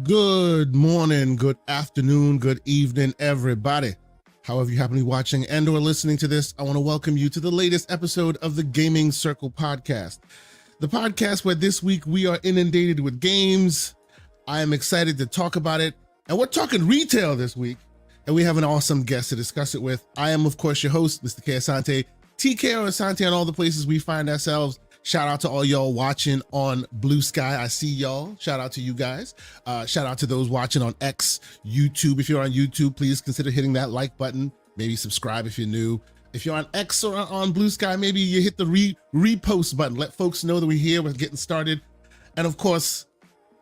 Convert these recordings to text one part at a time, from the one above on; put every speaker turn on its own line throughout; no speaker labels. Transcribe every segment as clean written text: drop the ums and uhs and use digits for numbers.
Good morning, good afternoon, good evening, everybody. However you happen to be watching and or listening to this, I want to welcome you to the latest episode of the Gaming Circle podcast. The podcast where this week we are inundated with games. I am excited to talk about it. And we're talking retail this week. And we have an awesome guest to discuss it with. I am, of course, your host, Mr. K. Asante, TK or Asante on all the places we find ourselves. Shout out to all y'all watching on Blue Sky. I see y'all. Shout out to you guys. Shout out to those watching on X, YouTube. If you're on YouTube, please consider hitting that like button. Maybe subscribe if you're new. If you're on X or on Blue Sky, maybe you hit the repost button. Let folks know that we're here. We're getting started. And of course,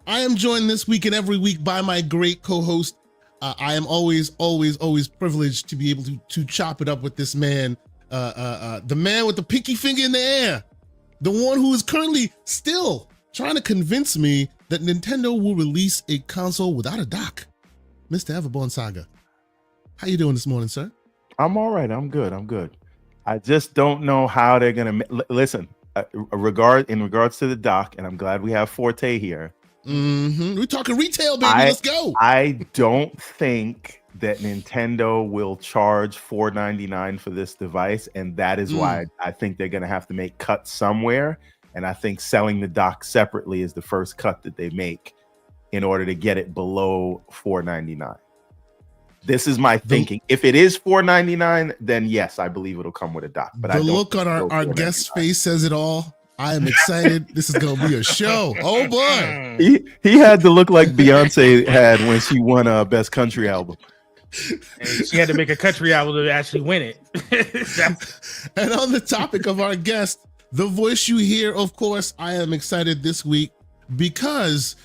I am joined this week and every week by my great co-host. I am always privileged to be able to chop it up with this man, the man with the pinky finger in the air. The one who is currently still trying to convince me that Nintendo will release a console without a dock. Mr. Everborn Saga, how you doing this morning, sir?
I'm all right. I'm good. I just don't know how they're gonna listen. In regards to the dock, and I'm glad we have Forte here.
We're talking retail, baby. Let's go.
I don't think that Nintendo will charge $499 for this device, and that is why I think they're going to have to make cuts somewhere. And I think selling the dock separately is the first cut that they make in order to get it below $499. This is my thinking. If it is $499, then yes, I believe it'll come with a dock. But
the look on our guest's face says it all. I am excited. This is going to be a show. Oh boy.
He had to look like Beyonce had when she won Best Country Album.
And she had to make a country album to actually win it.
And on the topic of our guest, the voice you hear, of course, I am excited this week because,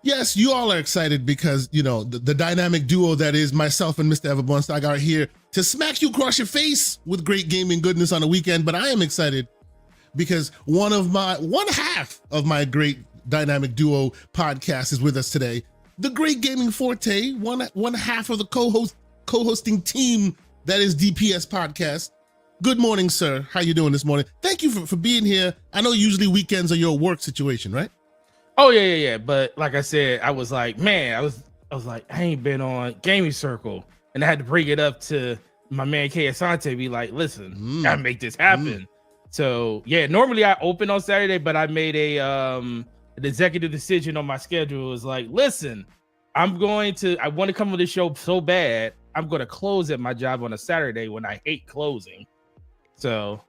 yes, you all are excited because, you know, the dynamic duo that is myself and Mr. Everborn Saga are here to smack you across your face with great gaming goodness on the weekend. But I am excited because one half of my great dynamic duo podcast is with us today. The Great Gaming Forte, one half of the co-hosting team that is DPS Podcast. Good morning, sir. How you doing this morning? Thank you for being here. I know usually weekends are your work situation, right?
Oh yeah. But like I said, I was like, man, I was like, I ain't been on Gaming Circle, and I had to bring it up to my man K. Asante. Be like, listen, gotta make this happen. So yeah, normally I open on Saturday, but I made an executive decision on my schedule. It was like, listen, I want to come on this show so bad, I'm going to close at my job on a Saturday when I hate closing. So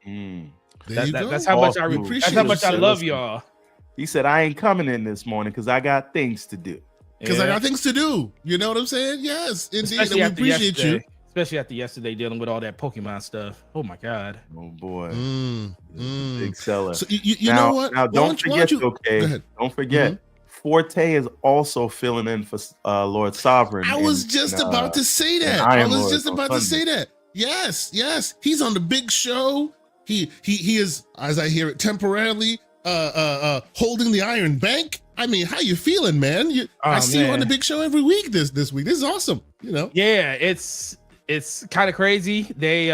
that's how much I love y'all.
He said, I ain't coming in this morning because I got things to do.
I got things to do. You know what I'm saying? Yes, indeed. We appreciate you.
Especially after yesterday dealing with all that Pokemon stuff. Oh my God.
Oh boy. Big seller.
So you know what?
Now don't forget, Forte is also filling in for Lord Sovereign.
I was just about to say that. Yes. He's on the big show. He is, as I hear it, temporarily holding the Iron Bank. I mean, how you feeling, man? I see you on the big show every week this week. This is awesome. You know?
Yeah, it's kind of crazy. They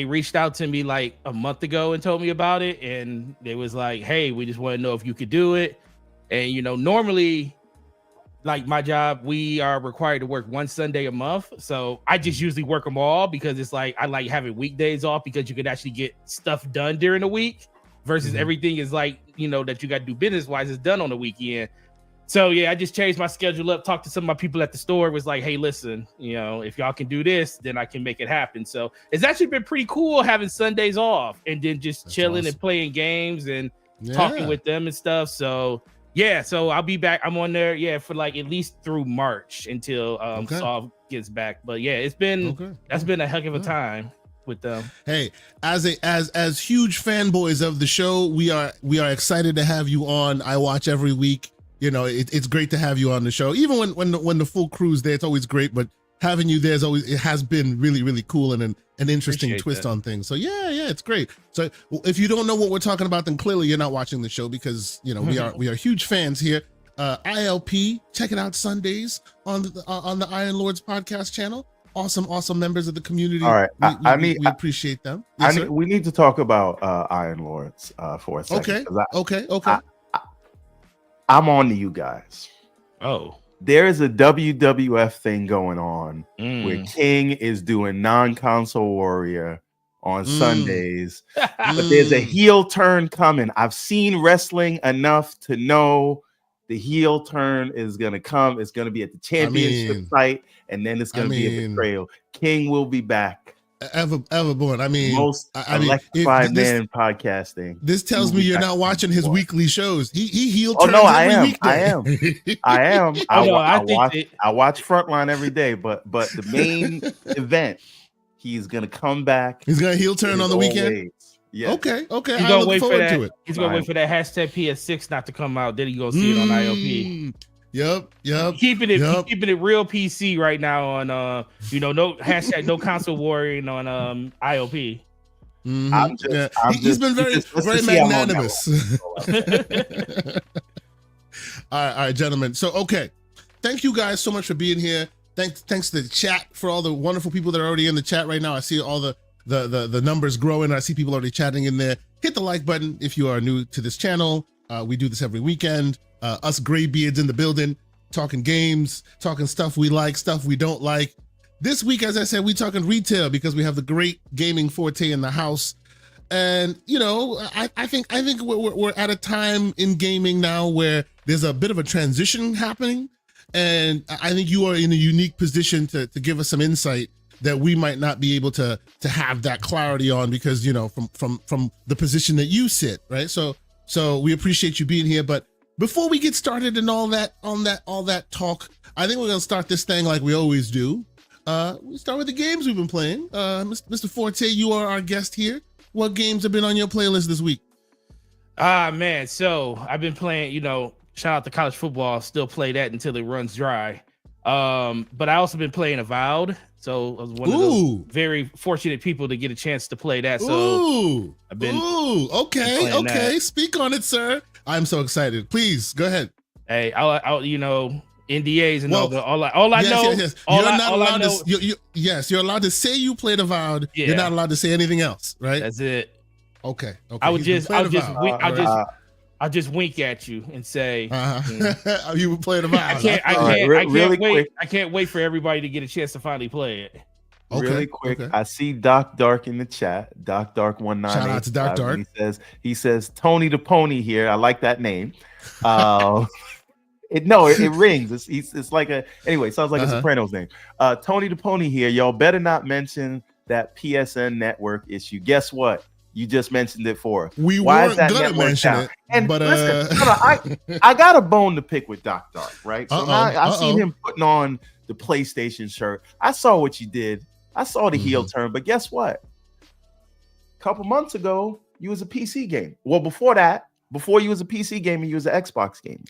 reached out to me like a month ago and told me about it, and they was like, hey, we just want to know if you could do it. And you know, normally, like my job, we are required to work one Sunday a month, so I just usually work them all because it's like I like having weekdays off because you could actually get stuff done during the week versus everything is like, you know, that you got to do business wise is done on the weekend. So yeah, I just changed my schedule up, talked to some of my people at the store, was like, hey, listen, you know, if y'all can do this, then I can make it happen. So it's actually been pretty cool having Sundays off and then just chilling and playing games and talking with them and stuff. So yeah, so I'll be back. I'm on there, for like at least through March until Saul gets back. But yeah, it's been that's been a heck of a time with them.
Hey, as huge fanboys of the show, we are excited to have you on. I watch every week. You know, it's great to have you on the show. Even when the full crew's there, it's always great. But having you there has been really, really cool and an interesting twist on things. So yeah, it's great. So if you don't know what we're talking about, then clearly you're not watching the show because you know we are huge fans here. ILP, check it out Sundays on the Iron Lords podcast channel. Awesome members of the community.
All right,
we appreciate them. Yes,
we need to talk about Iron Lords for a second.
Okay.
I'm on to you guys.
Oh,
there is a WWF thing going on where King is doing non-console warrior on Sundays, but there's a heel turn coming. I've seen wrestling enough to know the heel turn is gonna come. It's gonna be at the championship fight, and then it's gonna be a betrayal. King will be back.
Everborn. I mean,
most electrified man in podcasting.
This tells me you're not watching his weekly shows. He heel
Oh
turns
no, I
every
am.
weekday.
I am.
I
watch Frontline every day, but the main event, he's gonna come back.
He's gonna heel turn on the weekend.
Ways. Yes.
Okay.
He's gonna wait for that. He's gonna wait for that hashtag PS6 not to come out. Then he gonna see it on IOP.
Yep.
Keeping it real PC right now on no hashtag no console warring on IOP.
He's been very magnanimous. All right, gentlemen. So thank you guys so much for being here. Thanks to the chat for all the wonderful people that are already in the chat right now. I see all the numbers growing. I see people already chatting in there. Hit the like button if you are new to this channel. We do this every weekend. Us graybeards in the building, talking games, talking stuff we like, stuff we don't like. This week, as I said, we talking retail because we have the great gaming Forte in the house. And I think we're at a time in gaming now where there's a bit of a transition happening, and I think you are in a unique position to give us some insight that we might not be able to have that clarity on because from the position that you sit, right? So we appreciate you being here, but before we get started and all that talk, I think we're gonna start this thing like we always do. We start with the games we've been playing. Mr. Forte, you are our guest here. What games have been on your playlist this week?
Man, so I've been playing, shout out to college football, still play that until it runs dry. But I also been playing Avowed. So I was one of those very fortunate people to get a chance to play that. So I've been
okay. That. Speak on it, sir. I'm so excited. Please go ahead.
Hey, I'll NDAs and all I know.
Yes. You're allowed to say you played Avowed. Yeah. You're not allowed to say anything else, right?
That's it.
Okay.
I'll just wink at you and say
you were playing Avowed.
I can't wait for everybody to get a chance to finally play it.
Really quick, I see Doc Dark in the chat. Doc Dark 19.
Shout out to Doc Dark.
He says Tony the Pony here. I like that name. It rings. It's like sounds like a Sopranos name. Tony the Pony here. Y'all better not mention that PSN network issue. Guess what? You just mentioned it for us.
We weren't gonna mention it.
And but listen, I got a bone to pick with Doc Dark, right? So I've seen him putting on the PlayStation shirt. I saw what you did. I saw the heel turn, but guess what? A couple months ago, you was a PC game. Well, before you was a PC gamer, you was an Xbox gamer.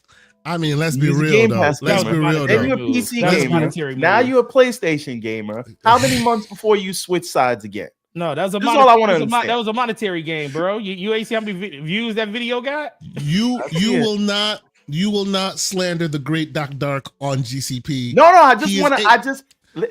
I mean, let's be real though.
Then you're a PC gamer. Now you're a PlayStation gamer. How many months before you switch sides again?
No, that was that was a monetary game, bro. You ain't see how many views that video got?
You will not slander the great Doc Dark on GCP.
No,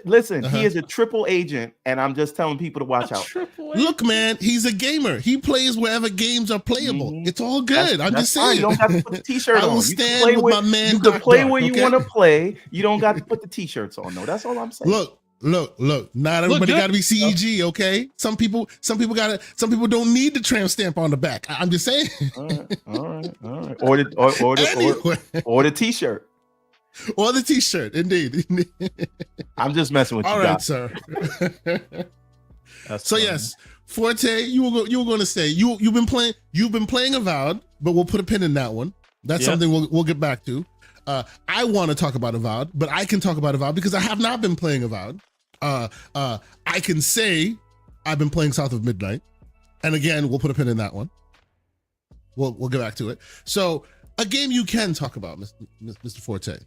listen, he is a triple agent, and I'm just telling people to watch out.
Look, man, he's a gamer. He plays wherever games are playable. It's all good. I'm just saying.
You don't have to put the t-shirt on.
I will stand with my man.
You can play where you want to play. You don't got to put the t-shirts on. No, that's all I'm saying.
Look. Not everybody got to be CEG, okay? Some people don't need the tramp stamp on the back. I'm just saying.
All right. Or the t-shirt.
Or the t-shirt, indeed.
I'm just messing with you.
All right, sir. So yes, Forte, you were going to say you've been playing Avowed, but we'll put a pin in that one. That's something we'll get back to. I want to talk about Avowed, but I can talk about Avowed because I have not been playing Avowed. I can say I've been playing South of Midnight, and again, we'll put a pin in that one. We'll get back to it. So. A game you can talk about, Mr. Forte.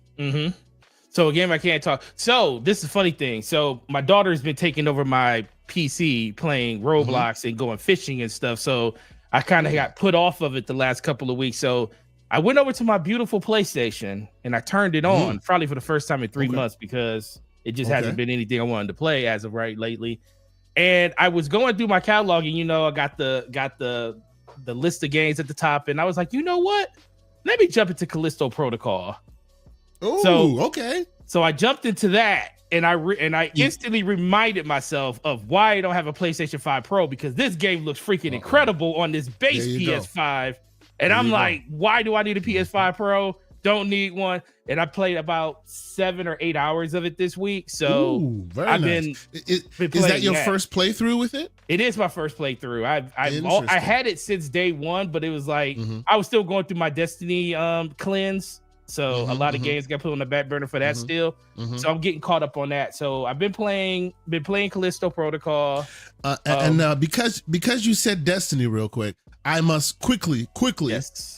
So a game I can't talk. So this is a funny thing. So my daughter's been taking over my PC, playing Roblox and going fishing and stuff. So I kind of got put off of it the last couple of weeks. So I went over to my beautiful PlayStation and I turned it on, probably for the first time in 3 months because it just hasn't been anything I wanted to play as of right lately. And I was going through my catalog, and I got the list of games at the top, and I was like, you know what? Let me jump into Callisto Protocol.
Oh, okay.
So I jumped into that, and I instantly reminded myself of why I don't have a PlayStation 5 Pro, because this game looks freaking incredible on this base PS5. And I'm like, why do I need a PS5 Pro? Don't need one. And I played about 7 or 8 hours of it this week. So I've been
is that your first playthrough with it?
It is my first playthrough. I had it since day one, but it was like I was still going through my Destiny cleanse. So a lot of games got put on the back burner for that still. So I'm getting caught up on that. So I've been playing Callisto Protocol. Because
you said Destiny real quick, I must quickly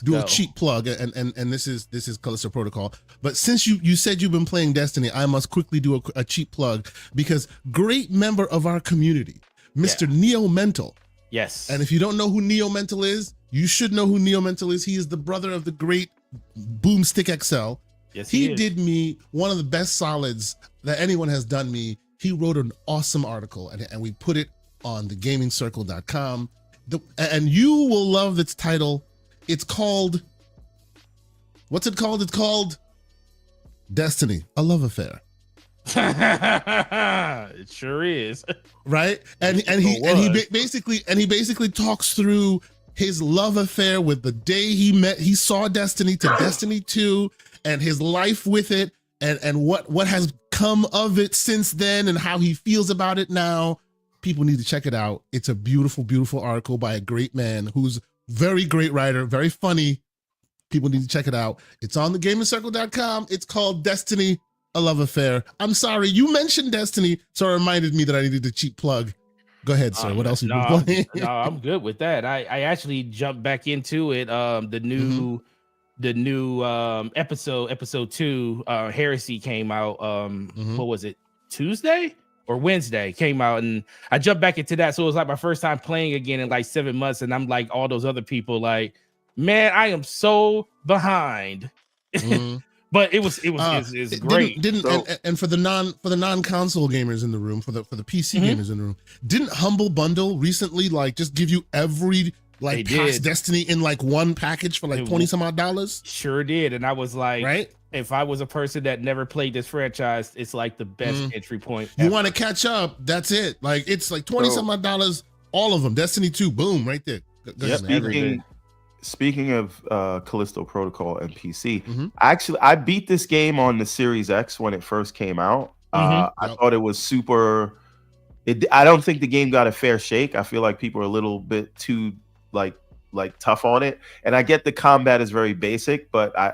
do a cheap plug, and this is Callisto Protocol. But since you said you've been playing Destiny, I must quickly do a cheap plug, because great member of our community, Mr. Neo Mental.
Yes.
And if you don't know who Neo Mental is, you should know who Neo Mental is. He is the brother of the great Boomstick XL.
Yes,
he did me one of the best solids that anyone has done me. He wrote an awesome article, and we put it on thegamingcircle.com. And you will love its title. It's called, what's it called? It's called Destiny, a Love Affair.
It sure is.
Right? And he basically talks through his love affair with the day he saw Destiny to Destiny 2, and his life with it, and what has come of it since then, and how he feels about it now. People need to check it out. It's a beautiful, beautiful article by a great man who's very great writer, very funny. People need to check it out. It's on thegamingcircle.com. It's called Destiny, a Love Affair. I'm sorry, you mentioned Destiny, so it reminded me that I needed a cheap plug. Go ahead, sir. What else have you been playing?
No, I'm good with that. I actually jumped back into it. The new episode 2, Heresy came out. What was it? Tuesday or Wednesday came out, and I jumped back into that. So it was like my first time playing again in like 7 months, and I'm like all those other people, like, man, I am so behind. But it was great.
And for the non-console gamers in the room, for the PC gamers in the room, didn't Humble Bundle recently like just give you every past Destiny in like one package for like 20 some odd dollars?
Sure did. And I was like,
right?
If I was a person that never played this franchise, it's like the best entry point.
You want to catch up? That's it. Like it's like 20 some odd dollars, all of them. Destiny 2, boom, right there. Go ahead,
Speaking of Callisto Protocol and PC, I beat this game on the Series X when it first came out. I thought it was super. I don't think the game got a fair shake. I feel like people are a little bit too like tough on it, and I get the combat is very basic, but I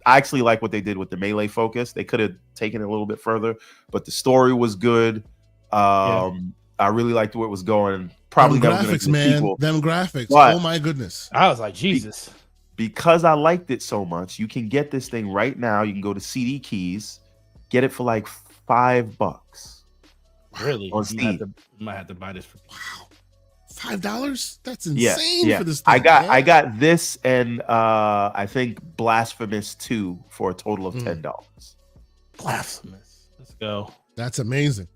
actually like what they did with the melee focus. They could have taken it a little bit further, but the story was good. I really liked where it was going. Probably
them graphics, man. Them graphics.
But
oh my goodness.
I was like, Jesus.
Because I liked it so much, you can get this thing right now. You can go to CD Keys, get it for like $5.
Really?
On Steam.
Might have to buy this for
$5? That's insane for this thing.
I got this and I think Blasphemous 2 for a total of $10.
Blasphemous. Let's go.
That's amazing.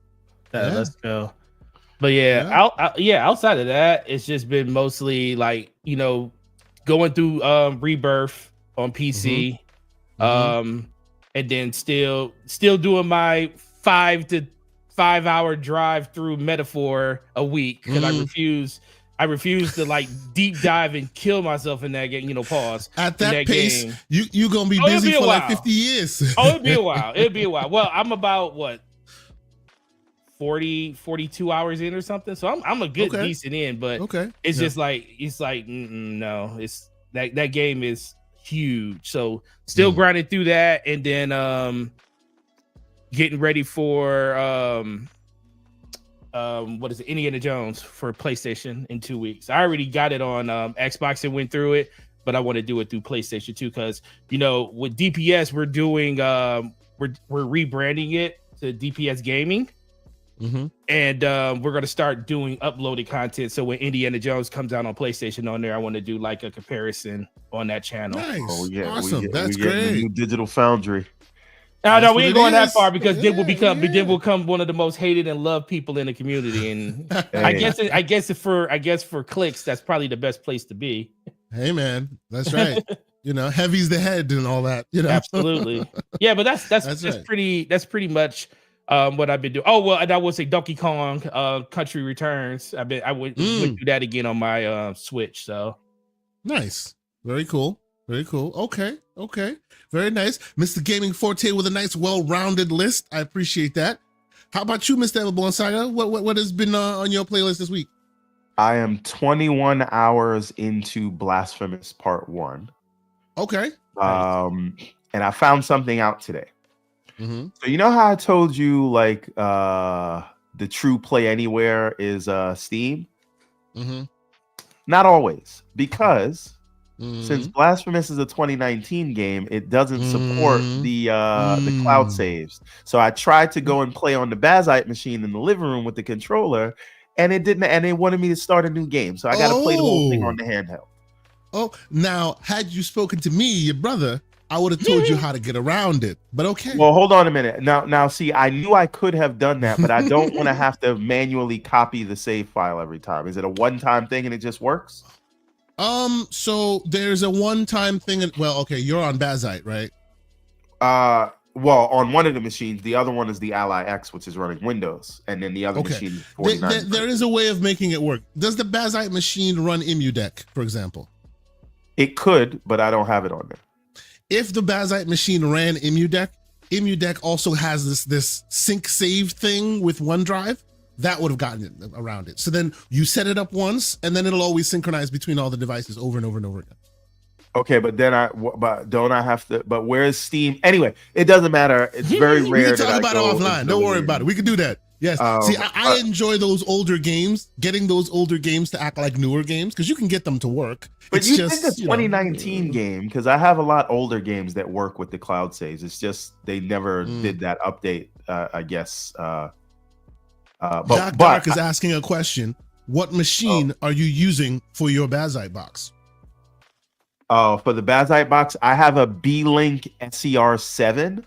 Let's go. But outside of that, it's just been mostly like, going through Rebirth on PC. And then still doing my 5 to 5 hour drive through Metaphor a week, because I refuse to like deep dive and kill myself in that game, pause.
At that pace, game. you gonna be busy for like 50 years.
It'd be a while. Well, I'm about 42 hours in or something, so I'm a good decent in, but it's just like no, it's that game is huge. So still grinding through that, and then getting ready for what is it, Indiana Jones for PlayStation in 2 weeks. I already got it on Xbox and went through it, but I want to do it through PlayStation too, because with DPS we're doing we're rebranding it to DPS Gaming. And we're going to start doing uploaded content, so when Indiana Jones comes out on PlayStation on there, I want to do like a comparison on that channel.
Nice.
Oh yeah,
awesome. That's great.
New Digital Foundry.
No, we ain't going that far, because then we'll become one of the most hated and loved people in the community. And I guess for clicks, that's probably the best place to be.
Hey man, that's right. heavy's the head and all that.
Absolutely. Yeah, but that's
right.
pretty much what I've been doing. Oh well, and I would say Donkey Kong Country Returns. I went do that again on my Switch. So
nice, very cool, very cool. Okay, very nice, Mr. Gaming Forte with a nice, well-rounded list. I appreciate that. How about you, Mr. Everborn Saga? What has been on your playlist this week?
I am 21 hours into Blasphemous Part 1.
Okay.
And I found something out today.
Mm-hmm.
So you know how I told you like the true Play Anywhere is Steam?
Mm-hmm.
Not always, because since Blasphemous is a 2019 game, it doesn't support the cloud saves. So I tried to go and play on the Bezerk machine in the living room with the controller, and it didn't. And they wanted me to start a new game, so I got to play the whole thing on the handheld.
Oh, now had you spoken to me, your brother, I would have told you how to get around it. But okay.
Well, hold on a minute. Now, see, I knew I could have done that, but I don't want to have to manually copy the save file every time. Is it a one-time thing and it just works?
So there's a one-time thing. Well, okay, you're on Bezerk, right?
Well, on one of the machines, the other one is the Ally X, which is running Windows, and then the other machine is 49.
There is a way of making it work. Does the Bezerk machine run EmuDeck, for example?
It could, but I don't have it on there.
If the Bezerk machine ran EmuDeck also has this sync save thing with OneDrive. That would have gotten it around it. So then you set it up once, and then it'll always synchronize between all the devices over and over and over again.
Okay, but then don't I have to? But where's Steam? Anyway, it doesn't matter. It's very rare.
We can talk about it offline. Don't worry about it. We can do that. Yes. See, I enjoy those older games. Getting those older games to act like newer games because you can get them to work.
But
it's
you
just
think a 2019 game, because I have a lot older games that work with the cloud saves. It's just they never did that update. I guess.
Dark is asking a question. What machine are you using for your Bezerk box?
For the Bezerk box, I have a B-Link SCR7.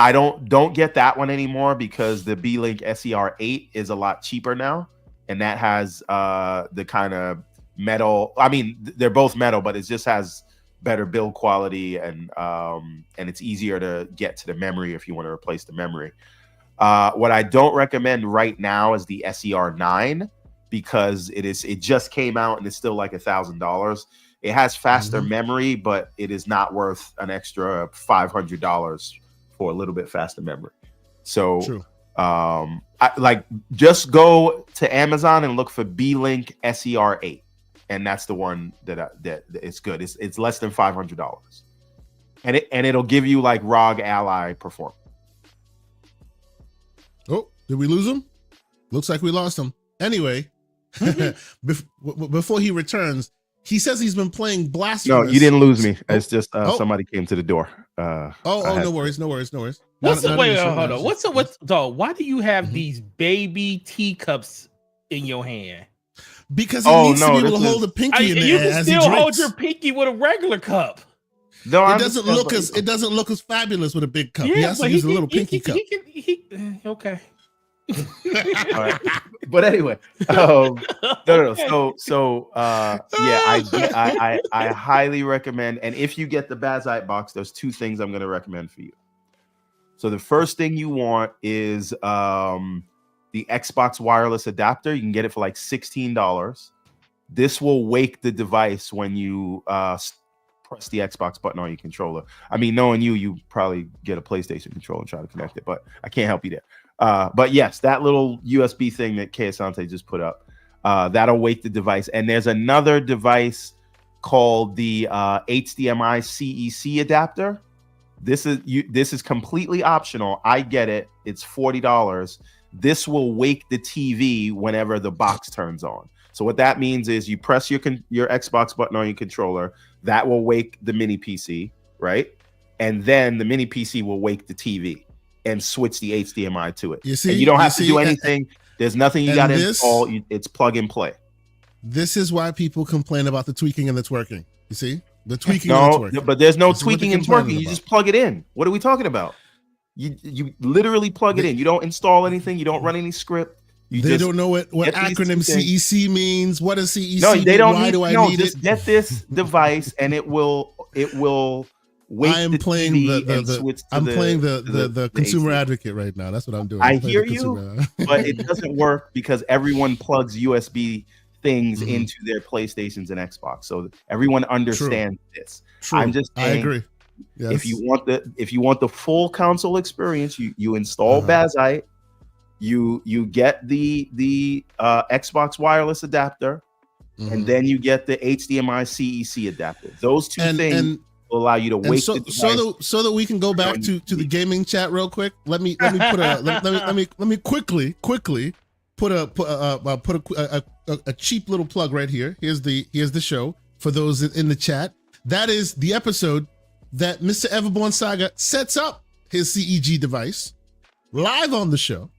I don't get that one anymore because the B-Link SCR8 is a lot cheaper now, and that has the kind of metal. I mean, they're both metal, but it just has better build quality, and it's easier to get to the memory if you want to replace the memory. What I don't recommend right now is the SCR9 because it just came out and it's still like $1,000. It has faster memory, but it is not worth an extra $500 for a little bit faster memory. So, just go to Amazon and look for B-Link SCR8, and that's the one that it's good. It's less than $500, and it'll give you like ROG Ally performance.
Oh, did we lose him? Looks like we lost him. Anyway, before he returns, he says he's been playing Blasphemous.
No, you didn't lose me. It's just somebody came to the door.
No worries.
Wait, hold on. What's dog? Why do you have these baby teacups in your hand?
Because he needs to be able to hold a pinky in there.
You can still hold your pinky with a regular cup.
No, it doesn't look as fabulous with a big cup. He has to use a little pinky cup.
Okay.
All right. But anyway, no. So I highly recommend. And if you get the Bezerk box, there's two things I'm going to recommend for you. So the first thing you want is the Xbox wireless adapter. You can get it for like $16. This will wake the device when you press the Xbox button on your controller. I mean, knowing you probably get a PlayStation controller and try to connect it, but I can't help you there. But yes, that little USB thing that Asante just put up, that'll wake the device. And there's another device called the HDMI CEC adapter. This is completely optional. I get it. It's $40. This will wake the TV whenever the box turns on. So what that means is you press your Xbox button on your controller, that will wake the mini PC, right? And then the mini PC will wake the TV and switch the HDMI to it. You don't have to do anything. There's nothing you got to install. It's plug and play.
This is why people complain about the tweaking and it's working. You see? The tweaking and it's working.
But there's no tweaking and it's working. You just plug it in. What are we talking about? You literally plug it in. You don't install anything. You don't run any script.
They don't know what acronym CEC means. What does CEC
no, they don't
mean? Why do I need
just
it?
Get this device and it will wait.
I am playing the consumer advocate right now. That's what I'm doing.
I hear you, but it doesn't work because everyone plugs USB things into their PlayStations and Xbox, so everyone understands this.
True.
I'm just saying,
I agree. Yes.
If you want the full console experience, you install Bazite, you get the Xbox wireless adapter, and then you get the HDMI CEC adapter. Those two things will allow you to wait. So
that we can go back to the gaming chat real quick. Let me put let me quickly put a cheap little plug right here. Here's the show for those in the chat. That is the episode that Mr. Everborn Saga sets up his CEG device live on the show,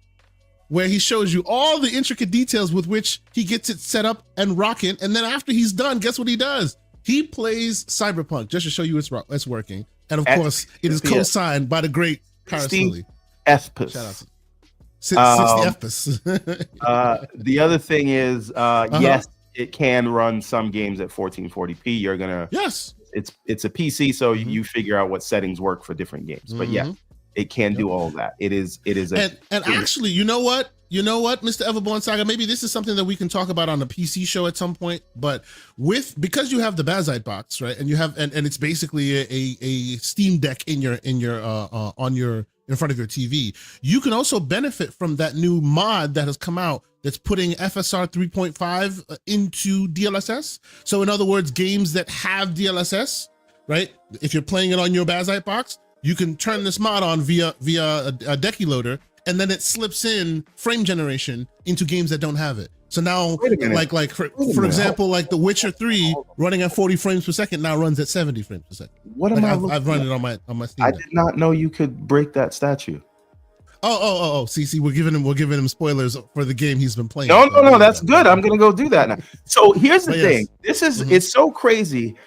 where he shows you all the intricate details with which he gets it set up and rocking. And then after he's done, guess what he does? He plays Cyberpunk just to show you it's working. And of course, it is co-signed by the great Parasilly.
Espis.
Shout out to 60 Espis.
The other thing is, yes, it can run some games at 1440p. You're gonna it's a PC, so you figure out what settings work for different games. But yeah, it can do all of that. It is
actually, you know what, Mr. Everborn Saga, maybe this is something that we can talk about on the PC show at some point. But because you have the Bazite box, right, and you have and it's basically a Steam Deck in front of your TV, you can also benefit from that new mod that has come out that's putting FSR 3.5 into DLSS. So in other words, games that have DLSS, right? If you're playing it on your Bazite box, you can turn this mod on via a Decky loader, and then it slips in frame generation into games that don't have it. So now, like for example, like The Witcher 3 running at 40 frames per second now runs at 70 frames per second.
What am
I've run it on my Steam
I
Deck.
did not know you could break that statue.
See, we're giving him spoilers for the game he's been playing.
No, that's good. I'm gonna go do that now. So here's the thing. This is it's so crazy.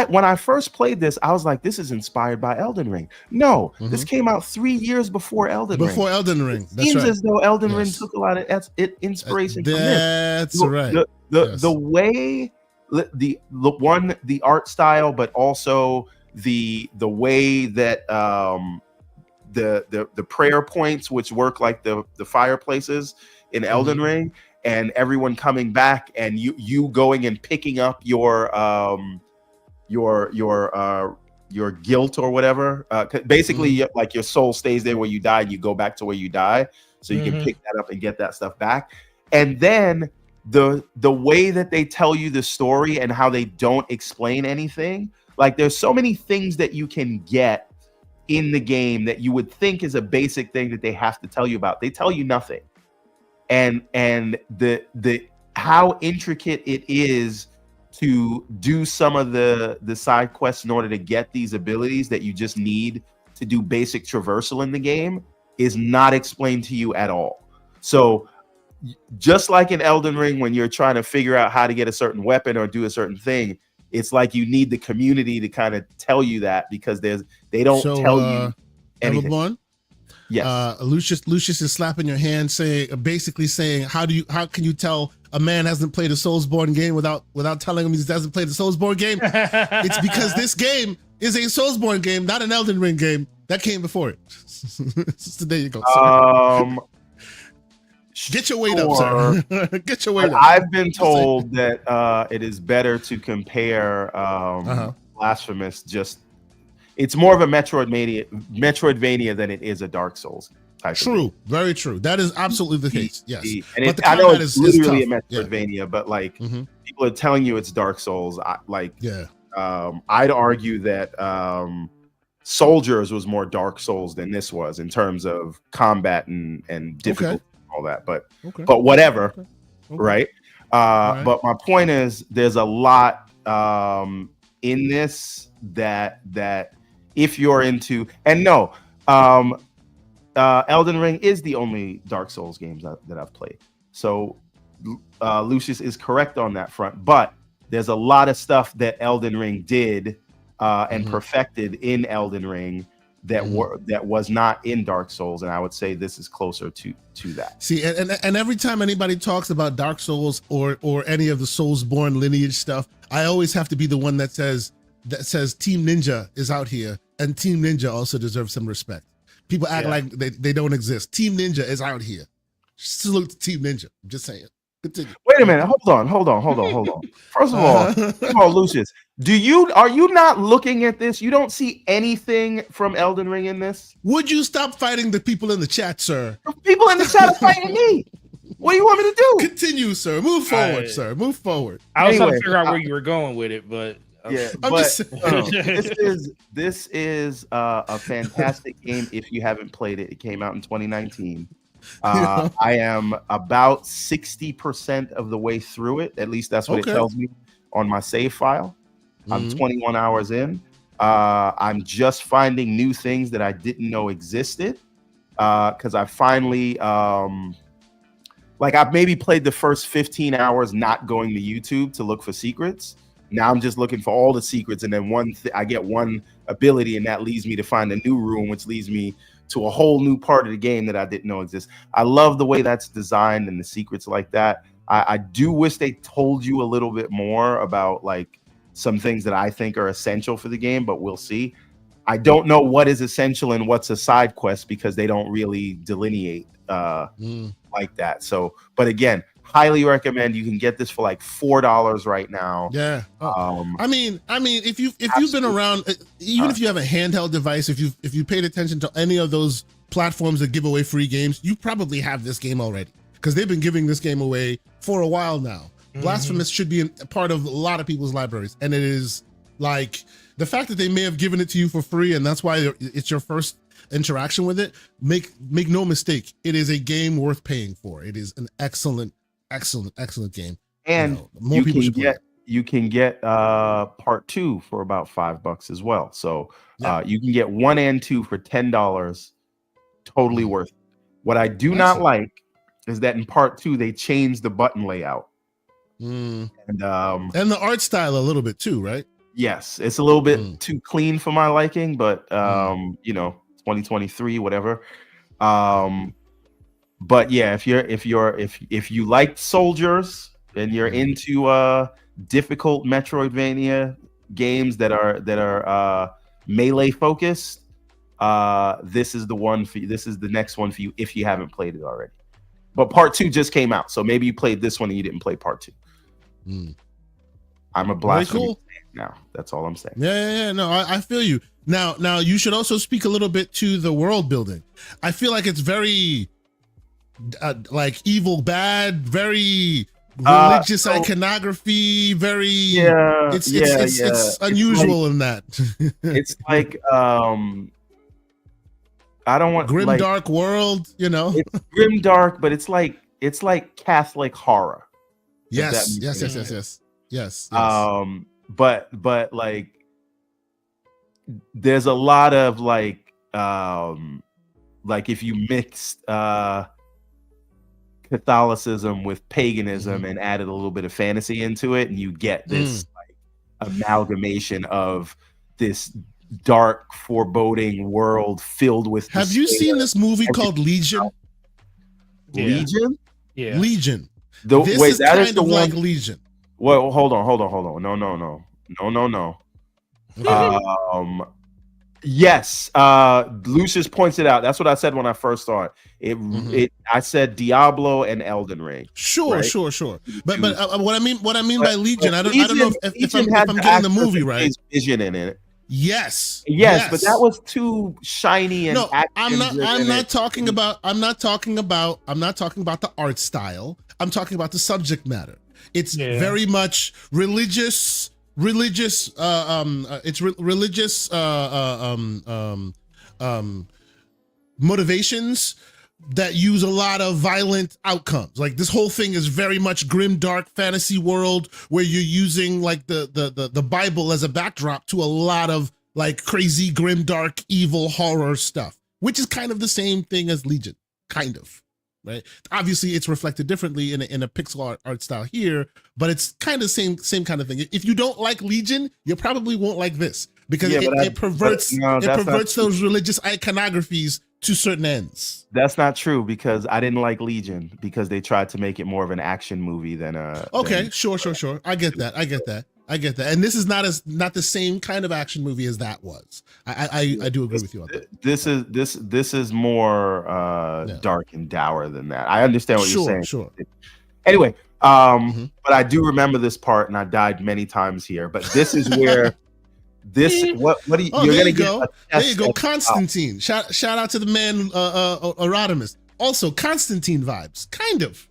When I first played this, I was like, this is inspired by Elden Ring. No, this came out 3 years before Elden Ring.
Before Elden Ring.
It seems as though Elden Ring took a lot of inspiration from this.
That's right.
The way the art style, but also the way that the prayer points, which work like the fireplaces in Elden Ring, and everyone coming back and you going and picking up your guilt or whatever. Basically, like your soul stays there where you die, and you go back to where you die, so you can pick that up and get that stuff back. And then the way that they tell you the story and how they don't explain anything, like there's so many things that you can get in the game that you would think is a basic thing that they have to tell you about. They tell you nothing. And the how intricate it is to do some of the side quests in order to get these abilities that you just need to do basic traversal in the game is not explained to you at all. So just like in Elden Ring, when you're trying to figure out how to get a certain weapon or do a certain thing, it's like you need the community to kind of tell you that, because they don't tell you anything.
Everborn? Yes. Lucius is slapping your hand, basically saying, how can you tell a man hasn't played a Soulsborne game without telling him he hasn't played a Soulsborne game? It's because this game is a Soulsborne game, not an Elden Ring game that came before it. So there you go. Get your weight up, sir. Get your weight up.
I've been told that it is better to compare Blasphemous. It's more of a Metroidvania than it is a Dark Souls type.
True, very true. That is absolutely the case. Yes,
and I know it's literally a Metroidvania, but like people are telling you it's Dark Souls. I'd argue that Soldiers was more Dark Souls than this was in terms of combat and difficulty. All that, but whatever, right? But my point is, there's a lot in this that if you're into, and Elden Ring is the only Dark Souls games that I've played. So Lucius is correct on that front, but there's a lot of stuff that Elden Ring did and perfected in Elden Ring that was not in Dark Souls, and I would say this is closer to that.
See, and every time anybody talks about Dark Souls or any of the Soulsborne lineage stuff, I always have to be the one that says Team Ninja is out here, and Team Ninja also deserves some respect. People act like they don't exist. Team Ninja is out here. Salute to Team Ninja. I'm just saying. Continue.
Wait a minute. Hold on. First of all, Lucius, are you not looking at this? You don't see anything from Elden Ring in this?
Would you stop fighting the people in the chat, sir?
The people in the chat are fighting me. What do you want me to do?
Continue, sir. Move forward, sir. Move forward.
I was trying to figure out where you were going with it, but
this is a fantastic game. If you haven't played it, it came out in 2019. I am about 60% of the way through it. At least that's what it tells me on my save file. I'm 21 hours in. I'm just finding new things that I didn't know existed. Because I finally I've maybe played the first 15 hours not going to YouTube to look for secrets. Now I'm just looking for all the secrets, and then I get one ability, and that leads me to find a new room, which leads me to a whole new part of the game that I didn't know exists. I love the way that's designed and the secrets like that. I do wish they told you a little bit more about like some things that I think are essential for the game, but we'll see. I don't know what is essential and what's a side quest because they don't really delineate like that. So, but again, highly recommend. You can get this for like $4 right now.
Yeah. I mean, if you've been around, even if you have a handheld device, if you paid attention to any of those platforms that give away free games, you probably have this game already because they've been giving this game away for a while now. Blasphemous should be a part of a lot of people's libraries, and it is like the fact that they may have given it to you for free, and that's why it's your first interaction with it. Make no mistake, it is a game worth paying for. It is an excellent game,
and more people should play. You can get part 2 for about $5 as well. So you can get 1 and 2 for $10. Totally worth it. What I do not like is that in part 2 they changed the button layout and
the art style a little bit too, right?
Yes, it's a little bit too clean for my liking, but 2023, whatever. But yeah, if you like soldiers and you're into difficult Metroidvania games that are melee focused, this is the one for you. This is the next one for you if you haven't played it already. But part 2 just came out, so maybe you played this one and you didn't play part 2. I'm a Blasphemous fan now. That's all I'm saying.
Yeah. No, I feel you. Now you should also speak a little bit to the world building. I feel like it's very like evil bad, very religious iconography, very it's unusual in that.
It's like I don't want
grim dark world,
It's grim dark, but it's like Catholic horror.
Yes.
But like there's a lot of like if you mixed Catholicism with paganism and added a little bit of fantasy into it, and you get this like amalgamation of this dark, foreboding world filled with.
Have you seen this movie called Legion?
Legion?
Yeah. Legion.
This is the one.
Like Legion.
Well, hold on. No. Yes. Lucius points it out. That's what I said when I first saw it. I said Diablo and Elden Ring.
Sure. But what I mean by Legion, I don't know if I'm getting the movie right.
Vision in it.
Yes,
but that was too shiny and
I'm not talking about the art style. I'm talking about the subject matter. It's very much religious motivations that use a lot of violent outcomes. Like this whole thing is very much grim dark fantasy world where you're using like the Bible as a backdrop to a lot of like crazy grim dark evil horror stuff, which is kind of the same thing as Legion, kind of. Right. Obviously, it's reflected differently in a pixel art style here, but it's kind of same kind of thing. If you don't like Legion, you probably won't like this. because
Yeah,
it perverts those religious iconographies to certain ends.
That's not true, because I didn't like Legion because they tried to make it more of an action movie than a.
Okay, sure. I get that. And this is not the same kind of action movie as that was. I do agree with you on that.
This is more dark and dour than that. I understand what you're saying.
Sure.
Anyway, but I do remember this part, and I died many times here. But this is where what do you?
Oh,
you're
there
gonna
you go. There you go.
at-
Constantine. Shout out to the man Erodimus. Also, Constantine vibes. Kind of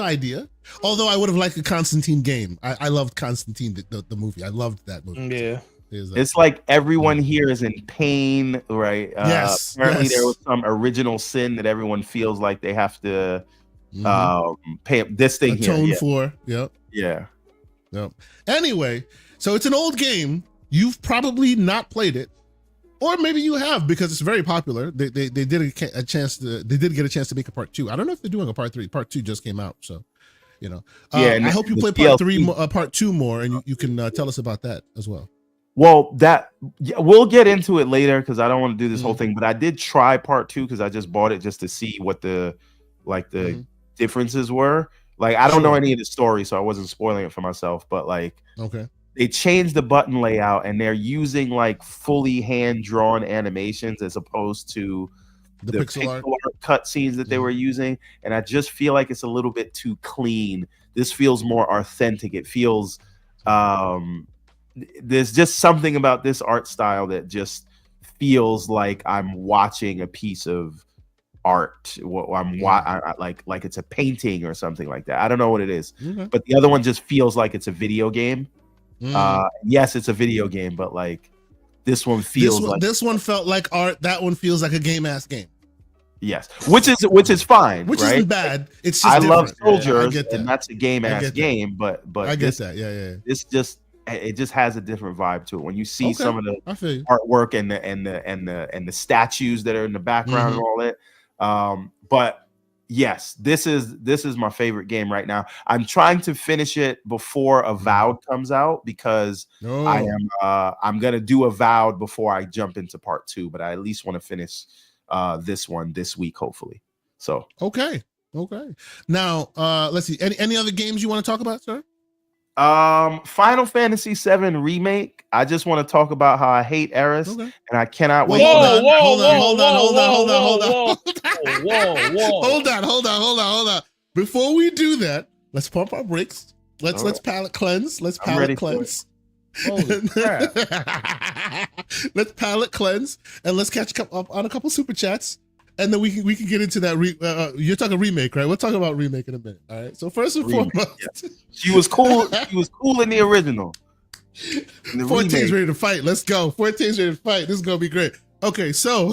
idea. Although I would have liked a Constantine game. I loved Constantine, the movie. I loved that movie.
Yeah.
It's like everyone here is in pain, right?
Yes.
Apparently there was some original sin that everyone feels like they have to pay this thing
atone
here.
for. Yep.
Yeah.
Yep. Anyway, so it's an old game. You've probably not played it, or maybe you have because it's very popular. They did get a chance to make a part 2. I don't know if they're doing a part 3. Part 2 just came out, so you know. I hope you play part 3, part 2 more, and you can tell us about that as well.
Well, we'll get into it later because I don't want to do this whole thing. But I did try part 2 because I just bought it just to see what the differences were. Like, I don't know any of the story, so I wasn't spoiling it for myself. But like, they changed the button layout, and they're using like fully hand drawn animations as opposed to the pixel art cut scenes that they were using. And I just feel like it's a little bit too clean. This feels more authentic. It feels there's just something about this art style that just feels like I'm watching a piece of art. Like it's a painting or something like that. I don't know what it is, but the other one just feels like it's a video game. Yes, it's a video game, but like this one feels
this one felt like art. That one feels like a game-ass game.
Yes, which is fine,
which
right?
isn't bad. It's just
love Soldiers,
that.
and that's a game-ass game, but
I get that. Yeah.
It just has a different vibe to it when you see some of the artwork and the statues that are in the background and all that. But yes, this is my favorite game right now. I'm trying to finish it before Avowed comes out because I'm gonna do Avowed before I jump into part 2. But I at least want to finish this one this week, hopefully. So
okay. Now let's see. Any other games you want to talk about, sir?
Final Fantasy 7 Remake. I just want to talk about how I hate Eris, and I cannot wait.
Hold on. Before we do that, let's pump our brakes. Let's palate cleanse. Let's palate cleanse.
Holy crap.
Let's palate cleanse and let's catch up on a couple super chats. And then we can get into that. You're talking remake, right? We'll talk about remake in a minute. All right. So first and foremost,
she was cool. She was cool in the original.
14's ready to fight. Let's go. 14's ready to fight. This is gonna be great. Okay, so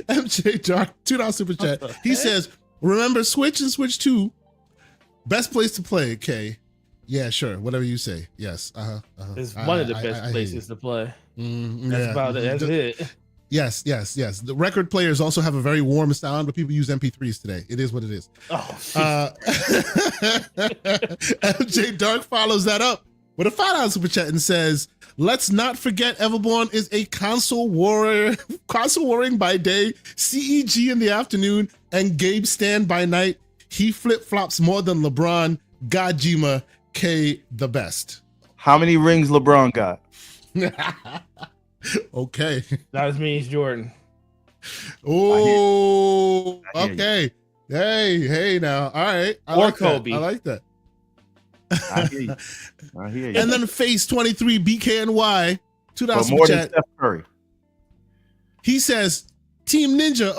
MJ Dark, $2 super chat. He says, "Remember Switch and Switch 2, best place to play." Okay, yeah, sure. Whatever you say. Yes.
It's one of the best places to play. That's about it. That's it.
Yes. The record players also have a very warm sound, but people use MP3s today. It is what it is. MJ Dark follows that up with a $5 super chat and says, "Let's not forget Everborn is a console warring by day, CEG in the afternoon, and Gabe Stan by night. He flip-flops more than LeBron. Gojima K the best."
How many rings LeBron got?
Okay.
Not as many as Jordan.
Oh, okay. Hey now. All right. I like Kobe. I like that.
I hear you.
And then Face 23 BKNY, $2 super
more
chat.
than Steph Curry.
He says, Team Ninja,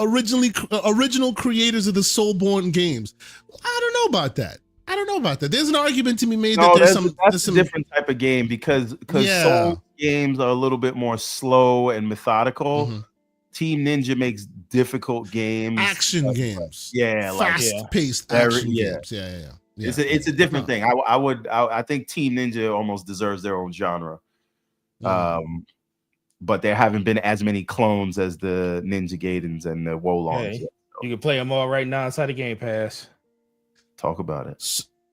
original creators of the Soulborn games. I don't know about that. There's an argument to be made that there's some
a different type of game because Soul games are a little bit more slow and methodical. Team Ninja makes difficult games,
action games, fast-paced action games. Yeah.
It's a different thing. I think Team Ninja almost deserves their own genre. But there haven't been as many clones as the Ninja Gaidens and the Wolongs.
Hey, you can play them all right now inside the Game Pass.
Talk about it.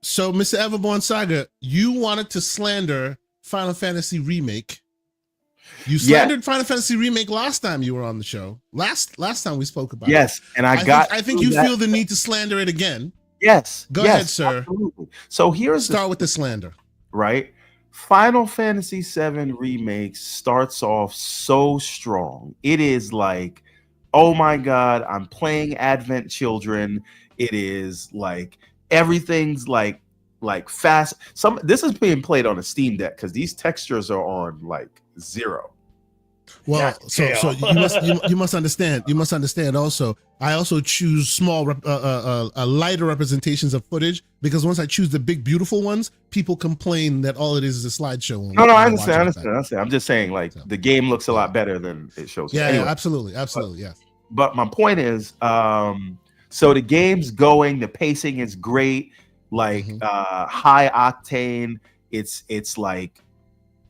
So, Mr. Everborn Saga, you wanted to slander Final Fantasy Remake. You slandered Final Fantasy Remake last time you were on the show. Last time we spoke about it.
Yes, and
I think you feel the need to slander it again.
Yes.
Go ahead, sir.
Absolutely. So start
with the slander.
Right? Final Fantasy VII Remake starts off so strong. It is like, oh my God, I'm playing Advent Children. It is like everything's like fast. This is being played on a Steam Deck because these textures are on like 0.
Well, so you must understand. You must understand also. I also choose small, lighter representations of footage because once I choose the big, beautiful ones, people complain that all it is a slideshow.
No, I understand. I'm just saying, like, the game looks a lot better than it shows.
Yeah,
anyway,
absolutely, yeah.
But my point is, so the game's going, the pacing is great, like high octane. It's like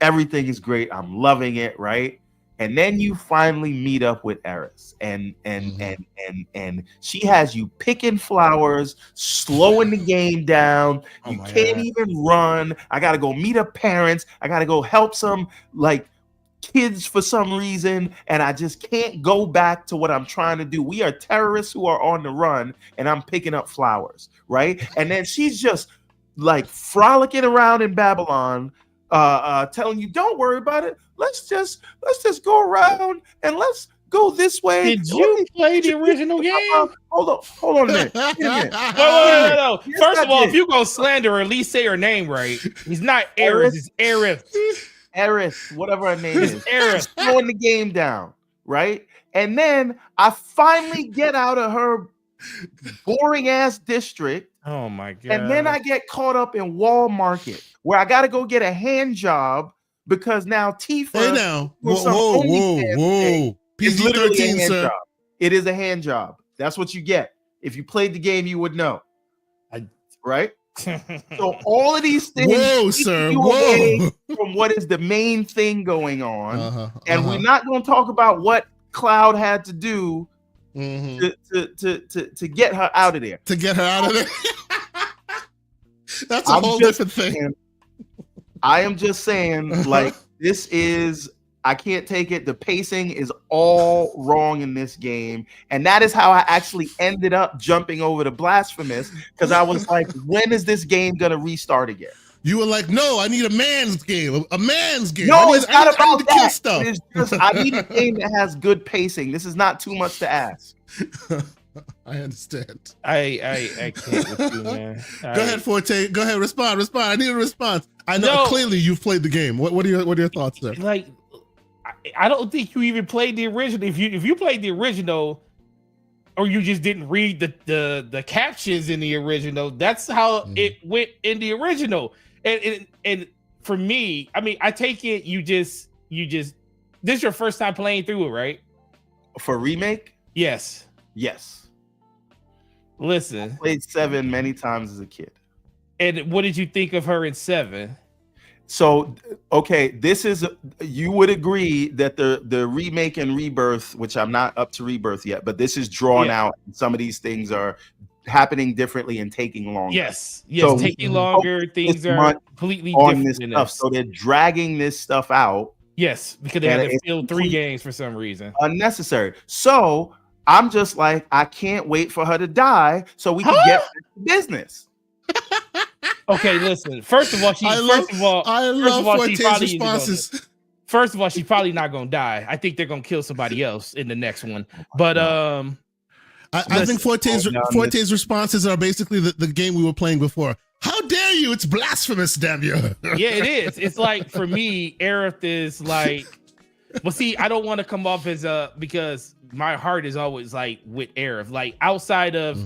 everything is great. I'm loving it, right? And then you finally meet up with Eris, and she has you picking flowers, slowing the game down. You can't even run. I gotta go meet her parents. I gotta go help some like kids for some reason, and I just can't go back to what I'm trying to do. We are terrorists who are on the run, and I'm picking up flowers, right? And then she's just like frolicking around in Babylon, telling you, "Don't worry about it. Let's just go around and let's go this way."
Did you play the original game?
Hold on a minute.
No. First of all, if you go slander her, at least say her name right. He's not Eris, it's Eris.
Eris, whatever her name is.
Eris.
Slowing the game down, right? And then I finally get out of her boring ass district.
Oh my God.
And then I get caught up in Wall Market, where I got to go get a hand job because now Tifa.
Hey now, whoa. PG-13, sir.
Job. It is a hand job. That's what you get. If you played the game, you would know. Right? So all of these things.
Whoa, sir. Whoa.
From what is the main thing going on. And we're not going to talk about what Cloud had to do to get her out of there.
To get her out of there. That's a whole different thing.
I am just saying, like, this is, I can't take it. The pacing is all wrong in this game. And that is how I actually ended up jumping over to Blasphemous, because I was like, when is this game going to restart again?
You were like, no, I need a man's game. A man's game.
No, it's not about that.
Stuff.
It's just, I need a game that has good pacing. This is not too much to ask.
I understand.
I can't with you, man.
Go ahead, Forte. Go ahead, respond. I need a response. I know clearly you've played the game. What are your thoughts there?
Like, I don't think you even played the original. If you played the original, or you just didn't read the captions in the original, that's how it went in the original. And for me, I mean, I take it you just this is your first time playing through it, right?
For Remake?
Yes. Listen,
I played 7 many times as a kid.
And what did you think of her in 7?
So, okay, this is, you would agree that the remake and rebirth, which I'm not up to rebirth yet, but this is drawn out. Some of these things are happening differently and taking longer.
Yes, so taking longer. Things are completely different in
stuff. So they're dragging this stuff out.
Yes, because they had to fill 3 games for some reason.
Unnecessary. So I'm just like, I can't wait for her to die so we can get back to business.
Okay, listen. First of all, she's probably not gonna die. I think they're gonna kill somebody else in the next one. But
I think Forte's responses are basically the game we were playing before. How dare you? It's blasphemous, damn you.
Yeah, it is. It's like, for me, Aerith is like, well, see, I don't want to come off as because my heart is always like with Aerith. Like, outside of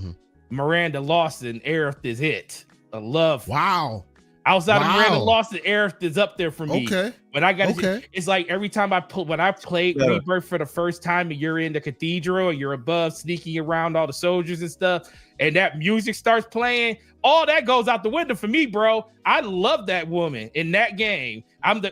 Miranda Lawson, Aerith is it. A love.
Wow.
Outside of Miranda Lawson, Aerith is up there for me.
Okay.
But I got it's like every time when I played Rebirth for the first time, and you're in the cathedral and you're above sneaking around all the soldiers and stuff, and that music starts playing, all that goes out the window for me, bro. I love that woman in that game.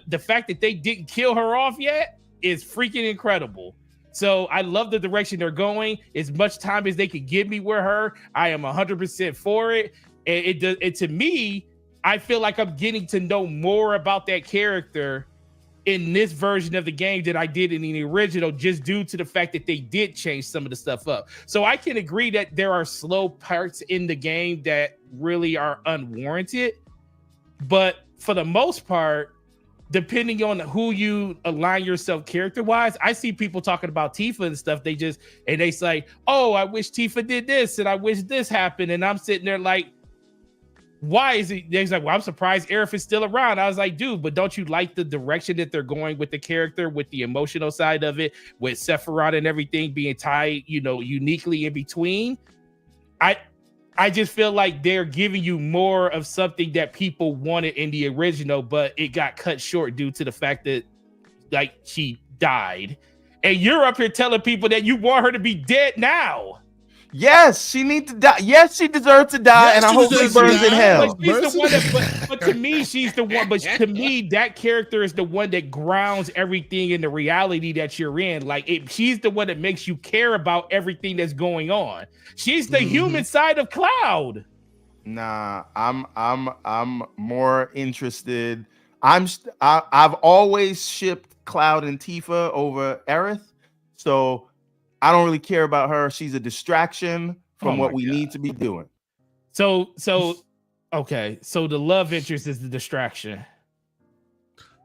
The fact that they didn't kill her off yet is freaking incredible. So I love the direction they're going. As much time as they could give me with her, I am 100% for it. And to me, I feel like I'm getting to know more about that character in this version of the game than I did in the original, just due to the fact that they did change some of the stuff up. So I can agree that there are slow parts in the game that really are unwarranted, but for the most part, depending on who you align yourself character-wise, I see people talking about Tifa and stuff. They say, oh, I wish Tifa did this and I wish this happened. And I'm sitting there like, why is it? They're like, well, I'm surprised Aerith is still around. I was like, dude, but don't you like the direction that they're going with the character, with the emotional side of it, with Sephiroth and everything being tied, uniquely in between? I just feel like they're giving you more of something that people wanted in the original, but it got cut short due to the fact that like she died. And you're up here telling people that you want her to be dead now.
Yes, she needs to die. Yes, she deserves to die, and I hope she burns in hell.
But she's the one but to me, she's the one. But to me, that character is the one that grounds everything in the reality that you're in. Like she's the one that makes you care about everything that's going on. She's the human side of Cloud.
Nah, I'm more interested. I've always shipped Cloud and Tifa over Aerith, so I don't really care about her. She's a distraction from what we need to be doing.
So okay. So the love interest is the distraction.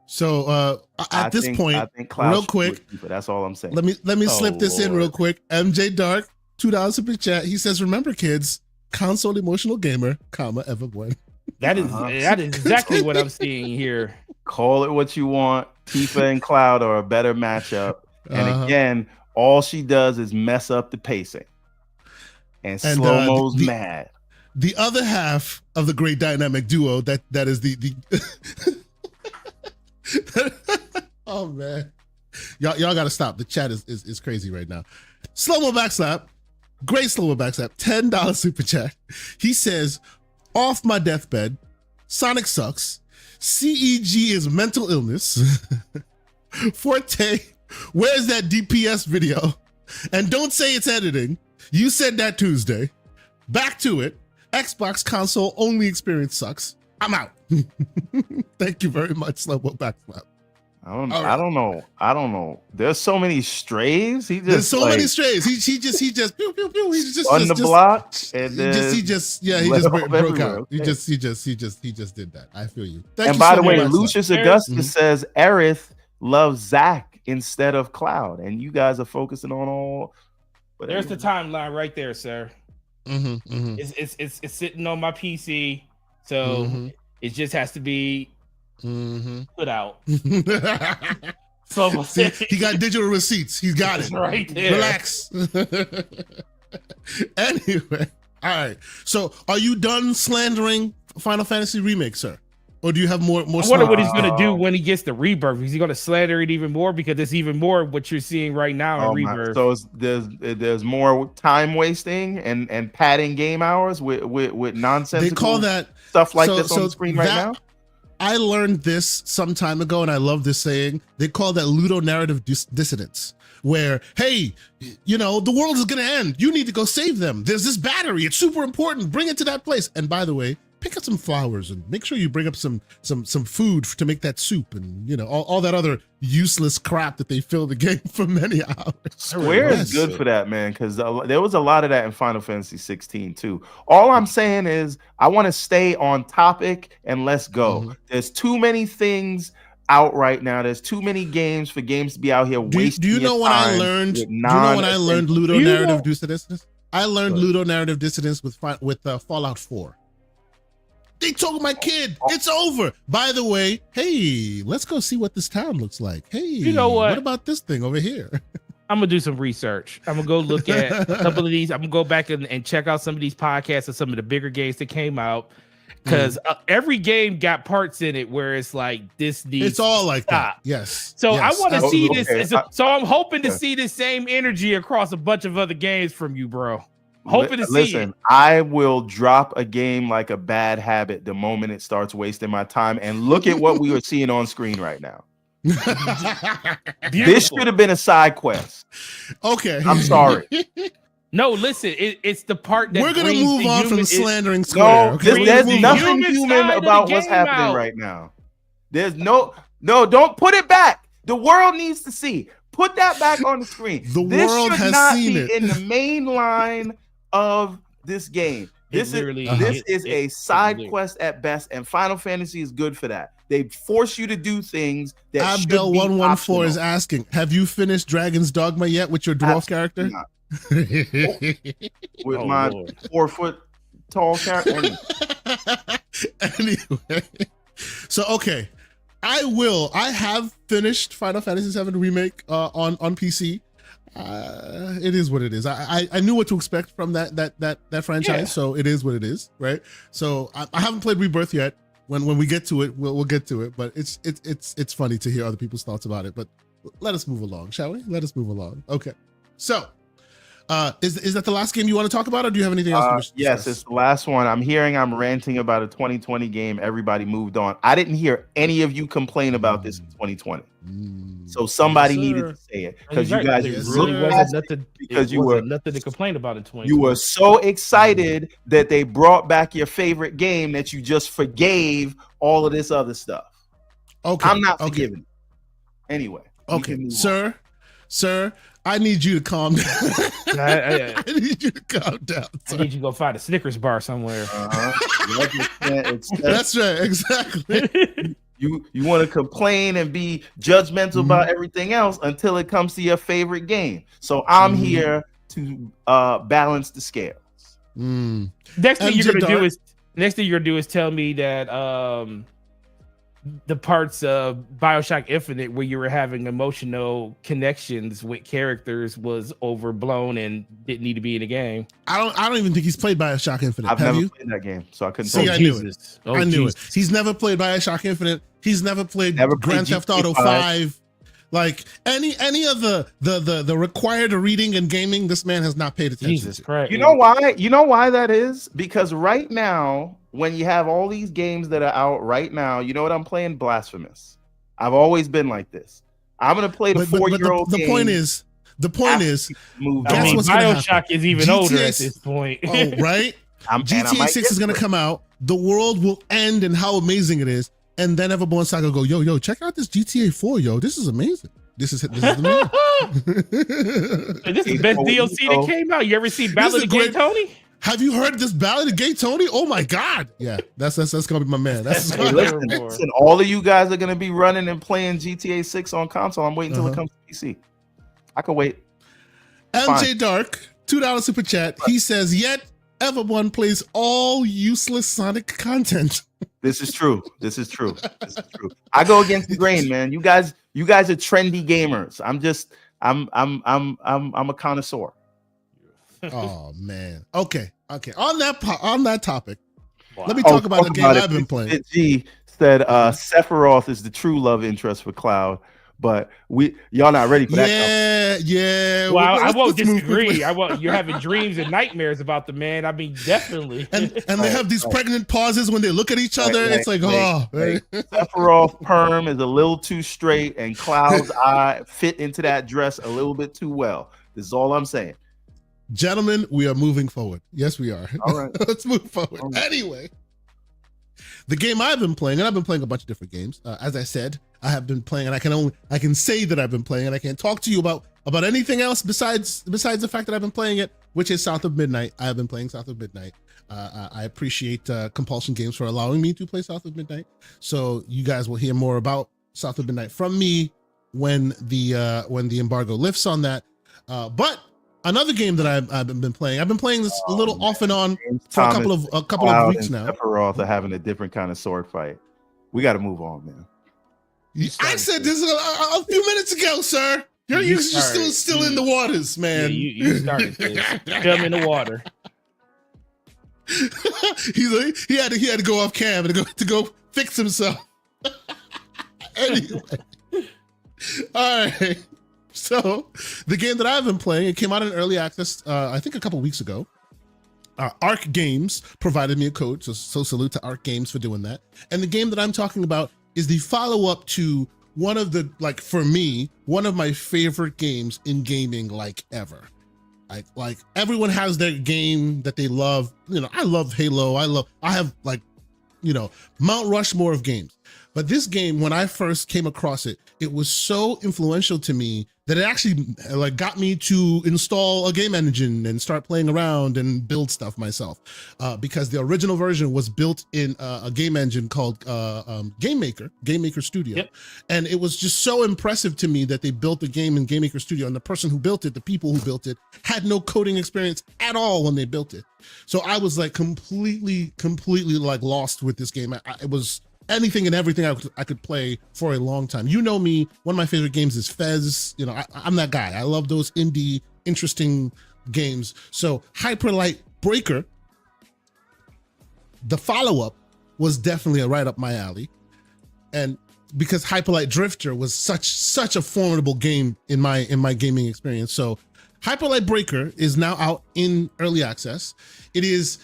So at this point,
I think Cloud
real quick,
Tifa, that's all I'm saying.
Let me slip this in real quick. MJ Dark, $2 super chat. He says, "Remember, kids, console emotional gamer, everyone."
That is exactly what I'm seeing here.
Call it what you want. Tifa and Cloud are a better matchup, and again, all she does is mess up the pacing. And Slow-Mo's mad.
The other half of the great dynamic duo that is the oh man. Y'all gotta stop. The chat is crazy right now. Slow-Mo backslap. Great Slow-Mo backslap. $10 super chat. He says, off my deathbed, Sonic sucks. CEG is mental illness. Forte, where's that DPS video? And don't say it's editing. You said that Tuesday. Back to it. Xbox console only experience sucks. I'm out. Thank you very much, Slow-Mo backslap.
I don't know. There's so many strays.
There's so many strays. He just pew pew pew. He's just
on the block, and
he just broke out. Okay. He just did that. I feel you.
And by the way, Lucius Augustus says Aerith loves Zack instead of Cloud, and you guys are focusing on all.
There's the timeline right there, sir. It's sitting on my PC, so it just has to be put out. So
see, he got digital receipts. He's got it
right there.
Relax. Anyway, all right. So, are you done slandering Final Fantasy Remake, sir? Or do you have more?
I wonder what he's gonna do when he gets the Rebirth. Is he gonna slander it even more because it's even more of what you're seeing right now in Rebirth?
So there's more time wasting and padding game hours with nonsense.
They call that
stuff like this on the screen right now.
I learned this some time ago, and I love this saying. They call that ludonarrative dissonance, where, hey, the world is going to end. You need to go save them. There's this battery. It's super important. Bring it to that place. And by the way, pick up some flowers and make sure you bring up some food to make that soup and, all that other useless crap that they fill the game for many hours.
Square is good for that, man, because there was a lot of that in Final Fantasy 16 too. All I'm saying is I want to stay on topic and let's go. There's too many things out right now. There's too many games for games to be out here wasting.
Do you know when I learned? Do you know when I learned ludonarrative dissonance? I learned ludonarrative dissonance with Fallout 4. They told my kid it's over. By the way, hey, let's go see what this town looks like. Hey,
you know what
about this thing over here?
I'm gonna do some research. I'm gonna go look at a couple of these. I'm gonna go back and check out some of these podcasts of some of the bigger games that came out. Because every game got parts in it where it's like this needs.
It's all like that. Yes.
So I want to see this. So I'm hoping to see the same energy across a bunch of other games from you, bro. Hoping to see it.
I will drop a game like a bad habit the moment it starts wasting my time. And look at what we are seeing on screen right now. This should have been a side quest.
Okay.
I'm sorry.
No, listen, it's the part that
We're gonna
brings
move
the
on from
human-
slandering Square.
No,
okay? We're
there's
gonna move
nothing
on.
human
human
side of the
about what's
game
happening
out.
right now. There's no, don't put it back. The world needs to see. Put that back on the screen.
The
this
world
should
has
not
seen
be
it.
in the main line of this game. This is a side quest at best, and Final Fantasy is good for that. They force you to do things that should be
Abdel114
optional.
is asking, have you finished Dragon's Dogma yet with your dwarf character?
Not. With my
Lord.
4 foot tall character.
Anyway, so okay, I have finished Final Fantasy 7 Remake on PC. It is what it is. I knew what to expect from that franchise,
Yeah.
so it is what it is, right? So I haven't played Rebirth yet. When we get to it, we'll get to it. But it's funny to hear other people's thoughts about it. But let us move along, shall we? Let us move along. Okay. So, is that the last game you want to talk about, or do you have anything else? You wish to
Yes,
discuss?
it's the last one. I'm ranting about a 2020 game. Everybody moved on. I didn't hear any of you complain about this in 2020. So somebody needed to say it because you guys
Yes,
really
sir.
wasn't nothing
because
it
you
wasn't
were
nothing to complain about in 2020.
you were so excited that they brought back your favorite game that you just forgave all of this other stuff.
Okay.
I'm not
okay.
forgiving it. Anyway. we
Okay,
can move
sir, I need you to calm down.
I
I need you to calm down. Sir.
need you to go find a Snickers bar somewhere.
on.
That's right, exactly.
You want to complain and be judgmental about everything else until it comes to your favorite game. So I'm here to balance the scales.
Next thing
MJ
you're gonna
Dark.
do is tell me that the parts of BioShock Infinite where you were having emotional connections with characters was overblown and didn't need to be in the game.
I don't even think he's played BioShock Infinite.
I've
Have
never
you?
played that game, so I couldn't
See,
say
I
it.
knew it.
Oh,
I knew
Jesus.
it. He's never played BioShock Infinite. He's never played
Never played
Grand Theft
GTA
Auto
5.
5. Like any of the required reading and gaming, this man has not paid attention
Jesus
to.
Christ.
You know why? You know why that is? Because right now, when you have all these games that are out right now, you know what I'm playing? Blasphemous. I've always been like this. I'm gonna play the
But
4-year-old.
the point is,
move
guess
I mean,
what's gonna happen?
BioShock is even older at
GTA
this point.
oh right, GTA 6 is gonna come out. The world will end and how amazing it is, and then Everborn Saga go, yo, check out this GTA 4, yo, this is amazing. This is the man.
This is the best DLC that came out. You ever see Ballad of Gay Tony?
Have you heard this Ballad of Gay Tony? Oh my God! Yeah, that's gonna be my man. That's
Hey, listen, all of you guys are gonna be running and playing GTA 6 on console. I'm waiting until it comes to PC. I can wait.
MJ Dark, $2 super chat. He says, yet Everborn plays all useless Sonic content.
This is true. This is true. I go against the grain, man. You guys are trendy gamers. I'm a connoisseur.
Oh man. Okay. On that topic, let me talk about the game I've been playing.
G said Sephiroth is the true love interest for Cloud, but y'all not ready for that.
Yeah.
Well, I won't
let's move
disagree.
quickly.
You're having dreams and nightmares about the man. I mean, definitely.
And they have these pregnant pauses when they look at each other. It's like,
Sephiroth perm is a little too straight, and Cloud's eye fit into that dress a little bit too well. This is all I'm saying.
Gentlemen, we are moving forward. Yes, we are.
All right.
Let's move forward.
All right.
Anyway, the game I've been playing, and I've been playing a bunch of different games. As I said, I have been playing, and I can say that I've been playing, and I can't talk to you about anything else besides the fact that I've been playing it, which is South of Midnight. I have been playing South of Midnight. I appreciate Compulsion Games for allowing me to play South of Midnight. So you guys will hear more about South of Midnight from me when the embargo lifts on that. But another game that I've been playing this a little off and on for a couple of weeks now.
Sephiroth are having a different kind of sword fight. We got to move on, man.
I said this a few minutes ago, sir. You're still in the waters, man.
Yeah, you started this. Film in the water.
he had to go off cam to go fix himself. Anyway, all right. So the game that I've been playing, it came out in early access, I think a couple weeks ago. Arc Games provided me a code, so salute to Arc Games for doing that. And the game that I'm talking about is the follow-up to one of the, for me, one of my favorite games in gaming ever. Like everyone has their game that they love. You know, I love Halo. I have like, you know, Mount Rushmore of games. But this game, when I first came across it, it was so influential to me that it actually like got me to install a game engine and start playing around and build stuff myself. Because the original version was built in a game engine called Game Maker Studio. Yep. And it was just so impressive to me that they built the game in Game Maker Studio, and the person who built it, the people who built it, had no coding experience at all when they built it. So I was like completely like lost with this game. It was anything and everything I could play for a long time. You know me, one of my favorite games is Fez. You know, I'm that guy. I love those indie, interesting games. So HyperLightBreaker, the follow-up, was definitely right up my alley. And because HyperLightDrifter was such a formidable game in my gaming experience. So HyperLightBreaker is now out in early access. It is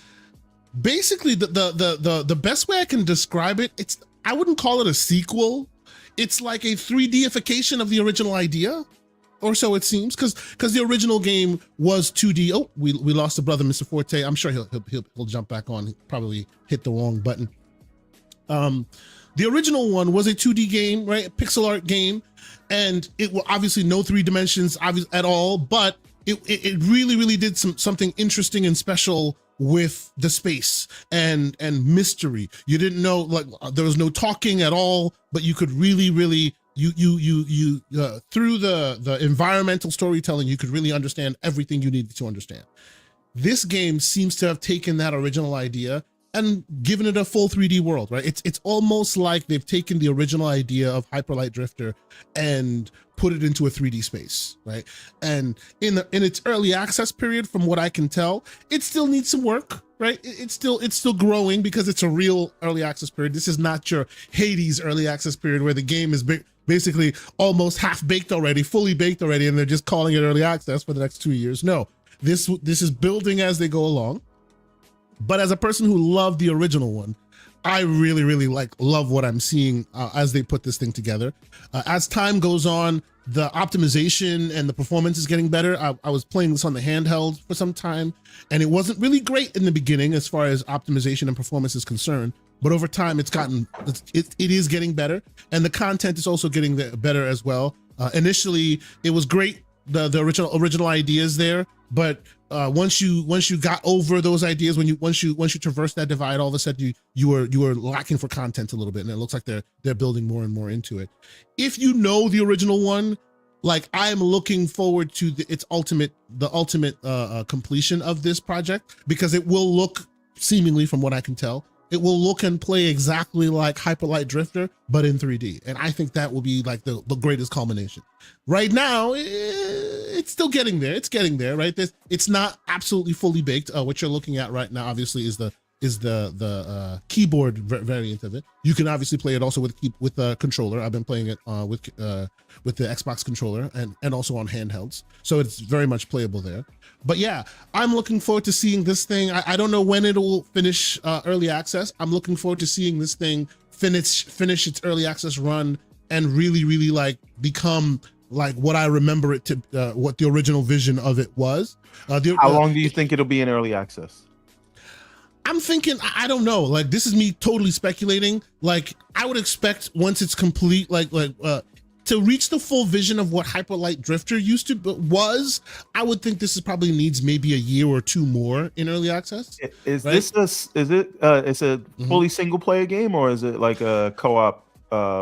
basically the best way I can describe it. I wouldn't call it a sequel. It's like a 3D-ification of the original idea, or so it seems, because the original game was 2D. Oh, we lost a brother, Mr. Forte. I'm sure he'll jump back on. He probably hit the wrong button. The original one was a 2D game, right? A pixel art game, and it was obviously no 3 dimensions at all, but it really did something interesting and special with the space and mystery. You didn't know, like, there was no talking at all, but you could really you through the environmental storytelling, you could really understand everything you needed to understand. This game seems to have taken that original idea and given it a full 3D world, right? It's almost like they've taken the original idea of HyperLightDrifter and put it into a 3D space, right? And in its early access period, from what I can tell, it still needs some work, right? It's still growing because it's a real early access period. This is not your Hades early access period where the game is basically almost half baked already, fully baked already, and they're just calling it early access for the next 2 years. No, this is building as they go along. But as a person who loved the original one, I really love what I'm seeing as they put this thing together. As time goes on, the optimization and the performance is getting better. I was playing this on the handheld for some time, and it wasn't really great in the beginning as far as optimization and performance is concerned. But over time, it is getting better, and the content is also getting better as well. Initially, it was great, the original ideas there, but once you got over those ideas, once you traverse that divide, all of a sudden you were lacking for content a little bit, and it looks like they're building more and more into it. If you know the original one, like, I am looking forward to the ultimate completion of this project, because it will look, seemingly from what I can tell, it will look and play exactly like HyperLightDrifter, but in 3D. And I think that will be like the greatest culmination. Right now, it's still getting there. It's getting there, right? It's not absolutely fully baked. What you're looking at right now, obviously, is the keyboard variant of it. You can obviously play it also with a controller. I've been playing it with the Xbox controller and also on handhelds. So it's very much playable there. But yeah, I'm looking forward to seeing this thing. I don't know when it will finish early access. I'm looking forward to seeing this thing finish its early access run and really like become like what I remember it to, what the original vision of it was.
How long do you think it'll be in early access?
I'm thinking, I don't know. Like, this is me totally speculating. Like, I would expect once it's complete, to reach the full vision of what HyperLightDrifter was, I would think this probably needs maybe a year or two more in early access.
Is it fully single player game, or is it like a co-op?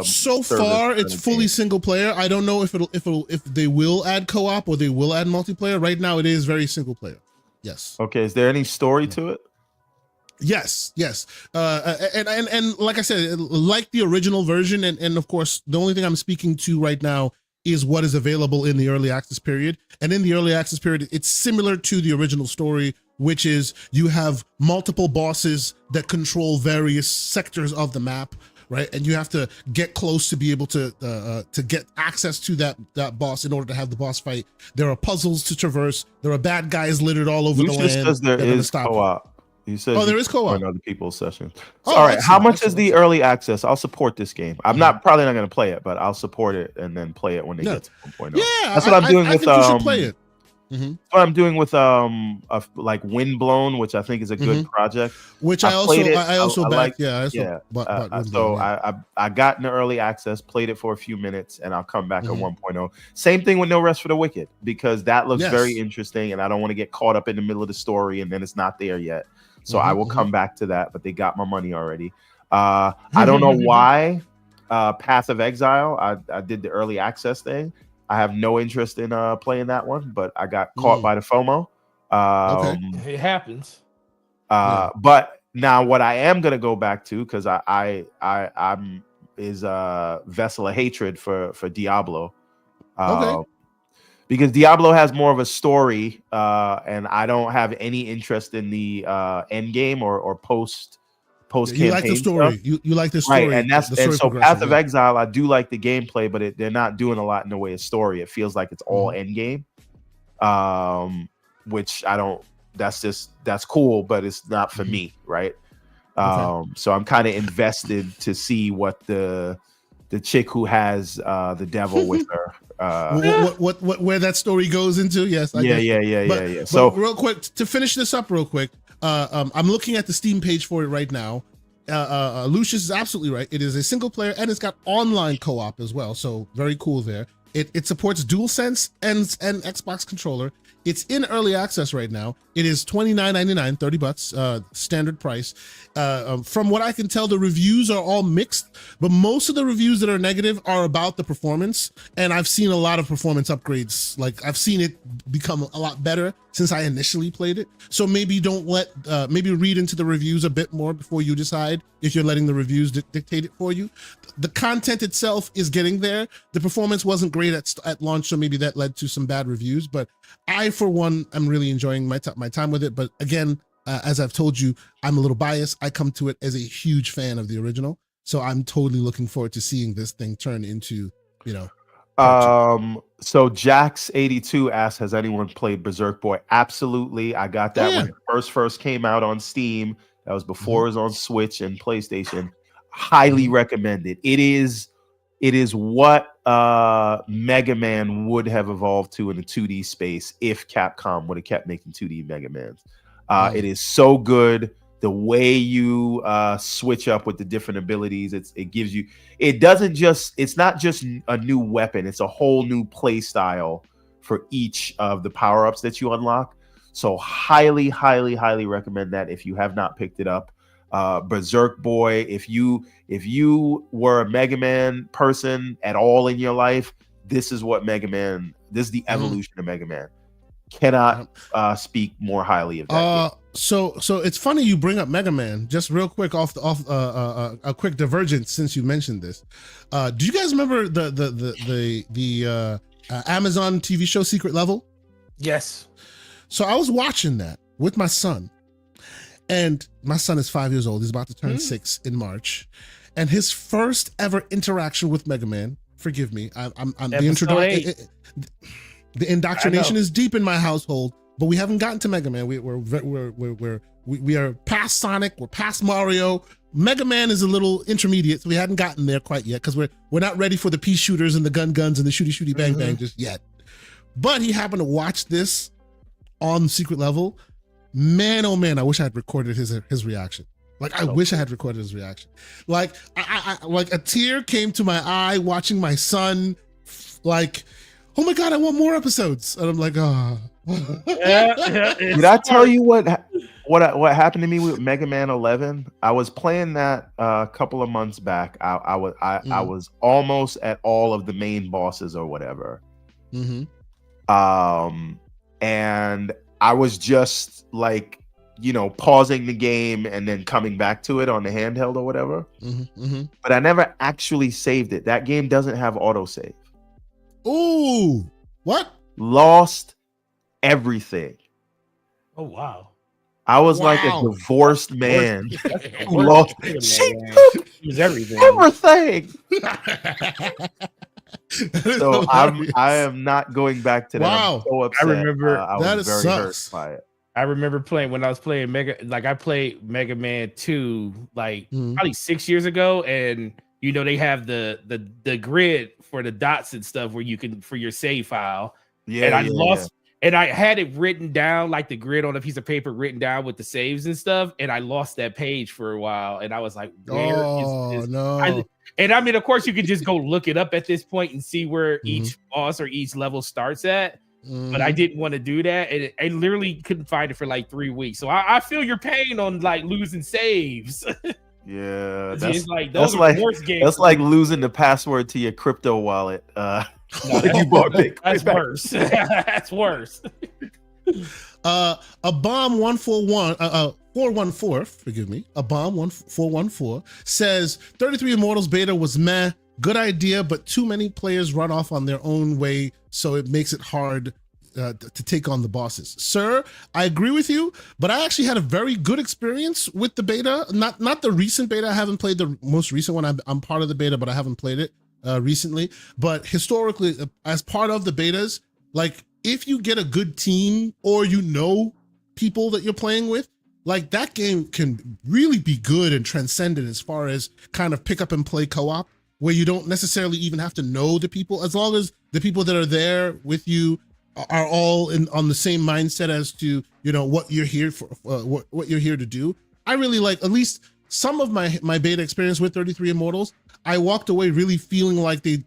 So far, it's fully single player. I don't know if they will add co-op or they will add multiplayer. Right now, it is very single player. Yes.
Okay. Is there any story to it?
Yes. And like I said, like the original version, and of course, the only thing I'm speaking to right now is what is available in the early access period. And in the early access period, it's similar to the original story, which is you have multiple bosses that control various sectors of the map, right? And you have to get close to be able to get access to that boss in order to have the boss fight. There are puzzles to traverse. There are bad guys littered all over the land.
Says there is co-op. You said
there is co-op.
Other people's sessions. So, all right, how much is the early access? I'll support this game. I'm probably not going to play it, but I'll support it and then play it when they get to 1.0.
Yeah,
that's what I'm doing with.
I think you should play it.
what I'm doing with like Windblown, which I think is a good project.
Which I also backed.
So I got into early access, played it for a few minutes, and I'll come back at 1.0. Same thing with No Rest for the Wicked, because that looks very interesting, and I don't want to get caught up in the middle of the story and then it's not there yet. So I will come back to that, but they got my money already. I don't know why. Path of Exile, I did the early access thing. I have no interest in playing that one, but I got caught by the FOMO.
It happens.
But now what I am gonna go back to, because I'm is Vessel of Hatred for Diablo. Because Diablo has more of a story, and I don't have any interest in the end game or post campaign.
You like the story.
Stuff.
You like the story,
right? And so Path of Exile, I do like the gameplay, but they're not doing a lot in the way of story. It feels like it's all end game, which I don't. That's cool, but it's not for me, right? So I'm kind of invested to see what the chick who has the devil with her.
Where that story goes into? Yes.
Yeah.
So real quick, to finish this up real quick, I'm looking at the Steam page for it right now. Lucius is absolutely right. It is a single player and it's got online co-op as well. So very cool there. It supports DualSense and Xbox controller. It's in early access right now. It is $29.99, $30, standard price. From what I can tell, the reviews are all mixed, but most of the reviews that are negative are about the performance. And I've seen a lot of performance upgrades. Like I've seen it become a lot better since I initially played it. So maybe maybe read into the reviews a bit more before you decide if you're letting the reviews dictate it for you. The content itself is getting there. The performance wasn't great at launch, so maybe that led to some bad reviews. But I, for one, am really enjoying my time with it. But again, as I've told you, I'm a little biased. I come to it as a huge fan of the original. So I'm totally looking forward to seeing this thing turn into,
So Jax82 asks, has anyone played Bezerk Boy? Absolutely. I got that when it first came out on Steam. That was before it was on Switch and PlayStation. Highly recommended. It is what Mega Man would have evolved to in the 2D space if Capcom would have kept making 2D Mega Mans. It is so good. The way you switch up with the different abilities, it gives you. It's not just a new weapon. It's a whole new play style for each of the power-ups that you unlock. So highly, highly, highly recommend that if you have not picked it up. Bezerk Boy, if you were a Mega Man person at all in your life, this is the evolution of Mega Man. Cannot speak more highly of that.
So it's funny you bring up Mega Man. Just real quick a quick divergence since you mentioned this. Do you guys remember the Amazon TV show Secret Level?
Yes.
So I was watching that with my son, and my son is 5 years old. He's about to turn 6 in March, and his first ever interaction with Mega Man. Forgive me, I'm the introduction. The indoctrination is deep in my household, but we haven't gotten to Mega Man. We are past Sonic. We're past Mario. Mega Man is a little intermediate, so we hadn't gotten there quite yet because we're not ready for the pea shooters and the guns and the shooty bang bang just yet. But he happened to watch this on Secret Level. Man, oh man, I wish I had recorded his reaction. Like I wish I had recorded his reaction. Like I like a tear came to my eye watching my son. Like, oh my God, I want more episodes. And I'm like, oh.
Did I tell you what happened to me with Mega Man 11? I was playing that a couple of months back. I was almost at all of the main bosses or whatever. And I was just like, pausing the game and then coming back to it on the handheld or whatever. But I never actually saved it. That game doesn't have autosave.
Ooh, what?
Lost everything.
Oh wow.
I was like a divorced man who lost. She
took everything.
So I am not going back to that.
Wow.
I'm so upset.
I remember
I was very hurt by it.
I remember playing when I was playing I played Mega Man 2 probably 6 years ago, and they have the grid for the dots and stuff where you can for your save file. Yeah, and I lost And I had it written down, like the grid on a piece of paper written down with the saves and stuff. And I lost that page for a while. And I was like, where is this?
No.
And I mean, of course, you can just go look it up at this point and see where each boss or each level starts at. But I didn't want to do that. And I literally couldn't find it for like 3 weeks. So I feel your pain on like losing saves.
Yeah,
that's like those are like worse games.
That's like losing the password to your crypto wallet.
No, that's worse. That's worse.
A bomb 414, forgive me. A bomb 1414 says 33 Immortals beta was meh, good idea, but too many players run off on their own way, so it makes it hard to take on the bosses. Sir, I agree with you, but I actually had a very good experience with the beta. Not the recent beta. I haven't played the most recent one. I'm part of the beta, but I haven't played it recently. But historically, as part of the betas, like if you get a good team or you know people that you're playing with, like that game can really be good and transcendent as far as kind of pick up and play co-op, where you don't necessarily even have to know the people, as long as the people that are there with you are all on the same mindset as to, you know, what you're here for, what you're here to do. I really like at least some of my beta experience with 33 Immortals. I walked away really feeling like they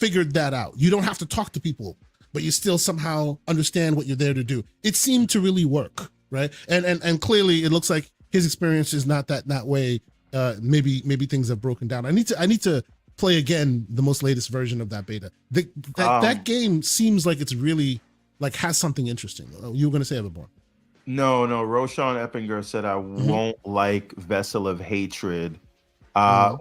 figured that out. You don't have to talk to people, but you still somehow understand what you're there to do. It seemed to really work, right? And clearly it looks like his experience is not that way. Maybe things have broken down. I need to play again the most latest version of that beta. That game seems like it's really like has something interesting. You were going to say, Everborn?
No. Roshan Eppinger said I won't like Vessel of Hatred.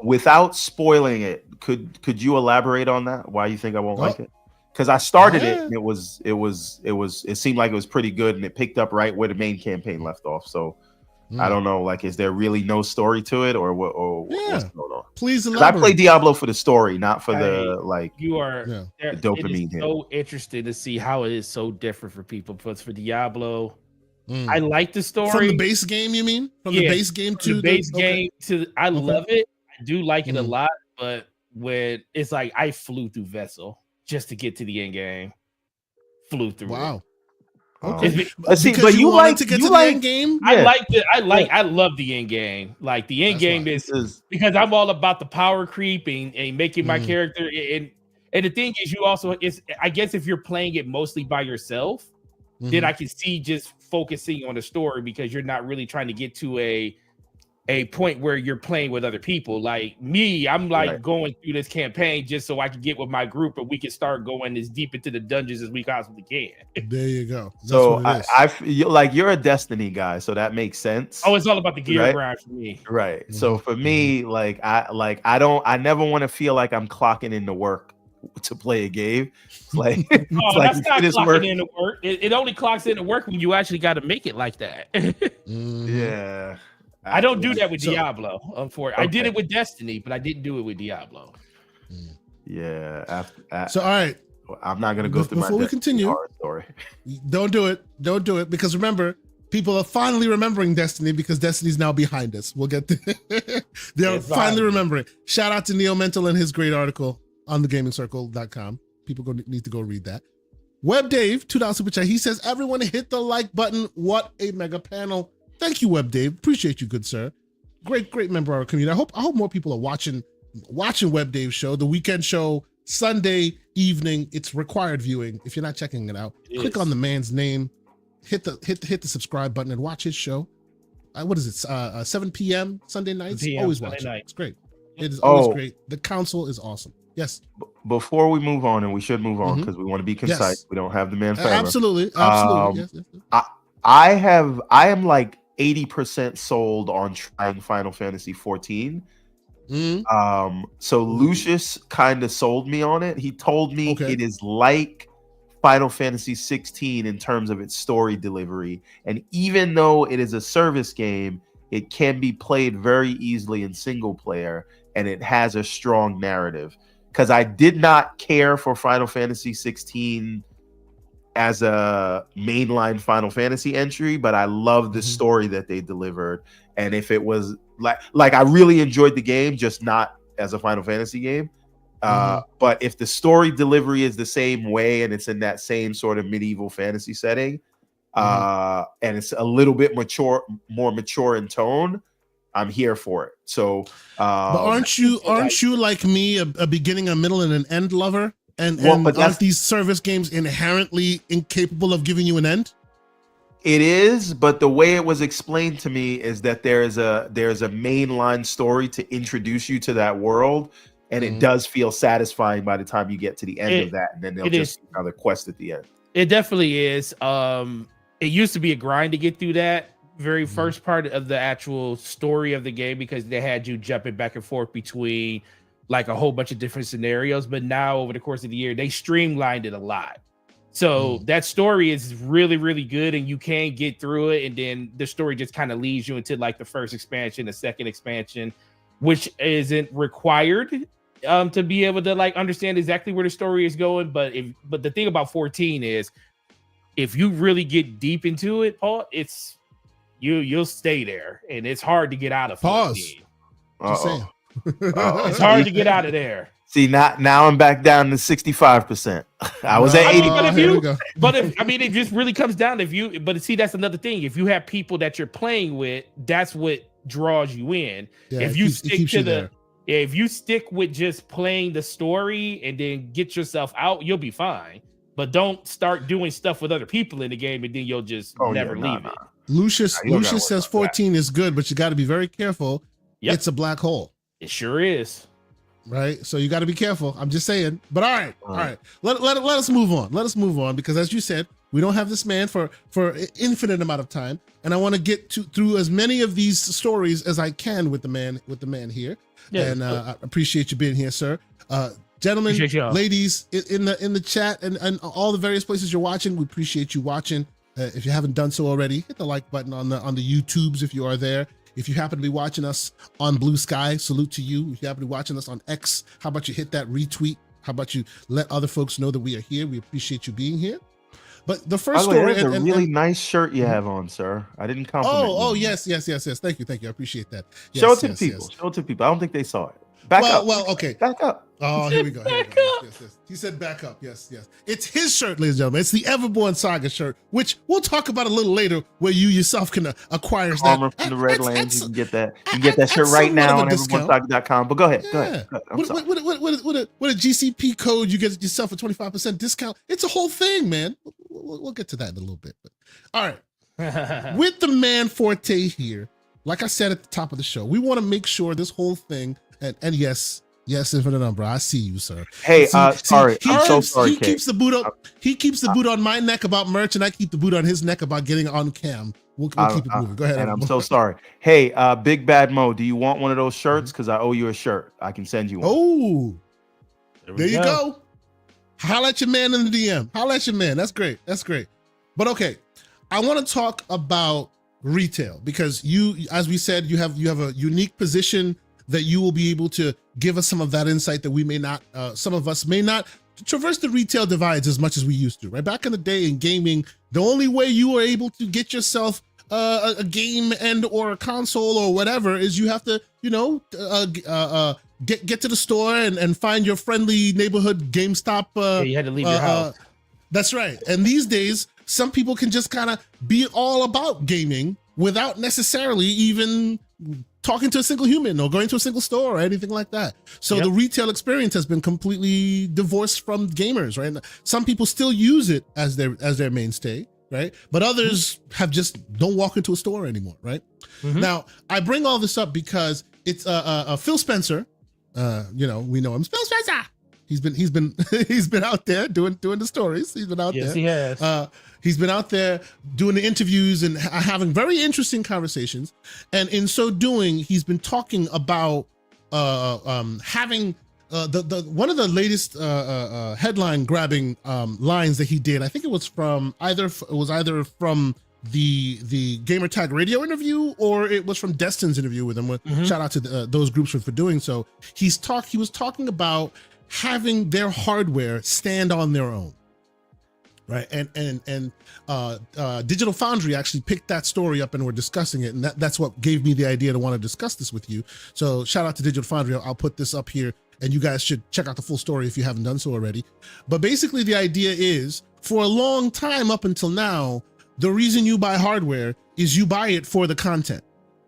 Without spoiling it, could you elaborate on that? Why you think I won't like it? Because I started it and it seemed like it was pretty good and it picked up right where the main campaign left off. So I don't know, like, is there really no story to it or what? Or what's going on?
Please elaborate.
I play Diablo for the story, not for the like.
You are
the dopamine.
It is so interesting to see how it is so different for people. But for Diablo, I like the story
from the base game. You mean from the base game to
the base game to? I love it. I do like it a lot. But when it's like I flew through Vessel just to get to the end game, flew through.
Wow.
It.
Okay.
See, but you like to get to the end game.
Yeah. I love the end game. Like the end game is because I'm all about the power creeping and making my character. And the thing is, you also I guess if you're playing it mostly by yourself, then I can see just focusing on the story because you're not really trying to get to a point where you're playing with other people. Like me, I'm like going through this campaign just so I can get with my group and we can start going as deep into the dungeons as we possibly can.
There you go. That's
so I feel like you're a Destiny guy, so that makes sense.
Oh, it's all about the gear grind for me.
Right. So for me, I never want to feel like I'm clocking into work to play a game. Like,
that's not clocking into work. It only clocks into work when you actually got to make it like that.
Yeah.
I don't do that with Diablo. Unfortunately, I did it with Destiny, but I didn't do it with Diablo.
Yeah.
So all right,
I'm not gonna go through
before we continue.
Story.
Don't do it because remember, people are finally remembering Destiny because Destiny's now behind us. We'll get they're finally remembering. Shout out to Neo Mental and his great article on thegamingcircle.com. People need to go read that. Web Dave, $2 super chat. He says, everyone hit the like button. What a mega panel. Thank you, Web Dave. Appreciate you, good sir. Great member of our community. I hope more people are watching Web Dave's show, the weekend show, Sunday evening. It's required viewing. If you're not checking it out, click on the man's name, hit the subscribe button and watch his show. What is it? 7 p.m. Sunday nights. Always watch it. It's great. It is always great. The council is awesome. Yes. Before
we move on, and we should move on because we want to be concise. Yes. We don't have the man forever.
Absolutely. Yes.
I am like 80% sold on trying Final Fantasy 14. So Lucius kind of sold me on it. He told me it is like Final Fantasy 16 in terms of its story delivery. And even though it is a service game, it can be played very easily in single player, and it has a strong narrative. Because I did not care for Final Fantasy 16 as a mainline Final Fantasy entry, but I love the story that they delivered. And if it was like I really enjoyed the game, just not as a Final Fantasy game, But if the story delivery is the same way and it's in that same sort of medieval fantasy setting, and it's a little bit more mature in tone, I'm here for it. So,
but aren't you like me, a beginning, a middle, and an end lover? And aren't these service games inherently incapable of giving you an end?
It is, but the way it was explained to me is that there's a mainline story to introduce you to that world, and it does feel satisfying by the time you get to the end of that, and then they'll just do another quest at the end.
It definitely is. It used to be a grind to get through that very first part of the actual story of the game, because they had you jumping back and forth between like a whole bunch of different scenarios. But now over the course of the year, they streamlined it a lot. So that story is really, really good, and you can get through it. And then the story just kind of leads you into like the first expansion, the second expansion, which isn't required to be able to like understand exactly where the story is going. But the thing about 14 is, if you really get deep into it, Paul, it's you'll stay there, and it's hard to get out of 14.
Just saying.
It's hard to get out of there.
See, now I'm back down to 65%. I was at 80.
It just really comes down to but see, that's another thing. If you have people that you're playing with, that's what draws you in.
Yeah,
if you if you stick with just playing the story and then get yourself out, you'll be fine. But don't start doing stuff with other people in the game, and then you'll just never leave it.
Lucius says 14 is good, but you got to be very careful. Yep. It's a black hole.
It sure is.
Right, so you got to be careful. I'm just saying. But all right. Let us move on. Let us move on, because as you said, we don't have this man for an infinite amount of time, and I want to get through as many of these stories as I can with the man here. Yeah, and I appreciate you being here, sir. Gentlemen, ladies, in the chat and all the various places you're watching, we appreciate you watching. If you haven't done so already, hit the like button on the YouTubes if you are there. If you happen to be watching us on Blue Sky, salute to you. If you happen to be watching us on X, how about you hit that retweet? How about you let other folks know that we are here? We appreciate you being here. But the first story,
there's a really nice shirt you have on, sir. I didn't compliment you.
Oh, yes. Thank you. I appreciate that. Yes,
Show it to the people. Show it to people. I don't think they saw it. Back up.
Well, okay.
Back up.
Oh, here we go. Yes. He said back up. Yes. It's his shirt, ladies and gentlemen. It's the Everborn Saga shirt, which we'll talk about a little later, where you yourself can acquire that.
Armor from the Redlands. You can get that. You can get that shirt right now on everbornsaga.com. But go ahead.
With a GCP code, you get yourself a 25% discount. It's a whole thing, man. We'll get to that in a little bit. But all right. With the man Forte here, like I said at the top of the show, we want to make sure this whole thing, and yes, Infinite Umbra, I see you, sir.
Hey, sorry, I'm so sorry.
He keeps the boot up. He keeps the boot on my neck about merch, and I keep the boot on his neck about getting on cam. We'll keep it moving. Go ahead.
And I'm so sorry. Hey, Big Bad Mo, do you want one of those shirts? Because I owe you a shirt. I can send you one.
Oh, there you go. Holla at your man in the DM. Holla at your man. That's great. But okay, I want to talk about retail, because you, as we said, you have a unique position that you will be able to give us some of that insight that we may not, some of us may not traverse the retail divides as much as we used to, right? Back in the day in gaming, the only way you were able to get yourself a game and or a console or whatever is you have to, get to the store and find your friendly neighborhood GameStop.
You had to leave your house.
That's right. And these days, some people can just kind of be all about gaming without necessarily even talking to a single human or going to a single store or anything like that. So the retail experience has been completely divorced from gamers, right? Some people still use it as their mainstay, right? But others have just don't walk into a store anymore, right? Now, I bring all this up because it's Phil Spencer. We know him, Phil Spencer. He's been out there doing the stories. He's been out there. Yes, he has. He's been out there doing the interviews and having very interesting conversations. And in so doing, he's been talking about having the one of the latest headline grabbing lines that he did. I think it was either from the Gamertag radio interview, or it was from Destin's interview with him. Shout out to those groups for doing so. He was talking about having their hardware stand on their own, right? And Digital Foundry actually picked that story up and we're discussing it, and that's what gave me the idea to want to discuss this with you. So shout out to Digital Foundry. I'll put this up here and you guys should check out the full story if you haven't done so already. But basically the idea is, for a long time up until now, the reason you buy hardware is you buy it for the content,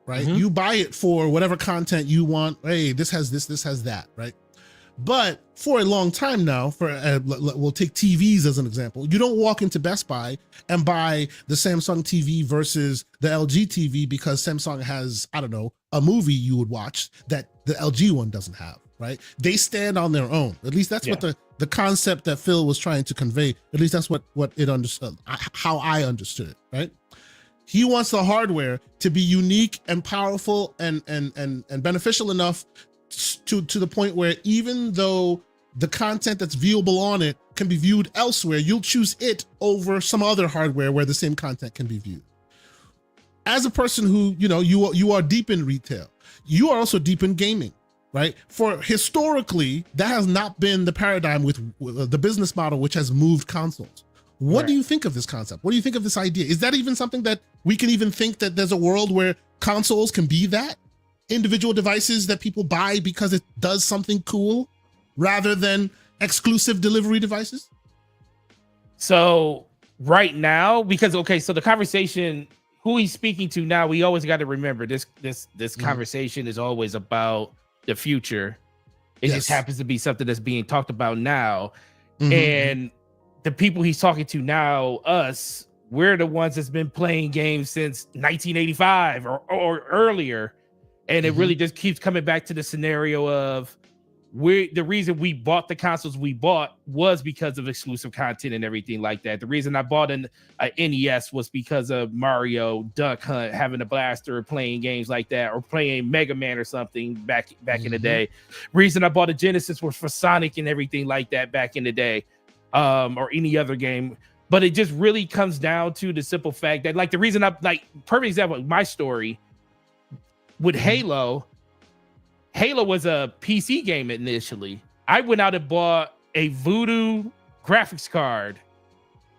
right?
Mm-hmm.
You buy it for whatever content you want. Hey, this has this has that, right? But for a long time now, we'll take TVs as an example. You don't walk into Best Buy and buy the Samsung TV versus the LG TV because Samsung has, I don't know, a movie you would watch that the LG one doesn't have, right? They stand on their own. At least that's what the concept that Phil was trying to convey. At least that's what it understood, how I understood it, right? He wants the hardware to be unique and powerful and beneficial enough to the point where even though the content that's viewable on it can be viewed elsewhere, you'll choose it over some other hardware where the same content can be viewed. As a person who, you are deep in retail, you are also deep in gaming, right? For historically, that has not been the paradigm with the business model, which has moved consoles. What do you think of this concept? What do you think of this idea? Is that even something that we can even think that there's a world where consoles can be that? Individual devices that people buy because it does something cool rather than exclusive delivery devices?
So right now, because so the conversation, who he's speaking to now, we always got to remember this conversation is always about the future. It just happens to be something that's being talked about now. And the people he's talking to now, us, we're the ones that's been playing games since 1985 or earlier. And it really just keeps coming back to the scenario of the reason we bought the consoles we bought was because of exclusive content and everything like that. The reason I bought an NES was because of Mario, Duck Hunt, having a blaster, playing games like that, or playing Mega Man or something back in the day. Reason I bought a Genesis was for Sonic and everything like that back in the day, or any other game. But it just really comes down to the simple fact that, like, the reason perfect example, my story with Halo was a PC game initially. I went out and bought a Voodoo graphics card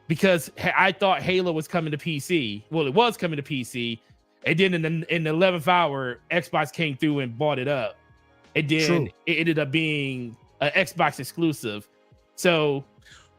because I thought Halo was coming to PC. Well, it was coming to PC. And then in the 11th hour, Xbox came through and bought it up. And then it ended up being an Xbox exclusive. So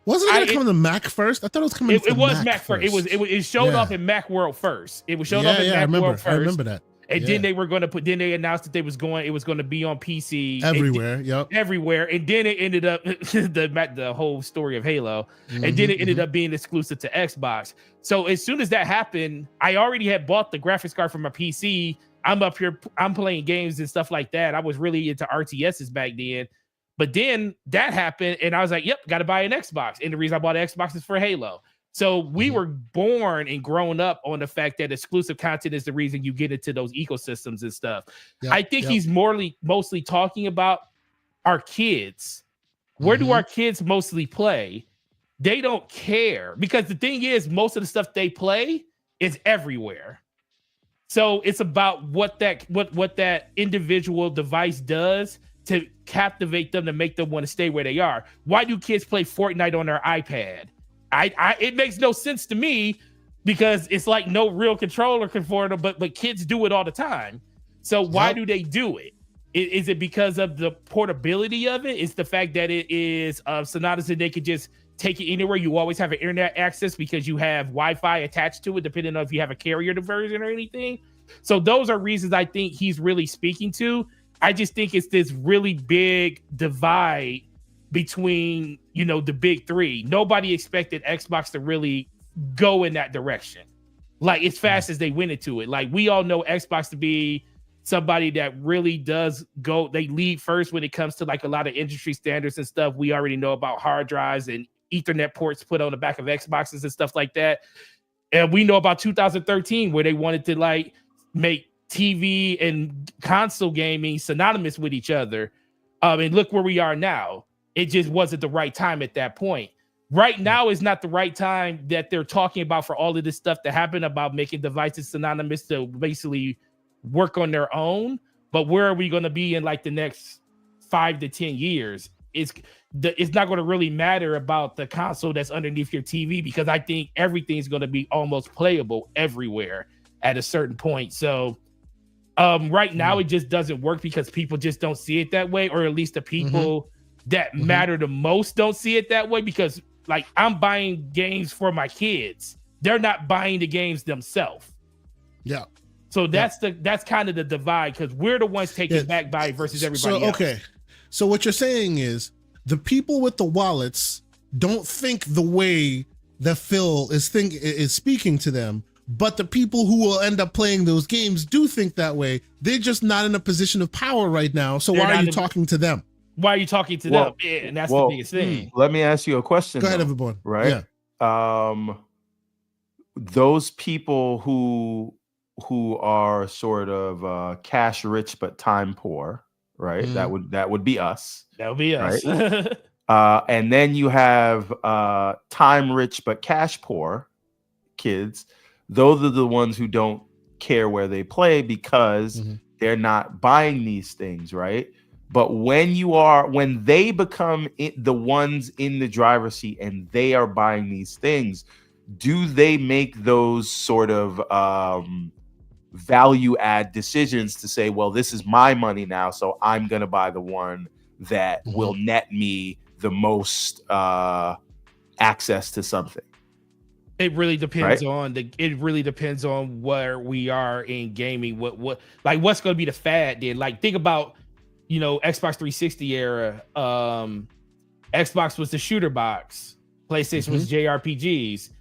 wasn't it going to come to Mac first? I thought it was coming to
Mac first. It showed off in Mac World first. It was showed off in Mac World first.
I remember that.
And then they were going to they announced that it was going to be on PC
everywhere.
Everywhere. And then it ended up the whole story of Halo. And then it ended up being exclusive to Xbox. So as soon as that happened, I already had bought the graphics card for my PC. I'm up here, I'm playing games and stuff like that. I was really into RTSs back then. But then that happened, and I was like, yep, got to buy an Xbox. And the reason I bought an Xbox is for Halo. So we were born and grown up on the fact that exclusive content is the reason you get into those ecosystems and stuff. I think he's mostly talking about our kids. Where do our kids mostly play? They don't care, because the thing is, most of the stuff they play is everywhere. So it's about what that individual device does to captivate them, to make them want to stay where they are. Why do kids play Fortnite on their iPad? It makes no sense to me, because it's like no real controller for them, but kids do it all the time. So why do they do it? Is it because of the portability of it? It's the fact that it is Sonata, and they could just take it anywhere. You always have an internet access because you have Wi-Fi attached to it, depending on if you have a carrier version or anything. So those are reasons I think he's really speaking to. I just think it's this really big divide between, the big three. Nobody expected Xbox to really go in that direction, like as fast as they went into it. Like, we all know Xbox to be somebody that really does go, they lead first when it comes to like a lot of industry standards and stuff. We already know about hard drives and Ethernet ports put on the back of Xboxes and stuff like that. And we know about 2013, where they wanted to like make TV and console gaming synonymous with each other. And look where we are now. It just wasn't the right time at that point. Right now is not the right time that they're talking about for all of this stuff to happen about making devices synonymous to basically work on their own. But where are we going to be in like the next 5 to 10 years? It's not going to really matter about the console that's underneath your TV, because I think everything's going to be almost playable everywhere at a certain point. So Right now, it just doesn't work because people just don't see it that way, or at least the people that matter the most don't see it that way. Because like I'm buying games for my kids, they're not buying the games themselves.
Yeah.
So that's kind of the divide, because we're the ones taking back by versus everybody else.
Okay. So what you're saying is the people with the wallets don't think the way that Phil is speaking to them. But the people who will end up playing those games do think that way. They're just not in a position of power right now. So why are you talking to them?
Why are you talking to them? Yeah, and that's the biggest thing.
Let me ask you a question.
Go ahead, everyone.
Right? Yeah. Those people who are sort of cash rich but time poor, right? That would be us.
That would be us.
Right? And then you have time rich but cash poor kids. Those are the ones who don't care where they play because they're not buying these things, right? But when they become the ones in the driver's seat and they are buying these things, do they make those sort of value add decisions to say, well, this is my money now, so I'm going to buy the one that will net me the most access to something?
It really depends on where we are in gaming. What's going to be the fad then? Like, think about, Xbox 360 era. Xbox was the shooter box. PlayStation was JRPGs.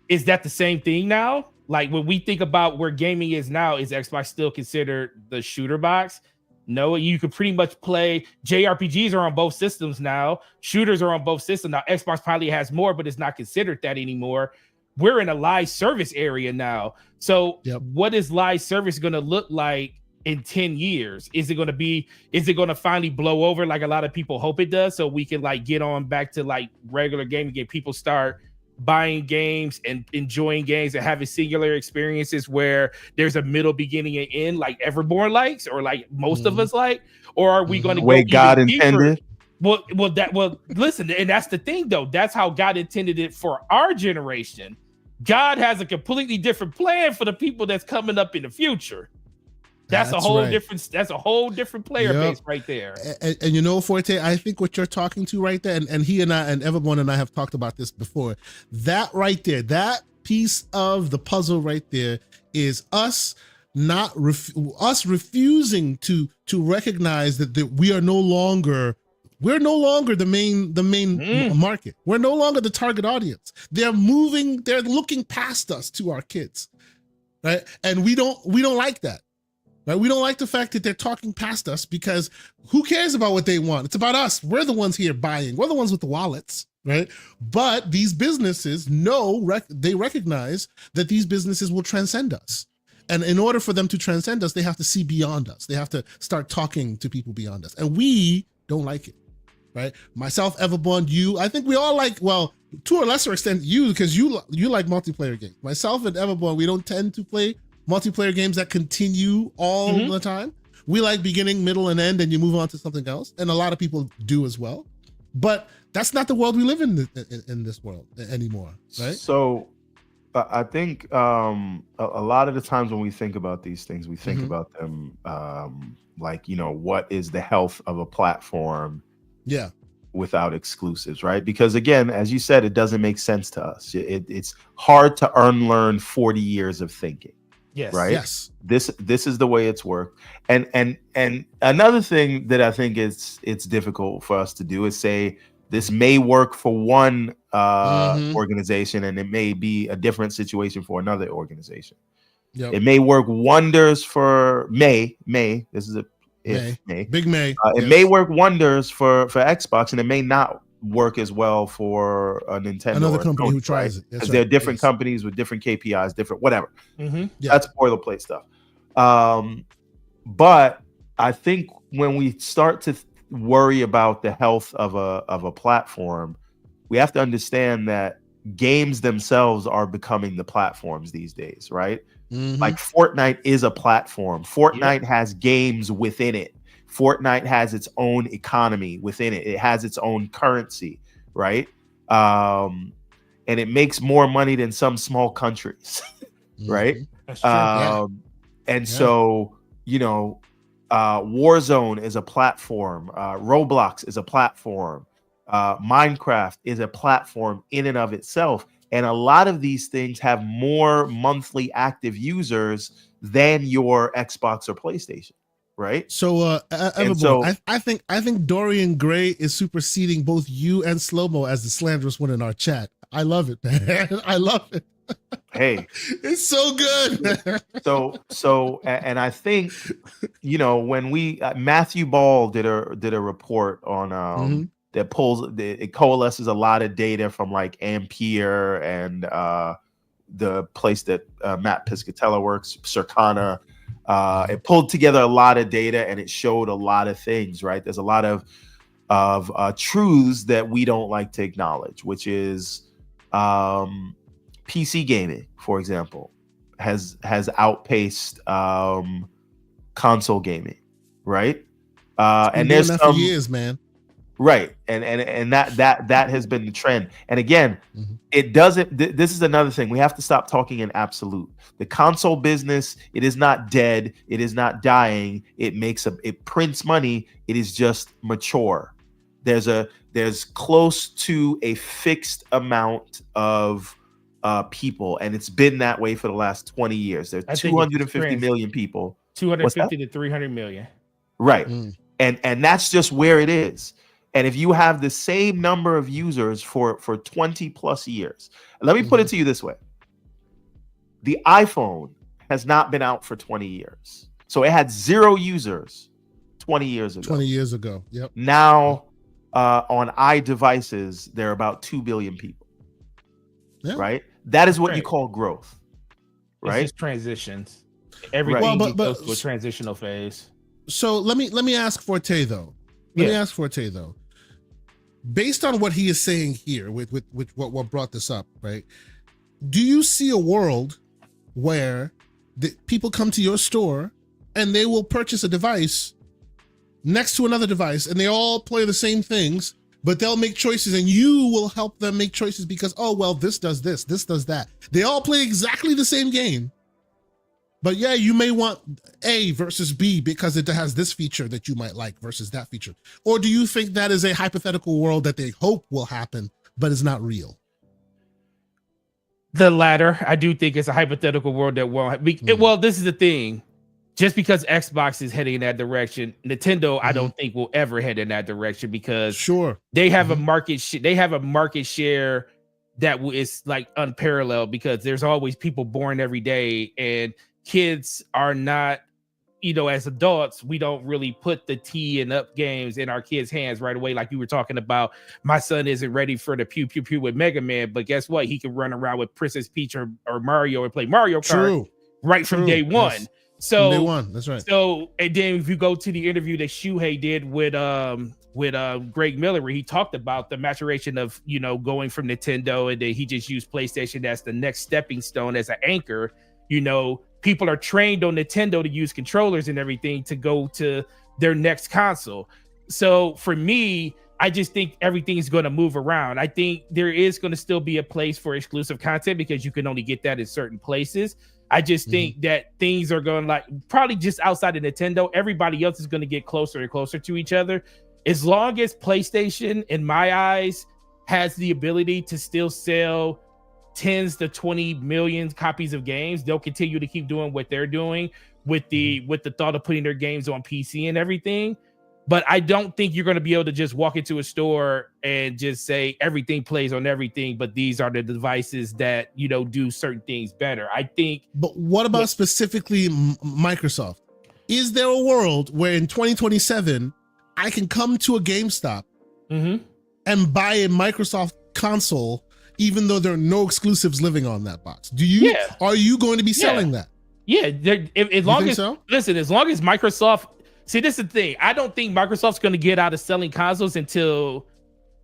Is that the same thing now? Like, when we think about where gaming is now, is Xbox still considered the shooter box? No, you can pretty much play. JRPGs are on both systems now. Shooters are on both systems now. Xbox probably has more, but it's not considered that anymore. We're in a live service area now. So what is live service going to look like in 10 years? Is it going to finally blow over like a lot of people hope it does? So we can like get on back to like regular gaming, get people start buying games and enjoying games and having singular experiences where there's a middle, beginning, and end, like Everborn likes, or like most of us like? Or are we going to
go God intended?
Well, listen, and that's the thing though. That's how God intended it for our generation. God has a completely different plan for the people that's coming up in the future. That's a whole different player base right there.
And Forte, I think what you're talking to right there, and he and I and Everborn and I have talked about this before. That right there, that piece of the puzzle right there is us refusing to recognize that we are no longer the main market. We're no longer the target audience. They're looking past us to our kids, right? And we don't like that. Right? We don't like the fact that they're talking past us, because who cares about what they want? It's about us. We're the ones here buying. We're the ones with the wallets, right? But these businesses they recognize that these businesses will transcend us. And in order for them to transcend us, they have to see beyond us. They have to start talking to people beyond us. And we don't like it, right? Myself, Everborn, you, I think we all like, well, to a lesser extent, you, because you like multiplayer games. Myself and Everborn, we don't tend to play multiplayer games that continue all the time. We like beginning, middle, and end, and you move on to something else. And a lot of people do as well. But that's not the world we live in this world anymore, right?
So I think a lot of the times when we think about these things, we think about them like, what is the health of a platform without exclusives, right? Because again, as you said, it doesn't make sense to us. It's hard to unlearn 40 years of thinking.
Yes.
Right.
Yes.
This is the way it's worked. And another thing that I think it's difficult for us to do is say this may work for one organization and it may be a different situation for another organization. Yep. It may work wonders for May. This is May.
Big May.
It may work wonders for Xbox, and it may not work as well for a Nintendo.
Another company who tries it.
Because they're different companies with different KPIs, different whatever. That's boilerplate stuff. But I think when we start to worry about the health of a platform, we have to understand that games themselves are becoming the platforms these days, right? Like Fortnite is a platform. Fortnite has games within it. Fortnite has its own economy within it. It has its own currency, right? And it makes more money than some small countries, right?
That's true.
So Warzone is a platform, Roblox is a platform, Minecraft is a platform in and of itself, and a lot of these things have more monthly active users than your Xbox or PlayStation, right?
So, Everboy, I think Dorian Gray is superseding both you and Slow-Mo as the slanderous one in our chat. I love it, man. I love it.
Hey,
it's so good.
And I think, when we Matthew Ball did a report on that it coalesces a lot of data from like Ampere and the place that Matt Piscatella works, Circana. It pulled together a lot of data and it showed a lot of things, right? There's a lot of truths that we don't like to acknowledge, which is PC gaming, for example, has outpaced console gaming, right? And there's some
years, man.
Right, and that has been the trend. And again, it doesn't. This is another thing. We have to stop talking in absolute. The console business, it is not dead. It is not dying. It prints money. It is just mature. There's close to a fixed amount of people, and it's been that way for the last 20 years. There's 250 million people.
250 to 300 million.
Right, and that's just where it is. And if you have the same number of users for 20 plus years, let me put it to you this way. The iPhone has not been out for 20 years. So it had 0 users 20 years ago.
20 years ago. Yep.
Now on iDevices, there are about 2 billion people. Yeah. Right? That is what you call growth. Right?
It's just transitions. Everything goes through a transitional phase.
So let me ask Forte though. Let me ask Forte though. Based on what he is saying here, with what brought this up, right? Do you see a world where people come to your store and they will purchase a device next to another device and they all play the same things, but they'll make choices and you will help them make choices because, oh, well, this does this does that. They all play exactly the same game. But yeah, you may want A versus B because it has this feature that you might like versus that feature. Or do you think that is a hypothetical world that they hope will happen, but is not real?
The latter. I do think it's a hypothetical world that won't. Well, this is the thing. Just because Xbox is heading in that direction, Nintendo, I don't think will ever head in that direction because they have a market. They have a market share that is like unparalleled because there's always people born every day and kids are not, as adults, we don't really put the T and up games in our kids' hands right away. Like you were talking about, my son isn't ready for the pew pew pew with Mega Man, but guess what? He can run around with Princess Peach or Mario and play Mario Kart from day one.
Yes.
So
day one, that's right.
So and then if you go to the interview that Shuhei did with Greg Miller, where he talked about the maturation of going from Nintendo, and then he just used PlayStation as the next stepping stone as an anchor. People are trained on Nintendo to use controllers and everything to go to their next console. So for me, I just think everything's going to move around. I think there is going to still be a place for exclusive content because you can only get that in certain places. I just think that things are going probably just outside of Nintendo, everybody else is going to get closer and closer to each other. As long as PlayStation, in my eyes, has the ability to still sell tens to 20 million copies of games, they'll continue to keep doing what they're doing with the thought of putting their games on PC and everything. But I don't think you're going to be able to just walk into a store and just say everything plays on everything, but these are the devices that do certain things better. I think. But
what about specifically Microsoft? Is there a world where in 2027 I can come to a GameStop and buy a Microsoft console even though there are no exclusives living on that box? Are you going to be selling that?
Yeah, as long as Microsoft, see, this is the thing. I don't think Microsoft's going to get out of selling consoles until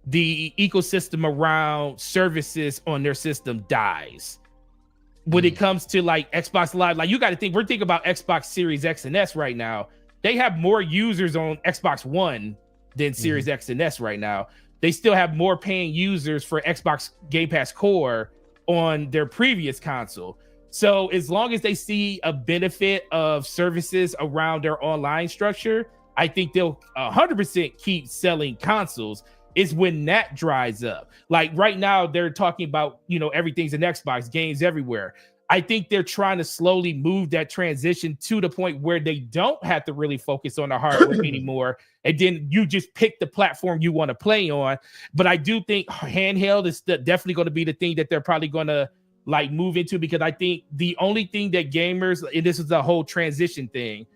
the ecosystem around services on their system dies. When it comes to like Xbox Live, like you got to think, we're thinking about Xbox Series X and S right now. They have more users on Xbox One than Series X and S right now. They still have more paying users for Xbox Game Pass Core on their previous console. So as long as they see a benefit of services around their online structure, I think they'll 100% keep selling consoles. Is when that dries up. Like right now, they're talking about, everything's an Xbox, games everywhere. I think they're trying to slowly move that transition to the point where they don't have to really focus on the hardware anymore. And then you just pick the platform you want to play on. But I do think handheld is definitely going to be the thing that they're probably going to like move into, because I think the only thing that gamers, and this is the whole transition thing,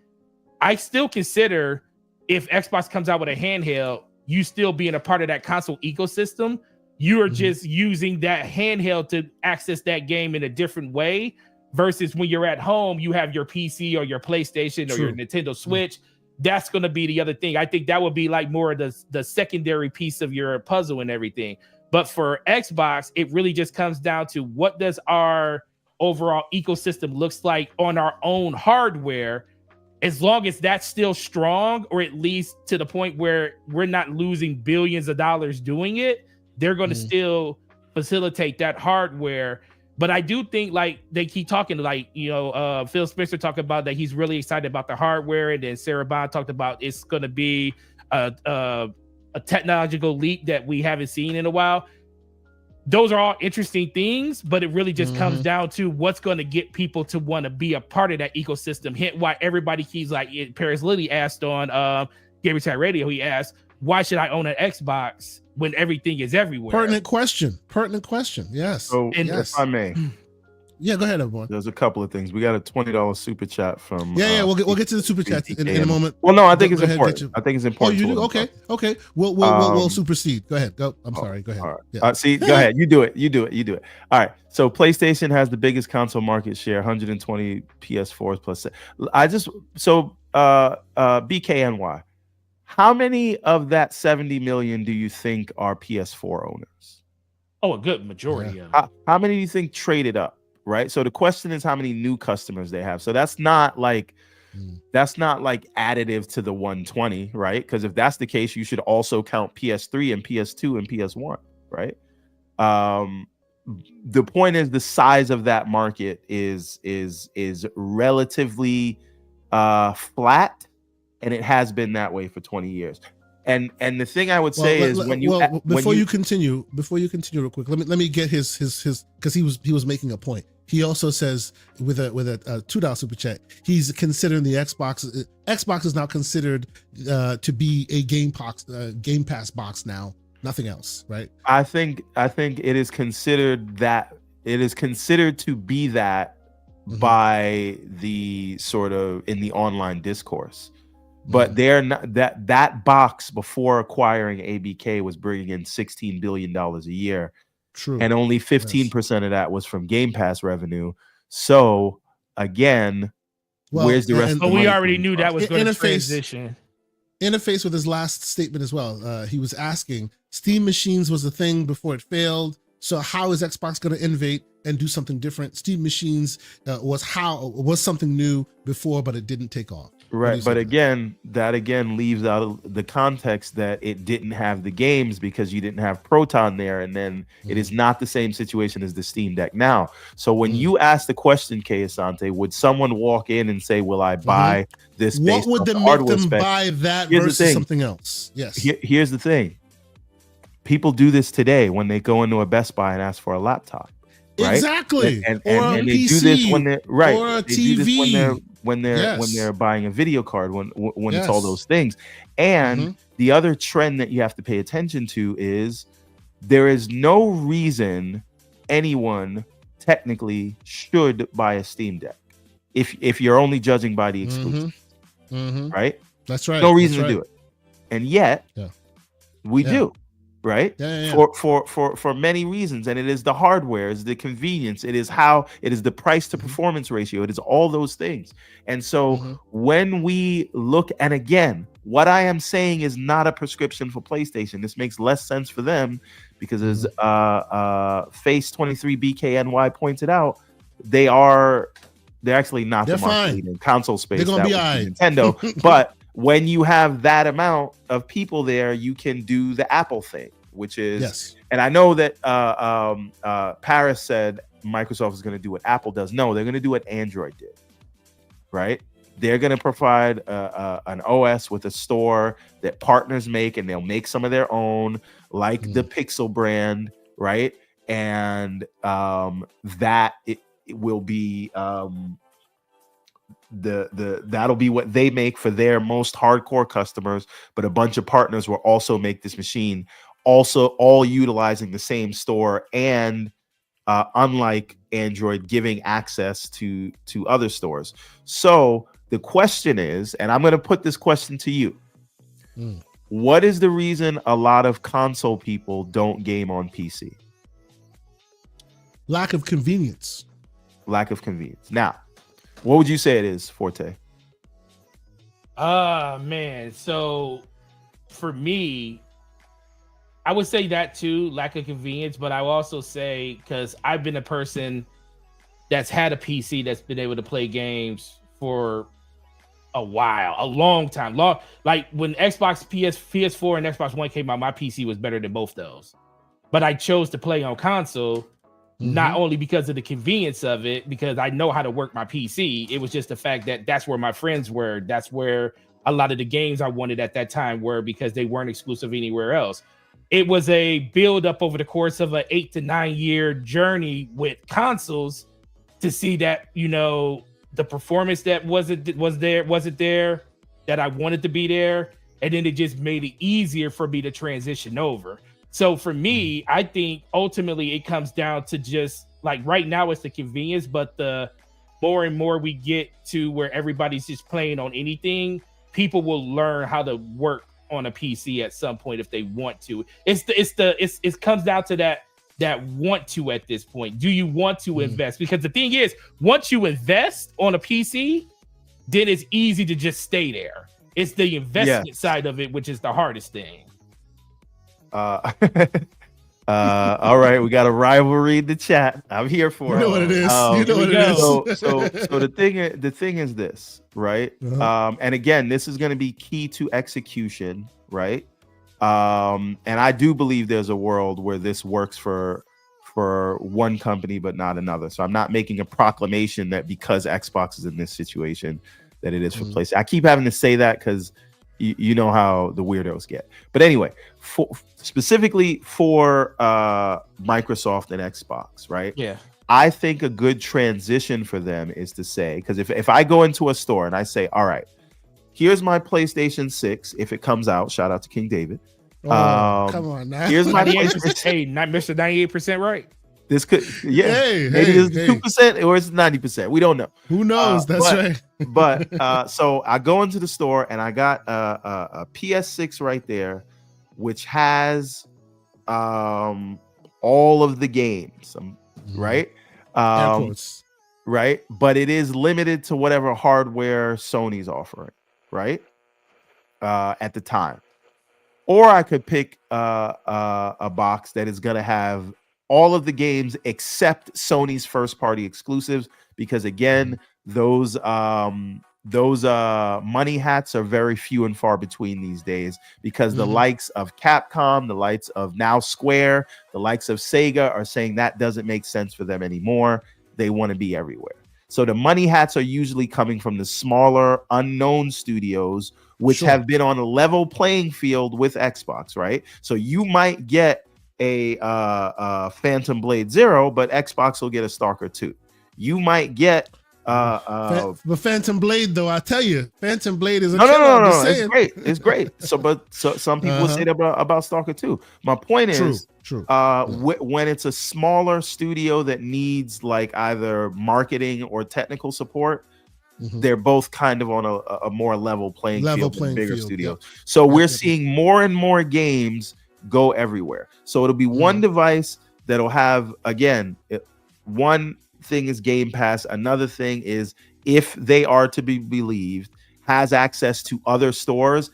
I still consider if Xbox comes out with a handheld, you still being a part of that console ecosystem. You are just using that handheld to access that game in a different way, versus when you're at home, you have your PC or your PlayStation or your Nintendo Switch. That's going to be the other thing. I think that would be like more of the secondary piece of your puzzle and everything. But for Xbox, it really just comes down to what does our overall ecosystem looks like on our own hardware. As long as that's still strong, or at least to the point where we're not losing billions of dollars doing it, they're going to still facilitate that hardware. But I do think, like, they keep talking, like, Phil Spencer talked about that he's really excited about the hardware, and then Sarah Bond talked about it's going to be a technological leap that we haven't seen in a while. Those are all interesting things, but it really just comes down to what's going to get people to want to be a part of that ecosystem. Hence why everybody keeps, like, Paris Lilly asked on Gamer Chat Radio, he asked, why should I own an Xbox when everything is everywhere?
Pertinent question. Yes.
So,
yes.
if I may.
Yeah, go ahead, everyone.
There's a couple of things. We got a $20 super chat from.
We'll get to the super chat in a moment.
Well, no, I think it's important. I think it's important.
Oh, you do? Okay. We'll supersede. Go ahead. Go. I'm sorry. Go ahead.
All right.
Yeah.
See, go ahead. You do it. All right. So PlayStation has the biggest console market share, 120 PS4s plus. BKNY. How many of that 70 million do you think are PS4 owners?
Oh, a good majority of
them. How many do you think traded up? Right. So the question is how many new customers they have. So that's not like additive to the 120, right? Because if that's the case, you should also count PS3 and PS2 and PS1, right? The point is the size of that market is relatively flat, and it has been that way for 20 years. And the thing I would say is
before you continue real quick, let me get his because he was making a point. He also says with a $2 super chat, he's considering the Xbox. Xbox is now considered to be a Game Pass box now, nothing else, right?
I think it is considered that. It is considered to be that by the sort of in the online discourse. But they're not that box before acquiring ABK was bringing in $16 billion a year.
True.
And only 15% of that was from Game Pass revenue. So again, where's the rest of the money?
We already knew that was going to transition.
Interface with his last statement as well. He was asking, Steam machines was the thing before it failed. So how is Xbox going to innovate and do something different? Steam machines was something new before, but it didn't take off.
Right, but that leaves out the context that it didn't have the games because you didn't have Proton there, and then it is not the same situation as the Steam Deck now. So when you ask the question, Kay Asante, would someone walk in and say, "Will I buy this?"
What would make them buy that versus something else? Yes.
Here's the thing: people do this today when they go into a Best Buy and ask for a laptop. Right?
Exactly.
And they do this when they're right.
Or a
they
TV.
do this when they're buying a video card, when it's all those things. And the other trend that you have to pay attention to is there is no reason anyone technically should buy a Steam Deck if you're only judging by the exclusive. Right?
That's right.
No reason to do it. And yet we do. Right. For many reasons. And it is the hardware, it's the convenience, it is the price to performance ratio, it is all those things. And so when we look, and again, what I am saying is not a prescription for PlayStation. This makes less sense for them because as Face 23 BKNY pointed out, they're actually not the market leader in console space.
They're gonna be
Nintendo. But when you have that amount of people there, you can do the Apple thing, which is, and I know that Paris said Microsoft is going to do what Apple does. No, they're going to do what Android did, right? They're going to provide an OS with a store that partners make, and they'll make some of their own, like the Pixel brand, right? And that it will be that'll be what they make for their most hardcore customers. But a bunch of partners will also make this machine, also all utilizing the same store, and unlike Android, giving access to other stores. So the question is, and I'm going to put this question to you. What is the reason a lot of console people don't game on PC?
Lack of convenience.
Lack of convenience. Now, what would you say it is, Forte?
Man. So for me, I would say that too, lack of convenience, but I will also say, because I've been a person that's had a PC that's been able to play games for a while, a long time. Like when Xbox PS4 and Xbox One came out, my PC was better than both those. But I chose to play on console, not only because of the convenience of it, because I know how to work my PC. It was just the fact that that's where my friends were. That's where a lot of the games I wanted at that time were, because they weren't exclusive anywhere else. It was a build up over the course of an 8 to 9 year journey with consoles to see that, you know, the performance that wasn't there, that I wanted to be there. And then it just made it easier for me to transition over. So for me, I think ultimately it comes down to just like right now it's the convenience, but the more and more we get to where everybody's just playing on anything, people will learn how to work on a PC at some point if they want to. It comes down to that want to at this point. Do you want to invest? Because the thing is, once you invest on a PC, then it's easy to just stay there. It's the investment side of it, which is the hardest thing.
All right, we got a rivalry in the chat. I'm here for
it. You know what it is.
So the thing is this, right? And again, this is going to be key to execution, right? And I do believe there's a world where this works for one company but not another. So I'm not making a proclamation that because Xbox is in this situation that it is for PlayStation. I keep having to say that because you know how the weirdos get. But anyway, specifically for Microsoft and Xbox, right?
Yeah.
I think a good transition for them is to say, because if I go into a store and I say, all right, here's my PlayStation 6, if it comes out, shout out to King David.
Come on now.
Here's my
98%, hey, not Mr. 98% right.
This could, maybe it's 2% or it's 90%. We don't know.
Who knows? That's right.
But so I go into the store and I got a PS6 right there, which has all of the games, right? Right, but it is limited to whatever hardware Sony's offering, right? At the time, or I could pick a box that is going to have all of the games except Sony's first party exclusives, because again, those money hats are very few and far between these days, because the likes of Capcom, the likes of now Square, the likes of Sega are saying that doesn't make sense for them anymore. They want to be everywhere. So the money hats are usually coming from the smaller unknown studios, which have been on a level playing field with Xbox, right? So you might get a Phantom Blade 0, but Xbox will get a Stalker 2. You might get
the Phantom Blade, though, I tell you, Phantom Blade is a
no. It's great. So some people say that about Stalker 2. My point is, when it's a smaller studio that needs like either marketing or technical support, they're both kind of on a more level playing field than bigger studios. Yep. So we're seeing more and more games go everywhere. So it'll be one device that'll have, again, one thing is Game Pass. Another thing is, if they are to be believed, has access to other stores,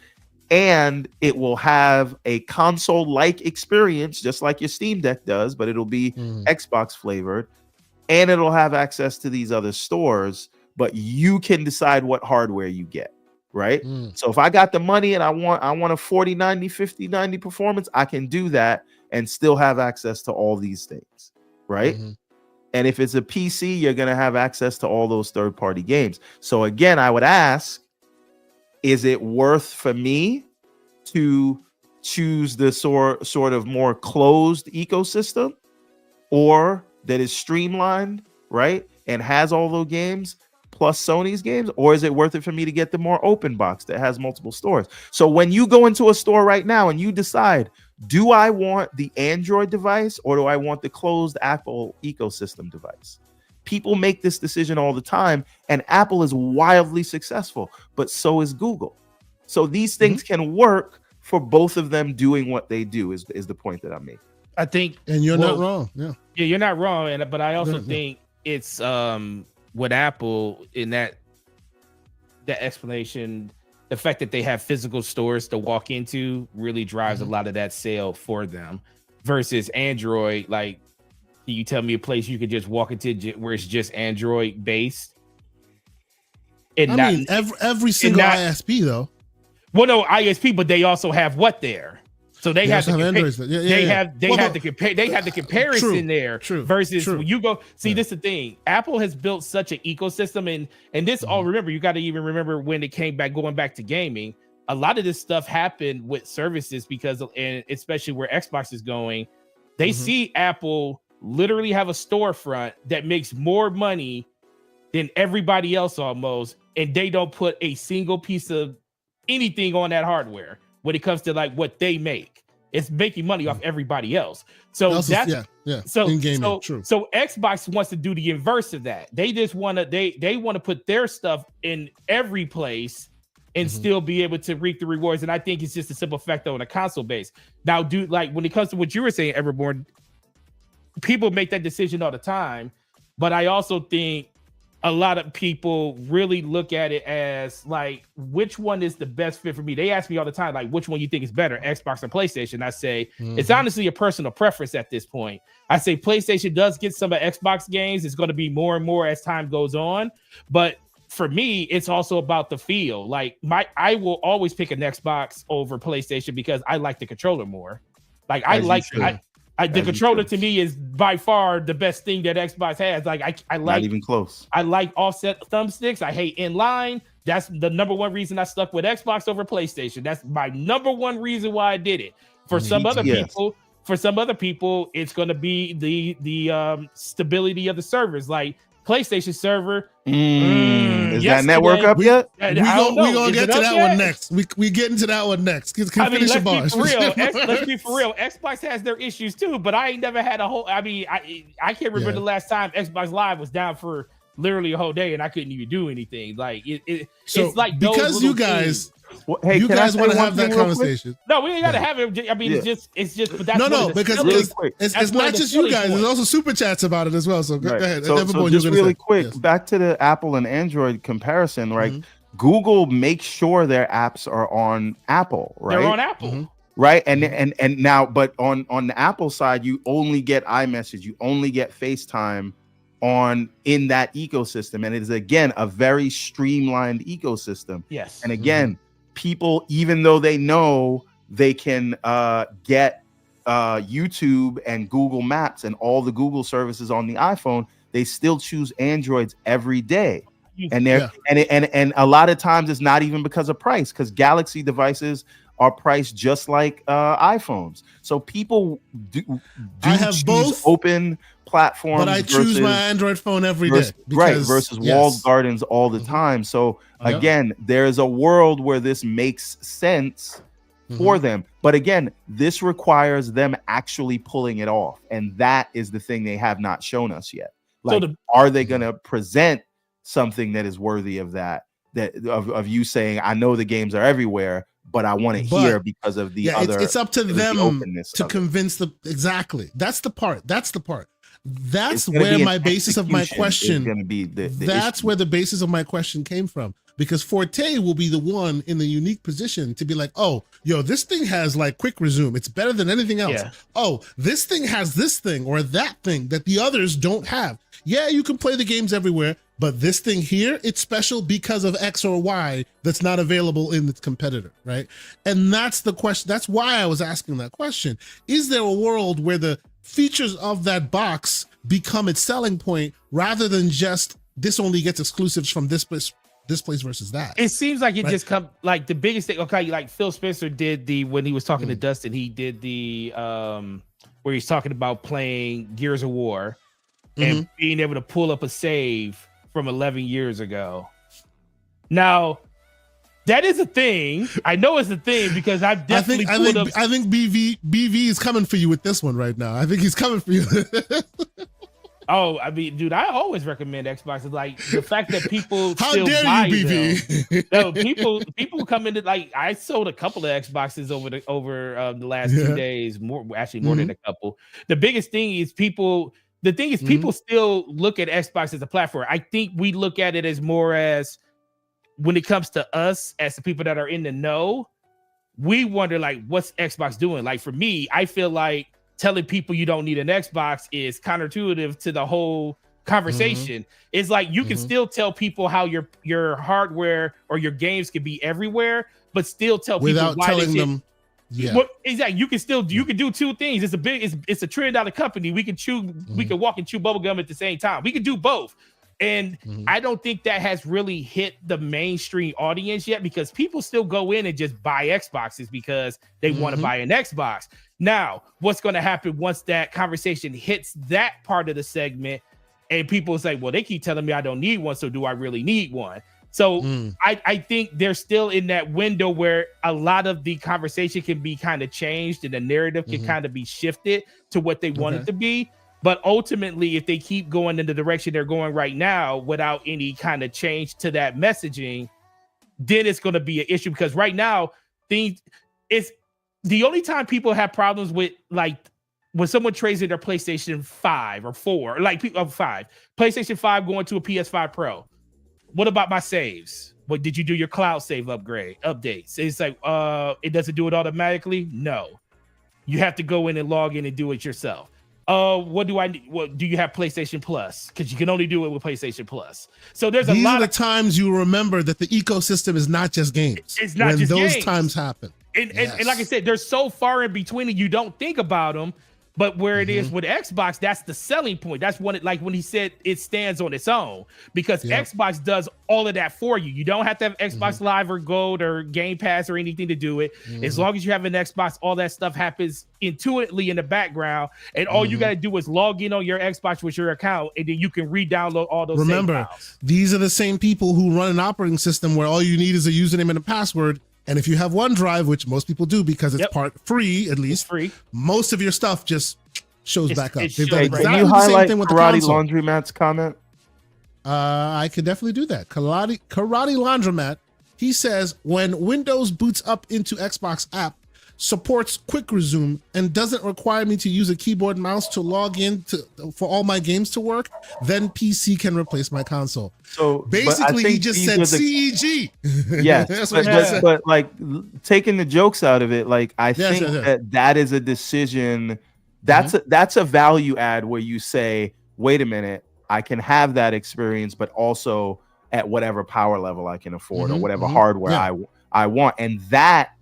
and it will have a console-like experience, just like your Steam Deck does, but it'll be Xbox flavored, and it'll have access to these other stores, but you can decide what hardware you get, right? So if I got the money and I want a 40-90, 50-90 performance, I can do that and still have access to all these things, right? And if it's a PC, you're going to have access to all those third-party games. So again, I would ask, is it worth for me to choose the sort of more closed ecosystem, or that is streamlined, right, and has all those games plus Sony's games? Or is it worth it for me to get the more open box that has multiple stores? So when you go into a store right now and you decide, do I want the Android device or do I want the closed Apple ecosystem device? People make this decision all the time, and Apple is wildly successful, but so is Google. So these things can work for both of them doing what they do, is the point that I'm making.
I think,
and you're not wrong. Yeah,
you're not wrong. But I also think it's with Apple, in that explanation, the fact that they have physical stores to walk into really drives a lot of that sale for them, versus Android. Like, can you tell me a place you could just walk into where it's just Android based? And
I mean, every single ISP though.
Well, no, ISP, but they also have what there. So they have
Androids.
They have the comparison there.
True.
Versus when you go see, this is the thing. Apple has built such an ecosystem, and this all, remember, you got to even remember when it came back, going back to gaming. A lot of this stuff happened with services because, and especially where Xbox is going, they see Apple literally have a storefront that makes more money than everybody else almost, and they don't put a single piece of anything on that hardware when it comes to like what they make. It's making money off everybody else. So that's so in gaming, so Xbox wants to do the inverse of that. They just want to they want to put their stuff in every place and still be able to reap the rewards. And I think it's just a simple fact on a console base. Now, dude, like when it comes to what you were saying, Everborn, people make that decision all the time, but I also think a lot of people really look at it as like, which one is the best fit for me? They ask me all the time, like, which one you think is better, Xbox or PlayStation? I say, it's honestly a personal preference at this point. I say PlayStation does get some of Xbox games. It's going to be more and more as time goes on. But for me, it's also about the feel. Like I will always pick an Xbox over PlayStation because I like the controller more. Like the controller to me is by far the best thing that Xbox has. Like I like,
not even close.
I like offset thumbsticks. I hate inline. That's the number one reason I stuck with Xbox over PlayStation. That's my number one reason why I did it. For some other people, it's going to be the stability of the servers. Like PlayStation server.
Is that network up yet?
We're gonna get to that one next. We get into that one next.
Let's be for real. Xbox has their issues too, but I ain't never had a whole. I mean, I can't remember the last time Xbox Live was down for literally a whole day and I couldn't even do anything. Like it's like
because you guys. Well, hey, you guys want to have that conversation?
No, we ain't got to have it. I mean, it's just. But that's
because it's not just you guys. There's also super chats about it as well. So go ahead.
So just really quick, back to the Apple and Android comparison, right? Google makes sure their apps are on Apple, right?
They're on Apple.
Right. And now, but on the Apple side, you only get iMessage, you only get FaceTime in that ecosystem. And it is, again, a very streamlined ecosystem.
Yes.
And again, people, even though they know they can get YouTube and Google Maps and all the Google services on the iPhone, they still choose Androids every day. And and a lot of times it's not even because of price, because Galaxy devices are priced just like iPhones. So people I have choose both open platforms,
but I choose my Android phone every day.
Versus walled gardens all the time. So again, there's a world where this makes sense for them. But again, this requires them actually pulling it off. And that is the thing they have not shown us yet. Like, are they going to present something that is worthy of that, of you saying, I know the games are everywhere, but I want it here because of the other.
It's up to them to convince them. Exactly. That's the part. That's where my basis of my question.
Going to be
that's where the basis of my question came from, because Forte will be the one in the unique position to be like, oh, yo, this thing has like quick resume. It's better than anything else. Yeah. Oh, this thing has this thing or that thing that the others don't have. Yeah, you can play the games everywhere, but this thing here, it's special because of X or Y that's not available in its competitor, right? And that's the question. That's why I was asking that question. Is there a world where the features of that box become its selling point rather than just this only gets exclusives from this place versus that.
It seems like it just come like the biggest thing. Okay, like Phil Spencer did when he was talking to Dustin, he did the where he's talking about playing Gears of War and being able to pull up a save from 11 years ago. Now, that is a thing. I know it's a thing because I've definitely pulled up.
I think BV is coming for you with this one right now. I think he's coming for you.
Oh, I mean, dude, I always recommend Xboxes. Like the fact that people
How
still
dare
buy
you, BV?
them. No, people come into like I sold a couple of Xboxes over the last 2 days. More than a couple. The biggest thing is people. The thing is people still look at Xbox as a platform. I think we look at it as more as when it comes to us as the people that are in the know, we wonder like, what's Xbox doing? Like for me, I feel like telling people you don't need an Xbox is counterintuitive to the whole conversation. It's like you can still tell people how your hardware or your games can be everywhere, but still tell
without
people why
telling them. Yeah,
well, exactly. You can do two things. It's a $1 trillion company. We can we can walk and chew bubblegum at the same time. We can do both. And I don't think that has really hit the mainstream audience yet because people still go in and just buy Xboxes because they want to buy an Xbox. Now, what's going to happen once that conversation hits that part of the segment and people say, well, they keep telling me I don't need one, so do I really need one? So I think they're still in that window where a lot of the conversation can be kind of changed and the narrative can kind of be shifted to what they want it to be. But ultimately, if they keep going in the direction they're going right now without any kind of change to that messaging, then it's going to be an issue because right now, it's the only time people have problems with like when someone trades in their PlayStation 5 or 4, like 5, PlayStation 5 going to a PS5 Pro. What about my saves? What did you do your cloud save updates? It's like it doesn't do it automatically. No, you have to go in and log in and do it yourself. What do I need? What do you have PlayStation Plus? Because you can only do it with PlayStation Plus. So there's a lot of
times you remember that the ecosystem is not just games.
It's not just
those
games.
Times happen.
And like I said, they're so far in between and you don't think about them. But where it is with Xbox, that's the selling point. That's when it, like when he said it stands on its own, because Xbox does all of that for you. You don't have to have Xbox Live or Gold or Game Pass or anything to do it. As long as you have an Xbox, all that stuff happens intuitively in the background. And all you got to do is log in on your Xbox with your account, and then you can re-download all those.
Remember, these are the same people who run an operating system where all you need is a username and a password. And if you have OneDrive, which most people do because it's part free, at least, most of your stuff just shows back up. They've done exactly
can you
the
highlight
same thing with
Karate
the
Laundromat's comment?
I could definitely do that. Karate Laundromat, he says, when Windows boots up into Xbox app, supports quick resume and doesn't require me to use a keyboard and mouse to log in for all my games to work, then PC can replace my console. So basically he just said CEG.
Yes, but like taking the jokes out of it, like I think that is a decision. That's a value add where you say, wait a minute, I can have that experience, but also at whatever power level I can afford or whatever hardware I want. And that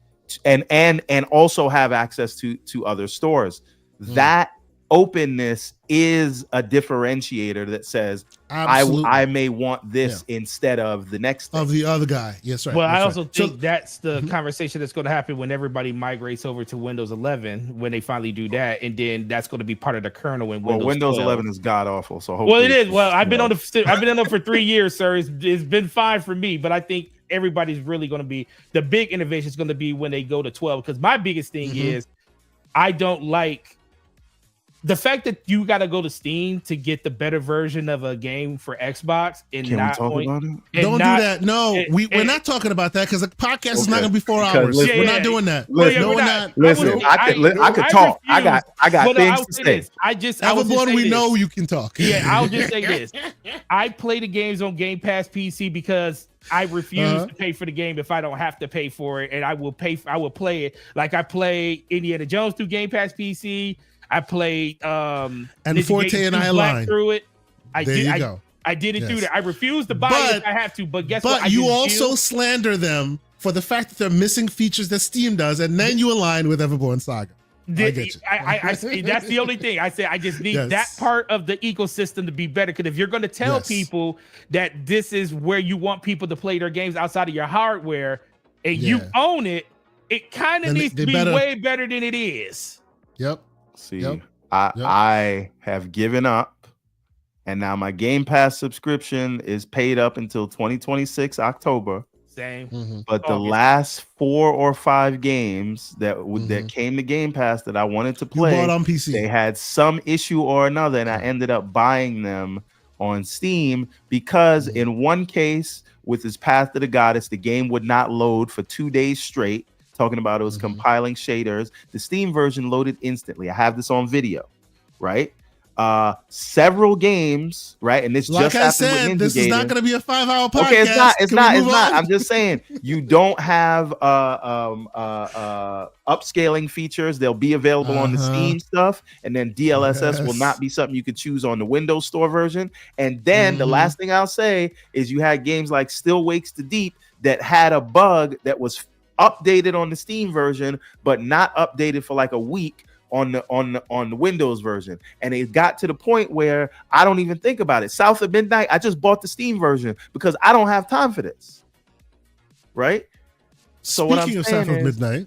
and also have access to other stores. That openness is a differentiator that says I may want this instead of the next thing.
Of the other guy. Yes, right.
Well, I also think that's the conversation that's going to happen when everybody migrates over to Windows 11, when they finally do that, and then that's going to be part of the kernel in Windows.
Well, Windows
12.
11 is god awful. So
well, it is. Well, I've been on it for 3 years, sir. It's been fine for me, but I think everybody's really going to be the big innovation is going to be when they go to 12. Because my biggest thing is I don't like the fact that you got to go to Steam to get the better version of a game for Xbox. And
Can we talk about it?
Don't do that. No, we're not talking about that because the podcast is not going to be 4 hours. We're not doing that.
Listen, I could talk. I got things to say.
We know you can talk.
Yeah, I'll just say this. I play the games on Game Pass PC because I refuse to pay for the game if I don't have to pay for it, and I will play it. Like I play Indiana Jones through Game Pass PC. I played
and Forte and I aligned
through it.
I
did it through there. I refuse to buy it if I have to, but guess what?
But you also slander them for the fact that they're missing features that Steam does, and then you align with Everborn Saga. I get you.
I that's the only thing I say. I just need that part of the ecosystem to be better. Because if you're going to tell people that this is where you want people to play their games outside of your hardware, and you own it, it kind of needs to be way better than it is.
Yep.
See, I have given up, and now my Game Pass subscription is paid up until 2026 October.
Same.
But the last 4 or 5 games that came to Game Pass that I wanted to play,
you bought on PC.
They had some issue or another, and I ended up buying them on Steam because in one case, with his Path to the Goddess, the game would not load for 2 days straight. Talking about it was compiling shaders. The Steam version loaded instantly. I have this on video, right? Several games, right? And this
like
just
I said, this is not going to be a 5-hour podcast.
Okay, it's not. I'm just saying you don't have upscaling features. They'll be available on the Steam stuff, and then DLSS will not be something you could choose on the Windows Store version. And then the last thing I'll say is you had games like Still Wakes the Deep that had a bug that was updated on the Steam version, but not updated for like a week on the Windows version. And it got to the point where I don't even think about it. South of Midnight, I just bought the Steam version because I don't have time for this. Right? So
speaking of South of Midnight.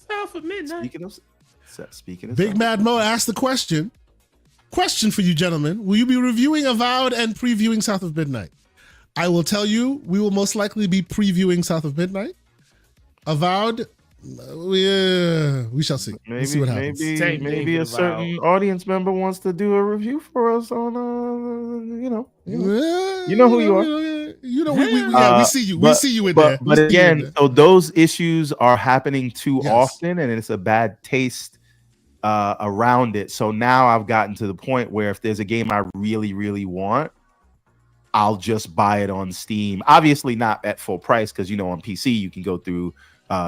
South of Midnight.
Speaking of
Big Mad Mo asked the question. Question for you gentlemen. Will you be reviewing Avowed and previewing South of Midnight? I will tell you, we will most likely be previewing South of Midnight. Avowed, we shall see.
Maybe,
see what happens.
Maybe a certain audience member wants to do a review for us on, you know who you are.
We see you. We see you in there.
But again, so those issues are happening too often, and it's a bad taste around it. So now I've gotten to the point where if there's a game I really, really want, I'll just buy it on Steam. Obviously not at full price, because on PC you can go through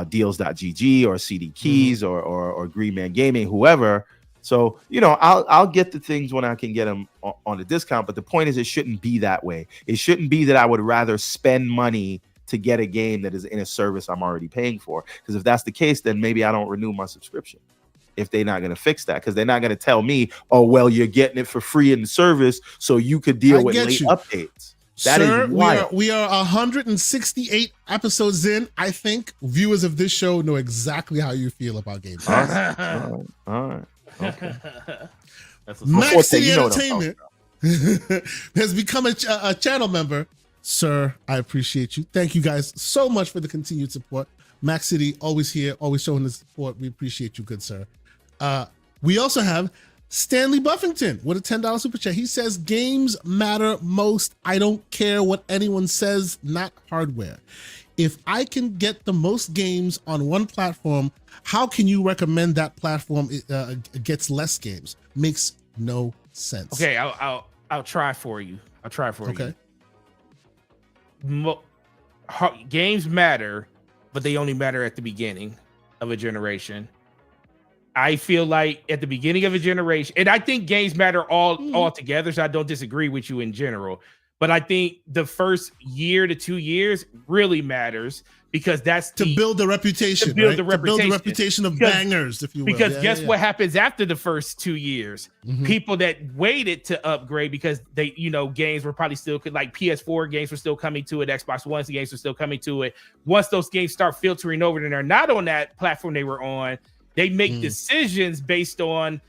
deals.gg or CD Keys or Green Man Gaming, whoever. So I'll get the things when I can get them on a discount. But the point is, it shouldn't be that way. It shouldn't be that I would rather spend money to get a game that is in a service I'm already paying for. Because if that's the case, then maybe I don't renew my subscription. If they're not going to fix that, because they're not going to tell me, oh, well, you're getting it for free in the service so you could deal with late updates. That is wild.
We are 168 episodes in. I think viewers of this show know exactly how you feel about games.
All right. Okay.
Max City Entertainment has become a channel member. Sir, I appreciate you. Thank you guys so much for the continued support. Max City, always here, always showing the support. We appreciate you, good sir. We also have Stanley Buffington with a $10 super chat. He says, games matter most. I don't care what anyone says, not hardware. If I can get the most games on one platform, how can you recommend that platform gets less games? Makes no sense.
Okay, I'll try for you. Okay. Games matter, but they only matter at the beginning of a generation. I feel like at the beginning of a generation, and I think games matter all together, so I don't disagree with you in general. But I think the first year to 2 years really matters, because that's
to build the reputation. To build the reputation of bangers, if you will.
Because guess what happens after the first 2 years? People that waited to upgrade because they, games were probably still like PS4 games were still coming to it, Xbox One games were still coming to it. Once those games start filtering over and they're not on that platform they were on, they make decisions based on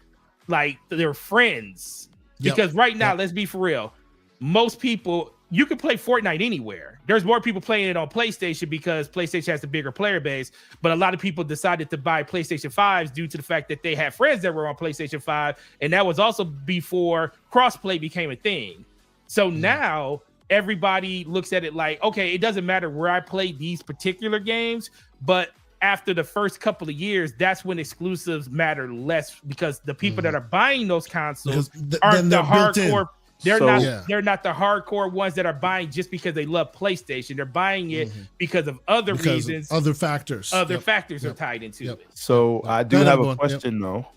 like their friends. Because right now, let's be for real. Most people, you can play Fortnite anywhere. There's more people playing it on PlayStation because PlayStation has the bigger player base. But a lot of people decided to buy PlayStation 5s due to the fact that they had friends that were on PlayStation 5. And that was also before crossplay became a thing. So now everybody looks at it like, okay, it doesn't matter where I play these particular games, but after the first couple of years, that's when exclusives matter less, because the people that are buying those consoles aren't the hardcore. They're not the hardcore ones that are buying just because they love PlayStation. They're buying it because of other reasons.
Other factors.
Other factors are tied into it.
So I do have a question though.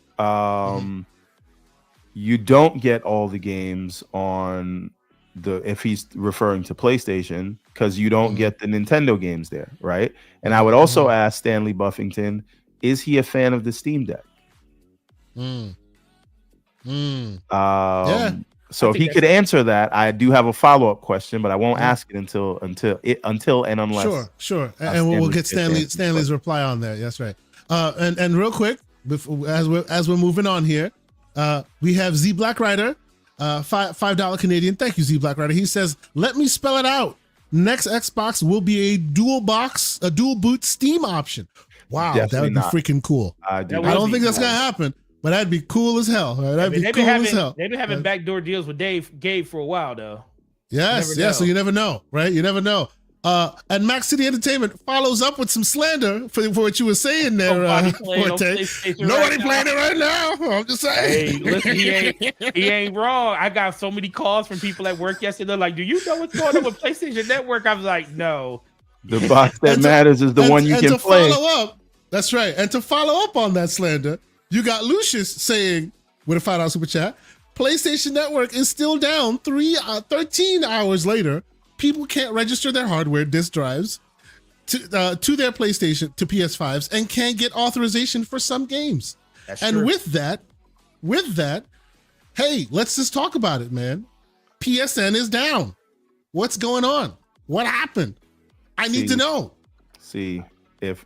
You don't get all the games on if he's referring to PlayStation, because you don't get the Nintendo games there, right? And I would also ask Stanley Buffington, is he a fan of the Steam Deck?
Yeah.
So if he could answer that, I do have a follow-up question, but I won't ask it until and unless.
Sure. And we'll get Stanley's reply on there. That's right. And real quick, before, as we're moving on here, we have Z Black Rider, $5 Canadian. Thank you, Z Black Rider. He says, "Let me spell it out. Next Xbox will be a dual boot Steam option." Wow,
Definitely
that would be
not.
freaking cool. I don't think that's gonna happen, but that'd be cool as hell. Right? That'd be cool as hell.
They've been having backdoor deals with Gabe for a while though.
Yes. So you never know, right? You never know. And Max City Entertainment follows up with some slander for what you were saying there, Forte. Nobody playing it right now. I'm just saying.
Hey, listen, he ain't wrong. I got so many calls from people at work yesterday. They're like, "Do you know what's going on with PlayStation Network?" I was like, "No."
The box that matters is the one you can play.
Follow up, that's right. And to follow up on that slander, you got Lucius saying with a $5 super chat, PlayStation Network is still down 13 hours later. People can't register their hardware disk drives to their PlayStation, to PS5s, and can't get authorization for some games. That's true. With that, hey, let's just talk about it, man. PSN is down. What's going on? What happened? I need to know.
See, if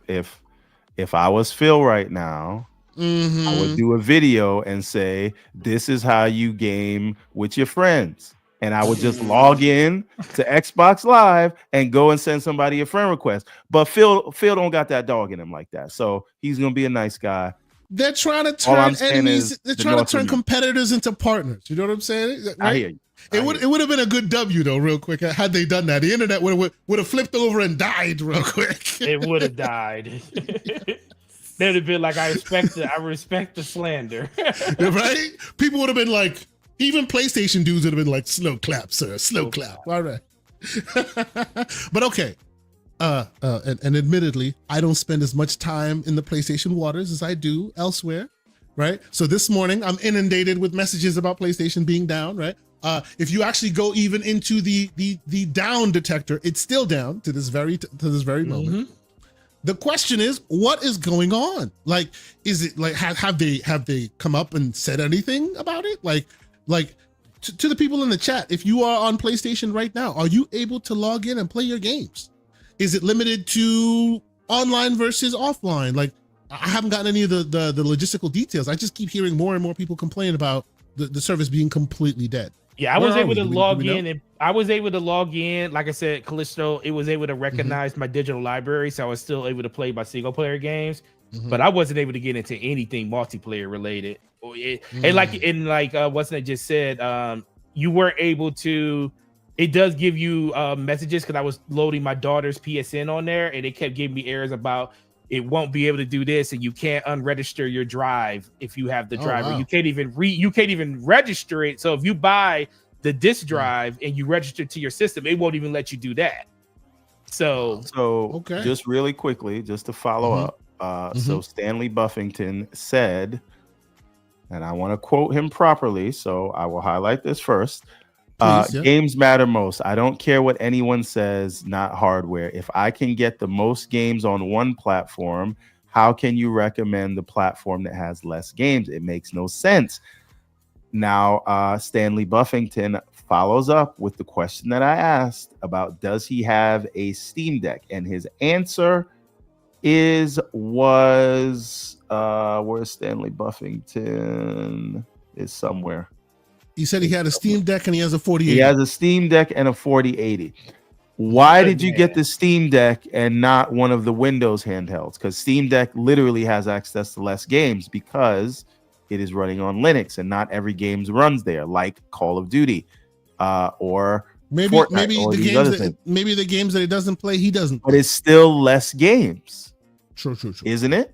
I was Phil right now, I would do a video and say, "This is how you game with your friends." And I would just log in to Xbox Live and go and send somebody a friend request. But Phil don't got that dog in him like that. So he's gonna be a nice guy.
They're trying to turn enemies. They're trying to turn competitors into partners. You know what I'm saying? Right? I hear you. It would have been a good W though, real quick, had they done that. The internet would have flipped over and died real quick.
It would have died. They'd have been like, I respect the slander.
Right? People would have been like, even PlayStation dudes would have been like, "Slow clap, sir. Slow clap." All right. But okay. And admittedly, I don't spend as much time in the PlayStation waters as I do elsewhere, right? So this morning, I'm inundated with messages about PlayStation being down, right? If you actually go even into the down detector, it's still down to this very moment. The question is, what is going on? Like, is it like have they come up and said anything about it? Like to the people in the chat, if you are on PlayStation right now, are you able to log in and play your games? Is it limited to online versus offline? Like, I haven't gotten any of the logistical details. I just keep hearing more and more people complain about the service being completely dead.
Yeah, I was able to log in, and I was able to log in. Like I said, Callisto, it was able to recognize my digital library, so I was still able to play my single player games, but I wasn't able to get into anything multiplayer related. And like what's that just said, you were able to. It does give you messages, because I was loading my daughter's PSN on there, and it kept giving me errors about it won't be able to do this, and you can't unregister your drive if you have the drive. Wow. You can't even register it. So if you buy the disk drive and you register to your system, it won't even let you do that. So
okay. Just really quickly, just to follow up. So Stanley Buffington said, and I want to quote him properly, so I will highlight this first. Games matter most. I don't care what anyone says, not hardware. If I can get the most games on one platform, how can you recommend the platform that has less games? It makes no sense. Now, Stanley Buffington follows up with the question that I asked about, does he have a Steam Deck? And his answer was where's Stanley Buffington? Is somewhere.
He said he had a Steam Deck and he has a 4080.
He has a Steam Deck and a 4080. Why did you get the Steam Deck and not one of the Windows handhelds? Because Steam Deck literally has access to less games because it is running on Linux, and not every game runs there, like Call of Duty or
maybe the games that he doesn't play, he doesn't play.
But it's still less games.
True.
Isn't it?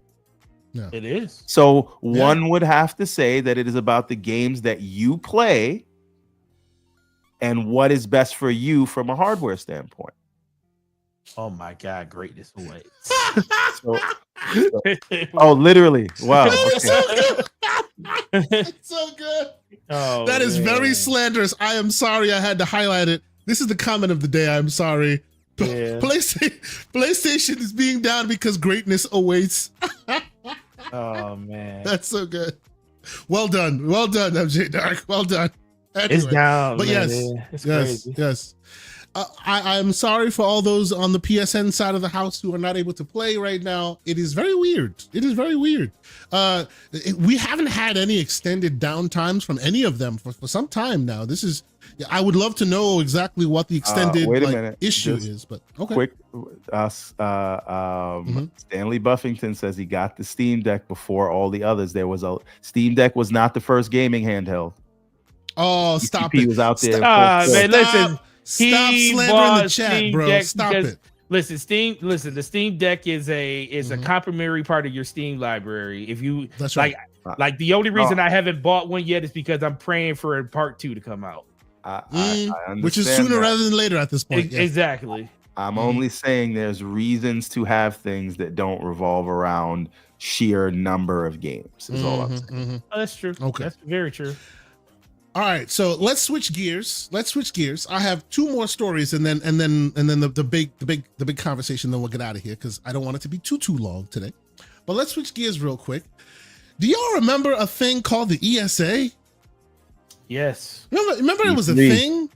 Yeah. It is.
So one would have to say that it is about the games that you play and what is best for you from a hardware standpoint.
Oh my God, greatness awaits.
Literally. Wow.
It's so good. Oh, that is very slanderous. I am sorry I had to highlight it. This is the comment of the day. I'm sorry. Yeah. PlayStation is being down because greatness awaits.
Oh man,
that's so good. Well done, MJ Dark. Well done. Anyway,
It's down,
but
man.
yes,
It's crazy.
yes. I'm sorry for all those on the PSN side of the house who are not able to play right now. It is very weird. It is very weird. We haven't had any extended downtimes from any of them for some time now. I would love to know exactly what the extended issue is, but okay.
Quick, Stanley Buffington says he got the Steam Deck before all the others. Steam Deck was not the first gaming handheld.
Oh, stop
GCP
it.
was out there.
Man, listen.
Stop slandering the chat, bro. Stop it.
Listen, the Steam Deck is a complimentary part of your Steam library. If you
That's right.
like the only reason I haven't bought one yet is because I'm praying for a part 2 to come out.
I
which is sooner rather than later at this point.
Exactly.
I'm only saying there's reasons to have things that don't revolve around sheer number of games. Is all I'm saying.
Oh, that's true.
Okay.
That's very true.
All right, so let's switch gears. I have 2 more stories, and then the big conversation. Then we'll get out of here because I don't want it to be too long today. But let's switch gears real quick. Do y'all remember a thing called the ESA?
Yes.
Remember it was a
E3.
thing.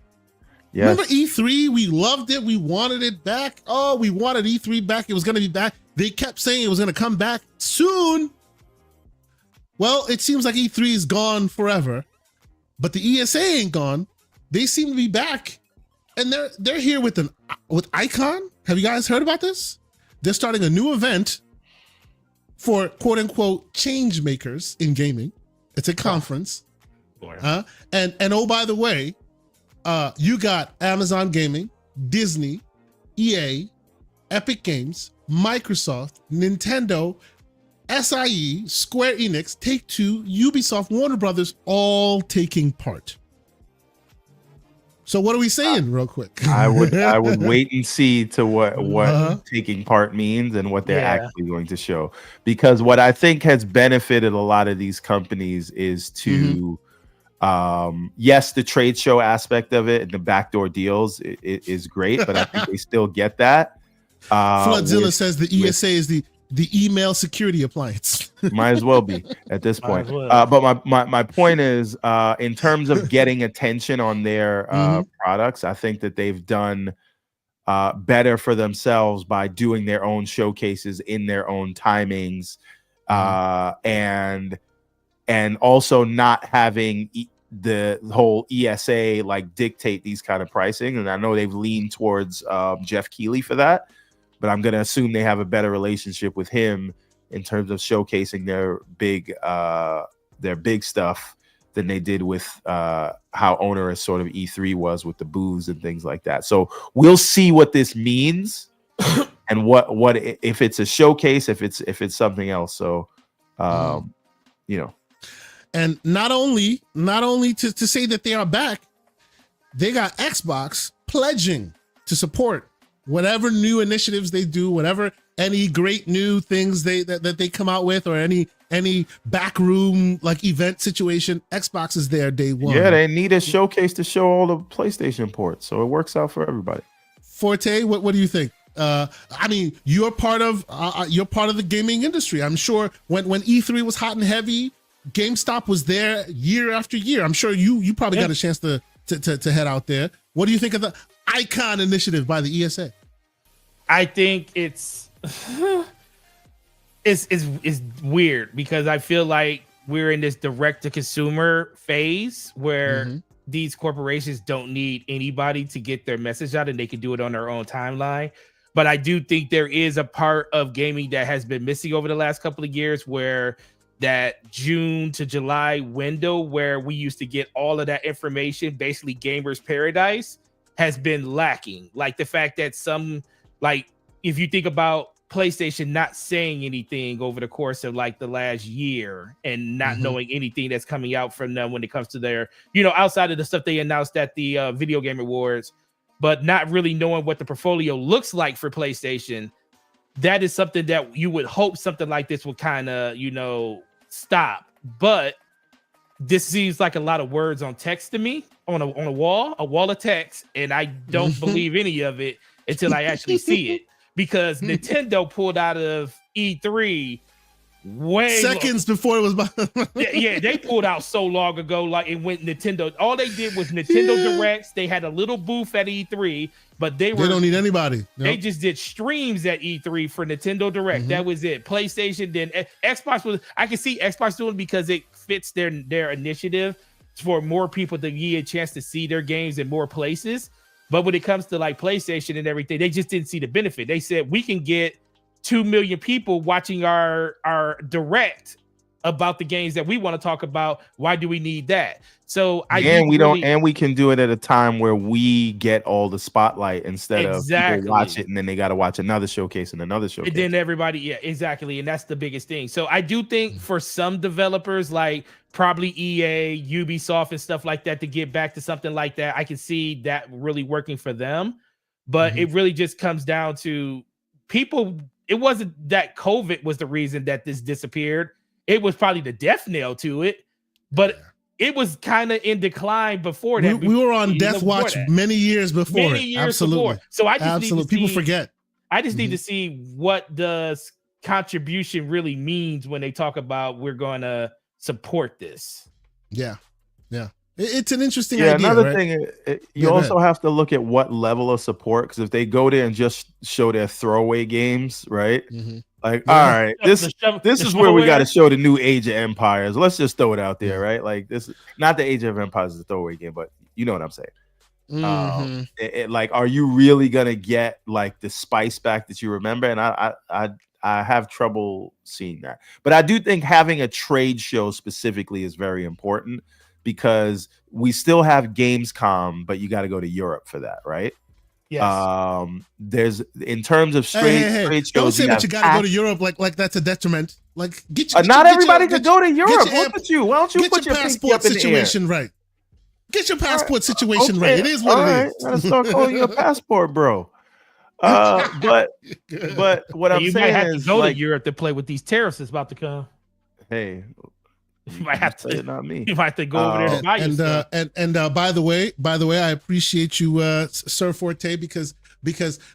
Yes.
Remember E3? We loved it. We wanted it back. Oh, we wanted E3 back. It was going to be back. They kept saying it was going to come back soon. Well, it seems like E3 is gone forever. But the ESA ain't gone. They seem to be back, and they're here with iicon. Have you guys heard about this? They're starting a new event for quote unquote change makers in gaming. It's a conference. And oh, by the way, you got Amazon Gaming, Disney, EA, Epic Games, Microsoft, Nintendo, SIE, Square Enix, Take-Two, Ubisoft, Warner Brothers, all taking part. So what are we saying, real quick?
I would wait and see to what taking part means and what they're actually going to show. Because what I think has benefited a lot of these companies is to, yes, the trade show aspect of it and the backdoor deals is great, but I think they still get that.
Floodzilla says the ESA is the email security appliance.
Might as well be at this point. But my point is, in terms of getting attention on their products, I think that they've done better for themselves by doing their own showcases in their own timings, and also not having the whole ESA like dictate these kind of pricing. And I know they've leaned towards Jeff Keighley for that. But I'm going to assume they have a better relationship with him in terms of showcasing their big stuff than they did with how onerous sort of E3 was with the booths and things like that. So we'll see what this means and what if it's a showcase, if it's something else. So
And not only to say that they are back, they got Xbox pledging to support whatever new initiatives they do, whatever any great new things that they come out with, or any backroom like event situation, Xbox is there day one.
Yeah, they need a showcase to show all the PlayStation ports, so it works out for everybody.
Forte, what do you think? I mean, you're part of the gaming industry. I'm sure when E3 was hot and heavy, GameStop was there year after year. I'm sure you probably got a chance to head out there. What do you think of the iicon initiative by the ESA?
I think it's weird because I feel like we're in this direct to consumer phase where these corporations don't need anybody to get their message out, and they can do it on their own timeline. But I do think there is a part of gaming that has been missing over the last couple of years, where that June to July window where we used to get all of that information, basically gamers paradise, has been lacking. Like the fact that if you think about PlayStation not saying anything over the course of like the last year and not knowing anything that's coming out from them when it comes to their, outside of the stuff they announced at the Video Game Awards, but not really knowing what the portfolio looks like for PlayStation. That is something that you would hope something like this will kind of, stop. But this seems like a lot of words on text to me, on a wall of text, and I don't believe any of it until I actually see it. Because Nintendo pulled out of E3
seconds before it was.
Yeah, they pulled out so long ago. Like it went Nintendo. All they did was Nintendo Directs. They had a little booth at E3, but they
don't need anybody.
They just did streams at E3 for Nintendo Direct. That was it. PlayStation, then Xbox was. I can see Xbox doing it because it fits their initiative for more people to get a chance to see their games in more places. But when it comes to like PlayStation and everything, they just didn't see the benefit. They said we can get 2 million people watching our direct about the games that we want to talk about. Why do we need that? So
we can do it at a time where we get all the spotlight instead of people watch it and then they got to watch another showcase and another showcase.
And then everybody, exactly. And that's the biggest thing. So I do think for some developers, like probably EA, Ubisoft and stuff like that, to get back to something like that, I can see that really working for them. But it really just comes down to people. It wasn't that COVID was the reason that this disappeared. It was probably the death knell to it, but it was kind of in decline before that.
We were on death watch many years before.
Absolutely. So I just need to
people forget.
I just need to see what does contribution really means when they talk about we're going to support this.
Yeah. It's an interesting idea.
Another
right?
thing, you also have to look at what level of support, because if they go there and just show their throwaway games, right? Like, all right, this is where we got to show the new Age of Empires. Let's just throw it out there, right? Like this, not the Age of Empires is a throwaway game, but you know what I'm saying. Like, are you really gonna get like the spice back that you remember? And I have trouble seeing that, but I do think having a trade show specifically is very important, because we still have Gamescom, but you got to go to Europe for that, right?
Yes.
There's, in terms of trade shows,
don't say that you got to go to Europe like that's a detriment. Like,
not everybody could go to Europe. Look at you. Why don't you put your
passport situation right? Get your passport situation right. It is what it is.
Gotta start calling you a passport, bro. But what I'm saying
might have
is,
to go to Europe to play with these terrorists that's about to come.
Hey.
You might have to.
Not me.
You might have to go over there and buy yourself.
And by the way, I appreciate you, Sir Forte, because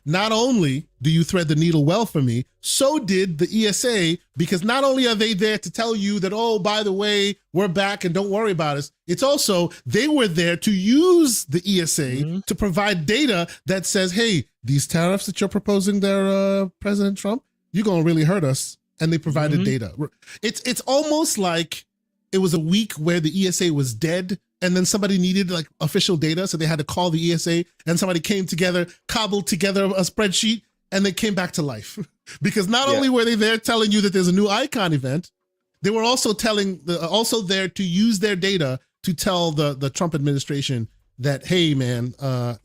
not only do you thread the needle well for me, so did the ESA, because not only are they there to tell you that, oh, by the way, we're back and don't worry about us. It's also they were there to use the ESA to provide data that says, hey, these tariffs that you're proposing there, President Trump, you're gonna really hurt us. And they provided data. It's almost like it was a week where the ESA was dead, and then somebody needed like official data, so they had to call the ESA, and somebody came together, cobbled together a spreadsheet, and they came back to life. Because not only were they there telling you that there's a new Icon event, they were also also there to use their data to tell the Trump administration that, hey man,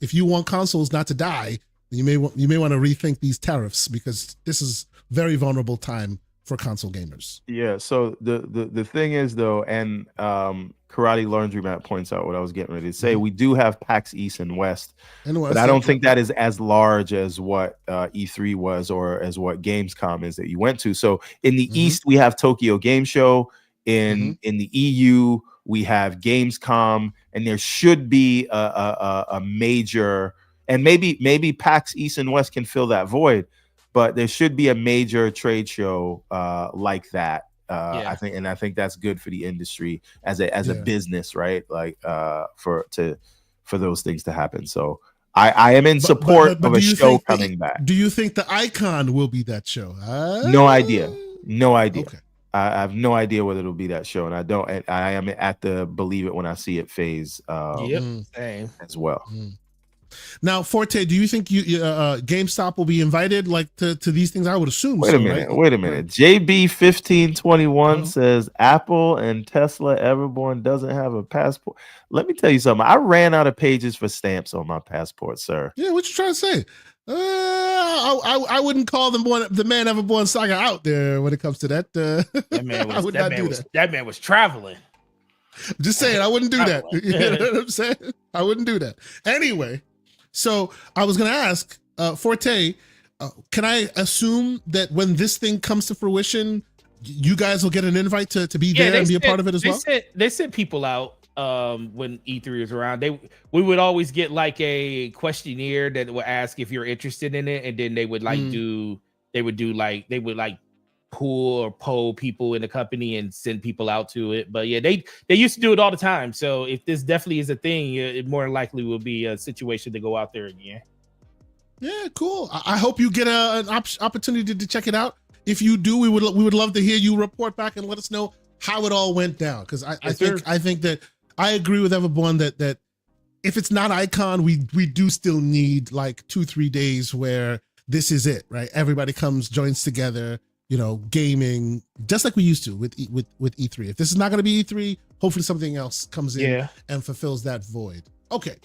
if you want consoles not to die, you may want to rethink these tariffs, because this is very vulnerable time for console gamers.
Yeah. So the thing is though, and Karate Laundromat points out what I was getting ready to say. We do have PAX East and West, but I don't think that is as large as what E3 was, or as what Gamescom is that you went to. So in the East, we have Tokyo Game Show. In the EU, we have Gamescom, and there should be a major, and maybe PAX East and West can fill that void. But there should be a major trade show like that. I think that's good for the industry as a business, right? Like for those things to happen. So I am in support of a show coming back.
Do you think the Icon will be that show?
No idea.
Okay.
I have no idea whether it'll be that show, and I am at the believe it when I see it phase.
Same
as well.
Now, Forte, do you think GameStop will be invited to these things? I would assume.
Wait a minute. JB1521 says Apple and Tesla Everborn doesn't have a passport. Let me tell you something. I ran out of pages for stamps on my passport, sir.
Yeah, what you trying to say? I wouldn't call the man Everborn saga out there when it comes to that.
That man was traveling.
Just saying, I wouldn't do that. You know what I'm saying? I wouldn't do that. Anyway. So I was going to ask, Forte, can I assume that when this thing comes to fruition, you guys will get an invite to be there and be a part of it as well?
They sent people out when E3 was around. We would always get like a questionnaire that would ask if you're interested in it, and then they would pull or poll people in the company and send people out to it. But yeah, they used to do it all the time. So if this definitely is a thing, it more likely will be a situation to go out there again.
Yeah, cool. I hope you get an opportunity to check it out. If you do, we would love to hear you report back and let us know how it all went down. Because I think that I agree with Everborn that if it's not Icon, we do still need like 2-3 days where this is it, right? Everybody joins together, gaming just like we used to with E3. If this is not going to be E3, hopefully something else comes in and fulfills that void. Okay.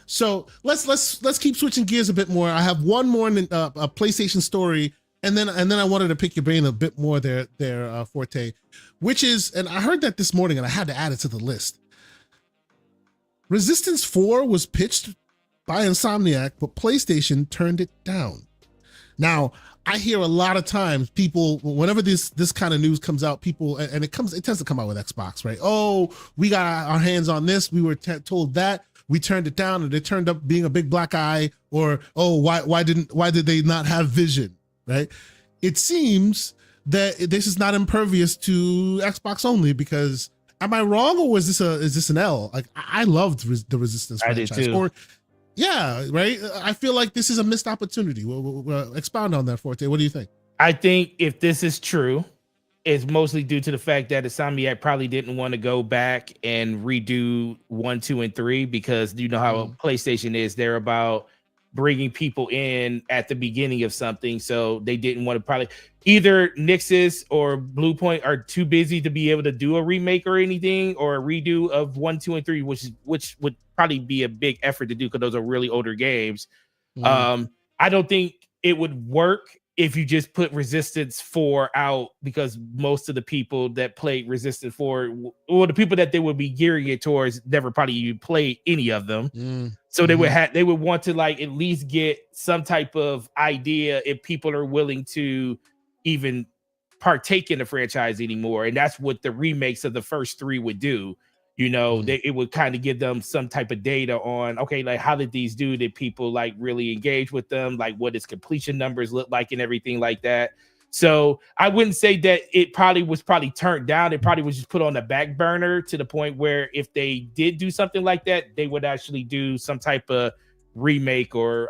So let's keep switching gears a bit more. I have one more a PlayStation story, and then I wanted to pick your brain a bit more their forte, which is, and I heard that this morning and I had to add it to the list. Resistance 4 was pitched by Insomniac, but PlayStation turned it down. Now, I hear a lot of times people, whenever this kind of news comes out, people, and it tends to come out with Xbox, right? Oh, we got our hands on this. We were told that. We turned it down, and it turned up being a big black eye, or why did they not have vision, right? It seems that this is not impervious to Xbox only, because am I wrong, or is this an L? Like, I loved the Resistance franchise.
I did too.
Yeah, right. I feel like this is a missed opportunity. We'll expound on that, Forte. What do you think?
I think if this is true, it's mostly due to the fact that Insomniac probably didn't want to go back and redo 1, 2, and 3, because you know how PlayStation is. They're about bringing people in at the beginning of something, so they didn't want to probably either Nixxes or Bluepoint are too busy to be able to do a remake or anything, or a redo of 1, 2, and 3, which would probably be a big effort to do because those are really older games. I don't think it would work if you just put Resistance 4 out, because most of the people that played Resistance 4, or the people that they would be gearing it towards, never probably even played any of them. So they would want to like at least get some type of idea if people are willing to even partake in the franchise anymore. And that's what the remakes of the first 3 would do. It would kind of give them some type of data on, okay, like how did these do? Did people like really engage with them? Like what does completion numbers look like and everything like that? So I wouldn't say that it was turned down. It probably was just put on the back burner to the point where if they did do something like that, they would actually do some type of remake or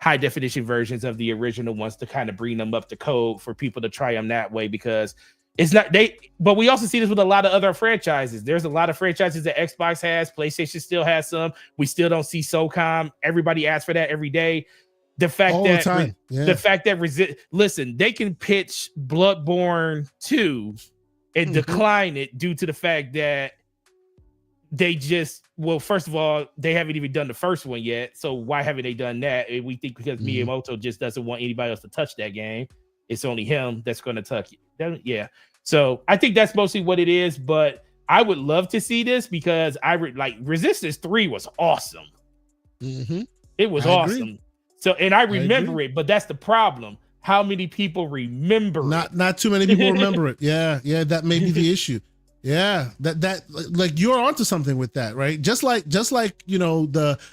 high definition versions of the original ones to kind of bring them up to code for people to try them that way, because it's not but we also see this with a lot of other franchises. There's a lot of franchises that Xbox has, PlayStation still has some. We still don't see SOCOM. Everybody asks for that every day. The fact that listen, they can pitch Bloodborne 2 and decline it due to the fact that they first of all, they haven't even done the first one yet. So why haven't they done that? And we think because Miyamoto just doesn't want anybody else to touch that game. It's only him that's going to touch it. Yeah. So I think that's mostly what it is, but I would love to see this because Resistance 3 was awesome. It was awesome. Agree. So, and I remember it, but that's the problem. How many people remember it? Not too many people remember it. Yeah. That may be the issue. Yeah, that like you're onto something with that, right? Just like the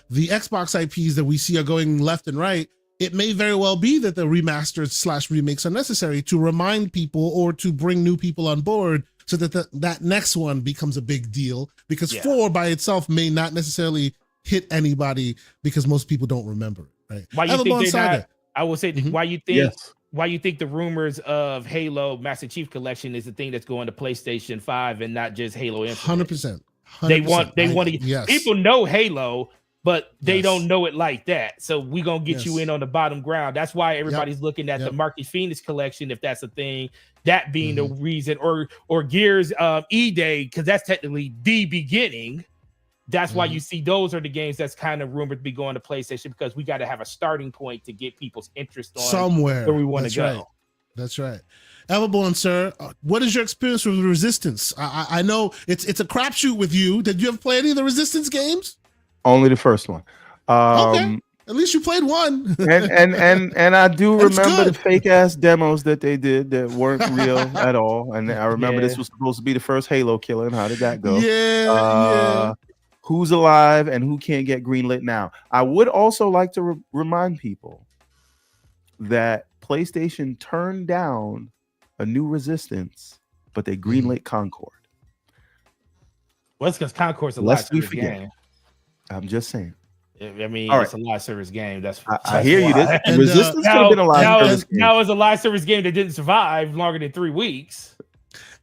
Xbox IPs that we see are going left and right. It may very well be that the remasters / remakes are necessary to remind people or to bring new people on board, so that that next one becomes a big deal. Because 4 by itself may not necessarily hit anybody because most people don't remember it, right? Why you think they're not? I will say why you think. Yes. Why you think the rumors of Halo Master Chief Collection is the thing that's going to PlayStation 5 and not just Halo Infinite?
100%.
They want to. People know Halo, but they don't know it like that. So we're gonna get you in on the bottom ground. That's why everybody's looking at the Marcus Phoenix collection, if that's a thing. That being the reason, or Gears E-Day, because that's technically the beginning. That's why you see those are the games that's kind of rumored to be going to PlayStation, because we got to have a starting point to get people's interest on
somewhere
where we want to go.
Right. That's right. Everborn, sir, what is your experience with Resistance? I know it's a crapshoot with you. Did you ever play any of the Resistance games?
Only the first one.
Okay. At least you played one.
and I do remember the fake ass demos that they did that weren't real at all. And I remember this was supposed to be the first Halo killer. And how did that go? Who's alive and who can't get greenlit now? I would also like to remind people, that PlayStation turned down a new Resistance, but they greenlit Concord.
Well, it's because Concord's a
Lest
live
we
service
forget.
game.
I'm just saying.
I mean,
All
it's a live service game.
I hear you.
why.
This Resistance could have been a live service game.
Now it's a live service game that didn't survive longer than 3 weeks.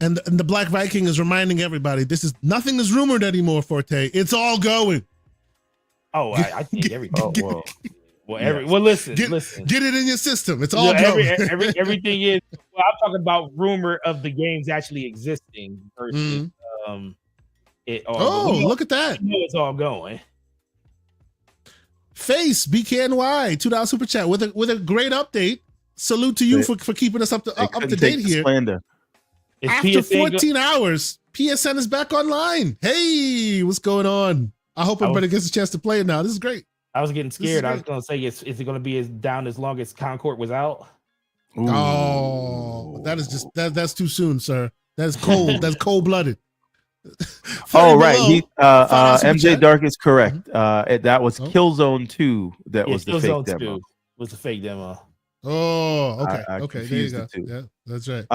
And the Black Viking is reminding everybody, nothing is rumored anymore, Forte. It's all going.
Oh, I think everything.
Well,
listen.
Get it in your system. It's all
Yeah,
going.
everything is. Well, I'm talking about rumor of the games actually existing versus it.
Look at that.
We know it's all going.
Face BKNY $2 super chat with a great update. Salute to you for keeping us up to date here. After 14 hours, PSN is back online. Hey, what's going on? I hope everybody gets a chance to play it now. This is great.
I was getting scared. I was going to say, is it going to be as down as long as Concord was out?
Ooh. Oh, that is that's too soon, sir. That's cold. That's cold blooded.
Oh, right. MJ Dark is correct. That was Killzone 2. That was the fake demo. 2
was a fake demo.
Oh, okay. Okay, there you go. Yeah, that's right.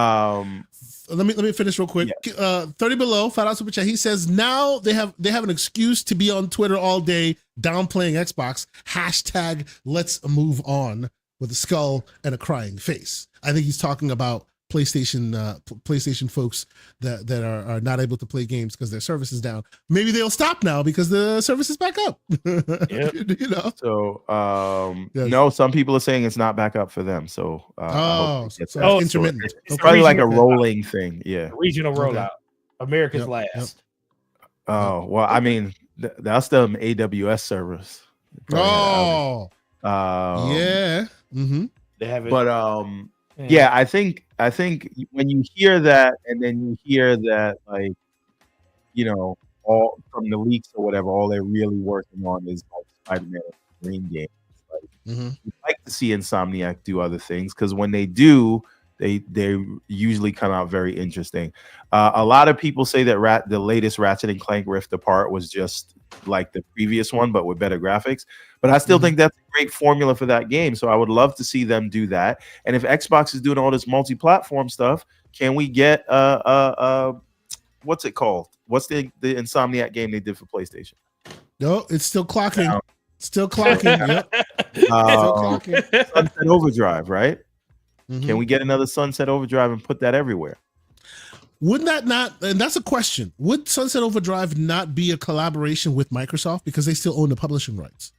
Let me finish real quick. Yeah. 30 below, $5 super chat. He says now they have an excuse to be on Twitter all day downplaying Xbox. Hashtag let's move on with a skull and a crying face. I think he's talking about PlayStation folks that are not able to play games because their service is down. Maybe they'll stop now because the service is back up.
Yep.
You know.
So no, some people are saying it's not back up for them. So
so intermittent.
It's probably like a rolling thing. Yeah,
regional rollout. America's last.
Yep.
Oh well, I mean that's the AWS servers.
Yeah. Mm-hmm.
They have it,
but yeah, I think when you hear that, and then you hear that, like, you know, all from the leaks or whatever, all they're really working on is like Spider-Man Green games. Like, you'd like to see Insomniac do other things because when they do, they usually come out very interesting. A lot of people say that the latest Ratchet and Clank Rift Apart was just like the previous one, but with better graphics. But I still think that's a great formula for that game. So I would love to see them do that. And if Xbox is doing all this multi-platform stuff, can we get what's it called? What's the Insomniac game they did for PlayStation?
No, it's still clocking. Still clocking. Yep. Still clocking.
Sunset Overdrive, right? Can we get another Sunset Overdrive and put that everywhere?
Wouldn't that not, and that's a question, would Sunset Overdrive not be a collaboration with Microsoft because they still own the publishing rights?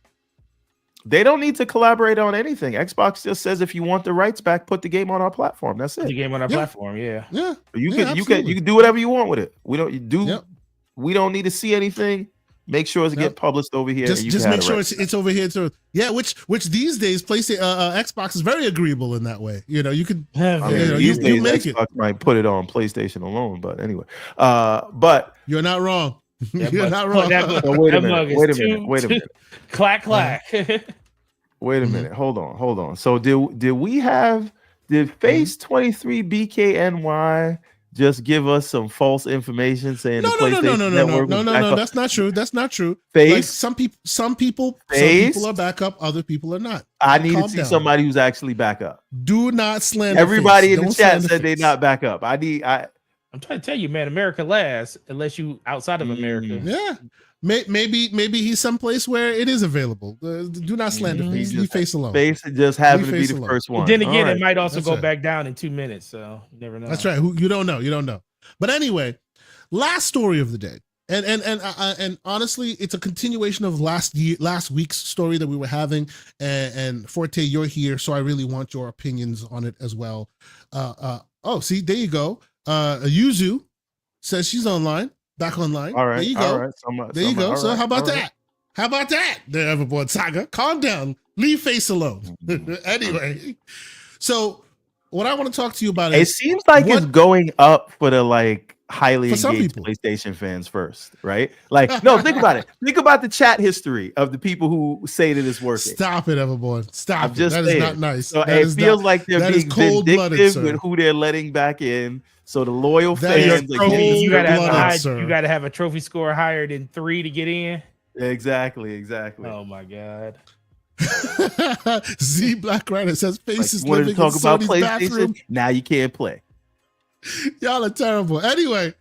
They don't need to collaborate on anything. Xbox just says if you want the rights back, put the game on our platform. That's it.
Put the game on our platform, yeah.
You can do whatever you want with it. We don't need to see anything. Make sure it's get published over here.
Just make sure it's over here too. Yeah, which these days PlayStation Xbox is very agreeable in that way. You know, you could
these days Xbox might put it on PlayStation alone, but anyway. But
you're not wrong. You're not wrong.
Wait a minute.
Clack clack.
Wait a minute. Hold on. So did Phase 23 BKNY just give us some false information saying
no, that's not true. That's not true.
Face?
Like some people are back up, other people are not.
I need to see somebody who's actually back up.
Do not slander.
Everybody in the chat said they're not back up. I'm
trying to tell you, man, America lasts unless you outside of America.
Yeah. Maybe he's someplace where it is available. Do not slander Face. Leave Face alone.
Face just happened to be the first one.
Then again, it might also go back down in 2 minutes, so you never know.
That's right. You don't know. But anyway, last story of the day, and honestly, it's a continuation of last week's story that we were having. And Forte, you're here, so I really want your opinions on it as well. See, there you go. Yuzu says she's online. Back online.
All right.
There you go.
All right.
There you go. So
right,
how about that? How about that? The Everboard Saga. Calm down. Leave Face alone. Anyway, so what I want to talk to you about is
it seems like it's going up for the highly engaged PlayStation fans first, right? No, think about it. Think about the chat history of the people who say that it's working.
Stop it, Everboard. Stop it.
That
is not nice.
So it feels like they're being vindictive with who they're letting back in. So the loyal fans,
you gotta have a trophy score higher than 3 to get in.
Exactly.
Oh my god.
Z Black Rider says Faces
Like, wanted
living
to talk
in
about
Sony's
PlayStation.
bathroom.
Now you can't play.
Y'all are terrible. Anyway,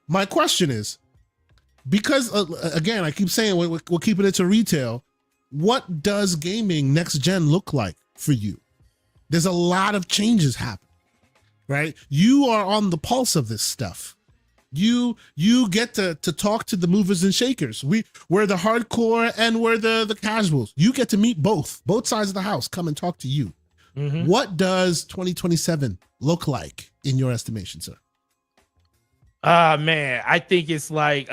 my question is, because again, I keep saying we're keeping it to retail. What does gaming next gen look like for you? There's a lot of changes happening, right? You are on the pulse of this stuff. You get to talk to the movers and shakers. We're the hardcore and we're the casuals. You get to meet both sides of the house. Come and talk to you.
Mhm.
What does 2027 look like in your estimation, sir?
Man, I think it's like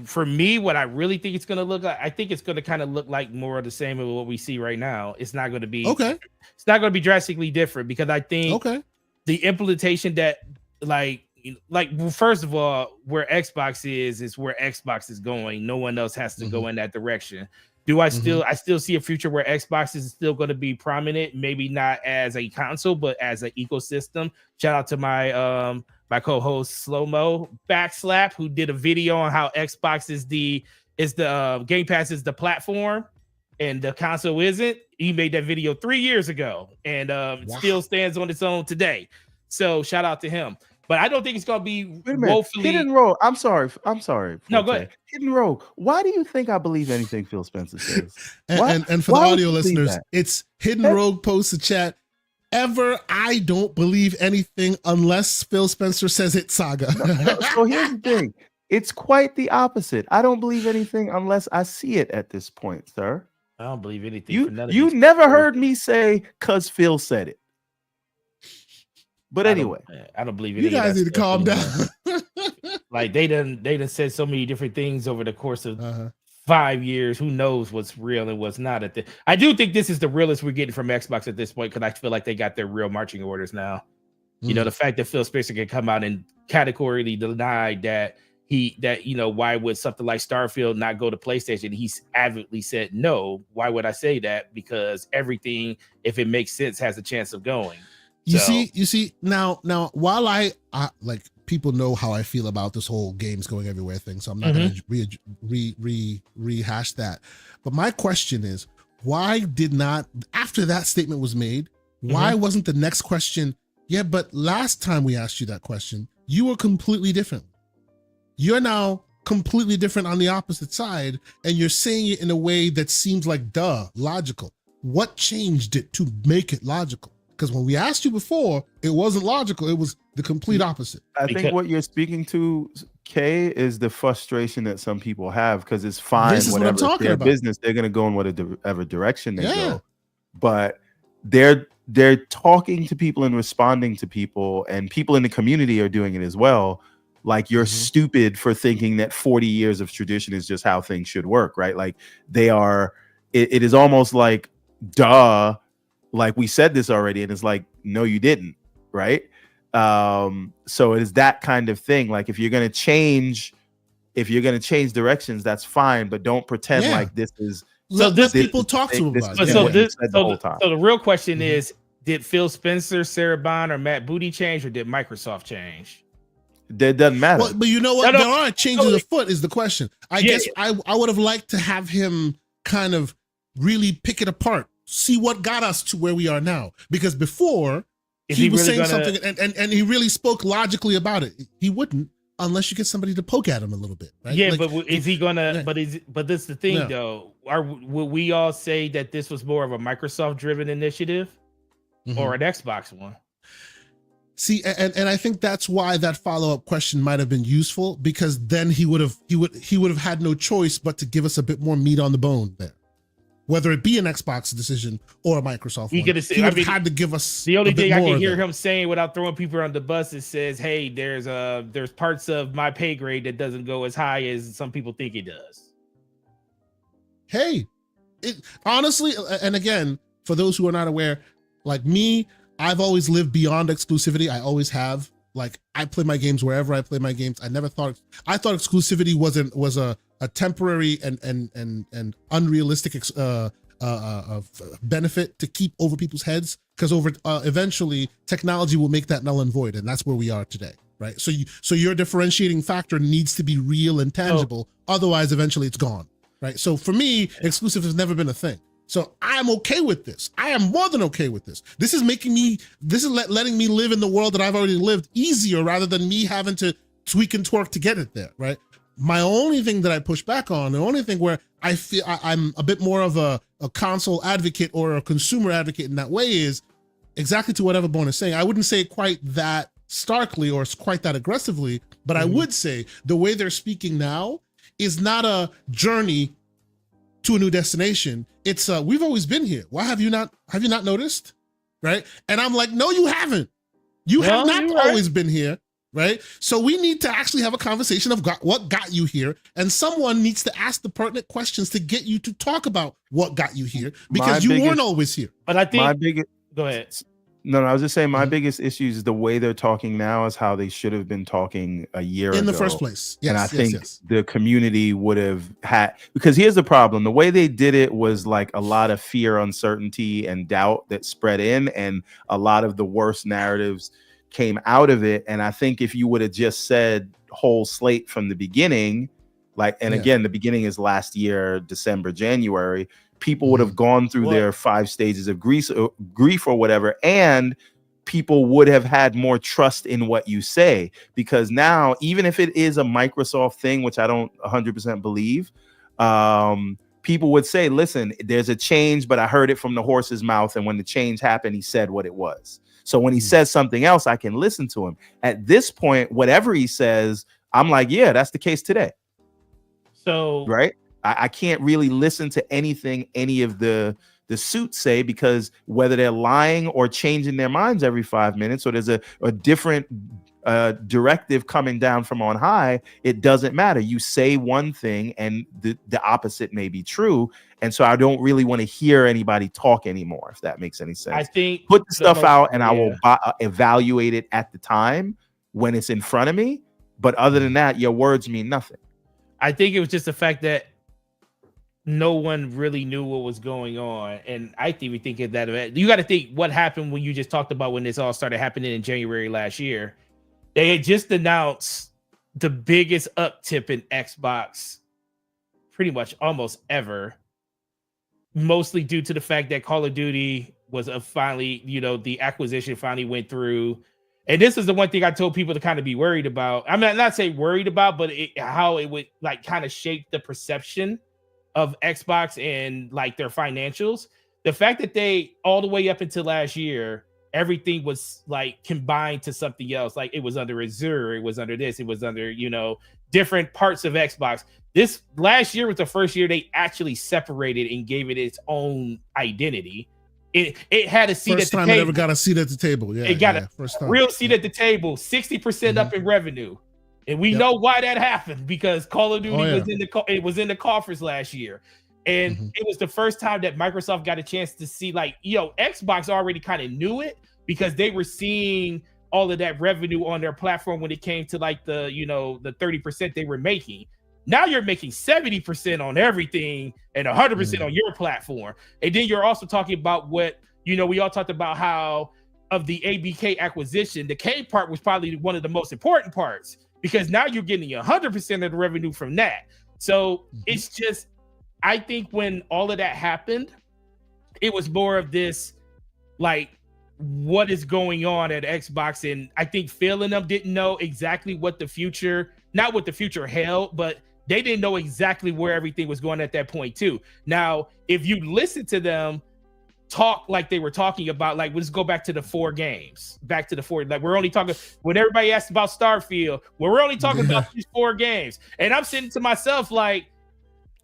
for me, what I really think it's gonna look like, I think it's gonna kind of look like more of the same of what we see right now. It's not gonna be
Okay.
It's not gonna be drastically different because I think the implementation that well, first of all, where Xbox is where Xbox is going. No one else has to go in that direction. I still see a future where Xbox is still going to be prominent, maybe not as a console, but as an ecosystem. Shout out to my my co-host Slow Mo Backslap, who did a video on how Xbox is the Game Pass is the platform and the console isn't. He made that video 3 years ago, and it still stands on its own today. So shout out to him. But I don't think it's gonna be woefully.
Hidden Rogue. I'm sorry.
No, go ahead.
Hidden Rogue. Why do you think I believe anything Phil Spencer says?
And for the audio listeners, it's Hidden Rogue posts a chat. I don't believe anything unless Phil Spencer says it, Saga.
So here's the thing. It's quite the opposite. I don't believe anything unless I see it at this point, sir.
I don't believe anything.
You never heard me say "cause Phil said it." But anyway,
I don't believe
you guys need to calm down.
Like they done said so many different things over the course of 5 years. Who knows what's real and what's not at the. I do think this is the realest we're getting from Xbox at this point because I feel like they got their real marching orders now. You know, the fact that Phil Spencer can come out and categorically deny that why would something like Starfield not go to PlayStation? He's avidly said no. Why would I say that? Because everything, if it makes sense, has a chance of going.
You see now while I like people know how I feel about this whole games going everywhere thing, so I'm not going to rehash that. But my question is, why did not, after that statement was made, why wasn't the next question, yeah, but last time we asked you that question, you were completely different. You're now completely different on the opposite side, and you're saying it in a way that seems like logical. What changed it to make it logical? Because when we asked you before, it wasn't logical. It was the complete opposite.
I think what you're speaking to, Kay, is the frustration that some people have because it's fine.
This is what I'm talking about.
Business, they're going to go in whatever direction they go. But they're talking to people and responding to people, and people in the community are doing it as well. Like you're stupid for thinking that 40 years of tradition is just how things should work, right? Like they are. It is almost like duh. Like we said this already, and it's like, no, you didn't, right? So it is that kind of thing. Like if you're gonna change directions, that's fine, but don't pretend like this is.
So this people talk to about it.
So the real question is, did Phil Spencer, Sarah Bond, or Matt Booty change, or did Microsoft change?
That doesn't matter.
Well, but you know what? There are changes afoot is the question. I guess I would have liked to have him kind of really pick it apart. See what got us to where we are now. Because before he was saying something and he really spoke logically about it. He wouldn't unless you get somebody to poke at him a little bit, right?
Yeah, like, but is he gonna? But this is the thing though. Would we all say that this was more of a Microsoft-driven initiative or an Xbox one?
See, and I think that's why that follow-up question might have been useful because then he would have had no choice but to give us a bit more meat on the bone there. Whether it be an Xbox decision or a Microsoft one, he would have had to give us
the only thing I can hear him saying without throwing people on the bus is says, "Hey, there's parts of my pay grade that doesn't go as high as some people think it does."
Hey, honestly, and again, for those who are not aware, like me, I've always lived beyond exclusivity. I always have. Like I play my games wherever I play my games. I thought exclusivity was a temporary and unrealistic benefit to keep over people's heads because eventually technology will make that null and void, and that's where we are today, right? So your differentiating factor needs to be real and tangible, otherwise eventually it's gone, right? So for me, exclusive has never been a thing. So I'm okay with this. I am more than okay with this. This is letting me live in the world that I've already lived easier rather than me having to tweak and twerk to get it there, right? My only thing that I push back on, the only thing where I feel I'm a bit more of a console advocate or a consumer advocate in that way is exactly to what Everborn is saying. I wouldn't say it quite that starkly or quite that aggressively, but I would say the way they're speaking now is not a journey to a new destination. It's we've always been here. Why have you not noticed? Right? And I'm like, no, you haven't. You have not always been here. Right? So we need to actually have a conversation of what got you here, and someone needs to ask the pertinent questions to get you to talk about what got you here, because you weren't always here.
But I think go ahead.
No, I was just saying my biggest issue is the way they're talking now is how they should have been talking a year ago.
In the first place. Yes,
and I think the community would have had, because here's the problem. The way they did it was like a lot of fear, uncertainty, and doubt that spread in, and a lot of the worst narratives came out of it. And I think if you would have just said whole slate from the beginning, again, the beginning is last year, December, January, people would have gone through their 5 stages of grief or whatever, and people would have had more trust in what you say. Because now, even if it is a Microsoft thing, which I don't 100% believe, people would say, listen, there's a change, but I heard it from the horse's mouth, and when the change happened, he said what it was. So when he says something else, I can listen to him. At this point, whatever he says, I'm like, yeah, that's the case today.
So
right, I can't really listen to anything any of the suits say, because whether they're lying or changing their minds every 5 minutes, or there's a different directive coming down from on high, it doesn't matter. You say one thing and the opposite may be true. And so I don't really want to hear anybody talk anymore, if that makes any sense.
I think
put the stuff out and I will evaluate it at the time when it's in front of me. But other than that, your words mean nothing.
I think it was just the fact that no one really knew what was going on. And I think we think of that. You got to think what happened when you just talked about when this all started happening in January last year. They had just announced the biggest uptip in Xbox pretty much almost ever, mostly due to the fact that Call of Duty was finally, the acquisition finally went through. And this is the one thing I told people to kind of be worried about. I mean, not say worried about, but how it would like kind of shape the perception of Xbox and like their financials. The fact that they all the way up until last year, everything was like combined to something else. Like it was under Azure, it was under this, it was under, different parts of Xbox. This last year was the first year they actually separated and gave it its own identity. It had a seat
first
at the
time
table.
It ever got a seat at the table. Yeah,
it got a
first time.
Real seat at the table, 60% up in revenue. And we know why that happened, because Call of Duty was in the coffers last year. And it was the first time that Microsoft got a chance to see, like, Xbox already kind of knew it, because they were seeing all of that revenue on their platform when it came to like the 30% they were making. Now you're making 70% on everything and 100% on your platform. And then you're also talking about what, we all talked about how of the ABK acquisition, the K part was probably one of the most important parts, because now you're getting 100% of the revenue from that. So it's just, I think when all of that happened, it was more of this, like, what is going on at Xbox. And I think Phil and them didn't know exactly what the future, not what the future held, but they didn't know exactly where everything was going at that point too. Now, if you listen to them talk like they were talking about, like, let's go back to the 4 games, like we're only talking, when everybody asked about Starfield, well, we're only talking about these 4 games. And I'm sitting to myself like,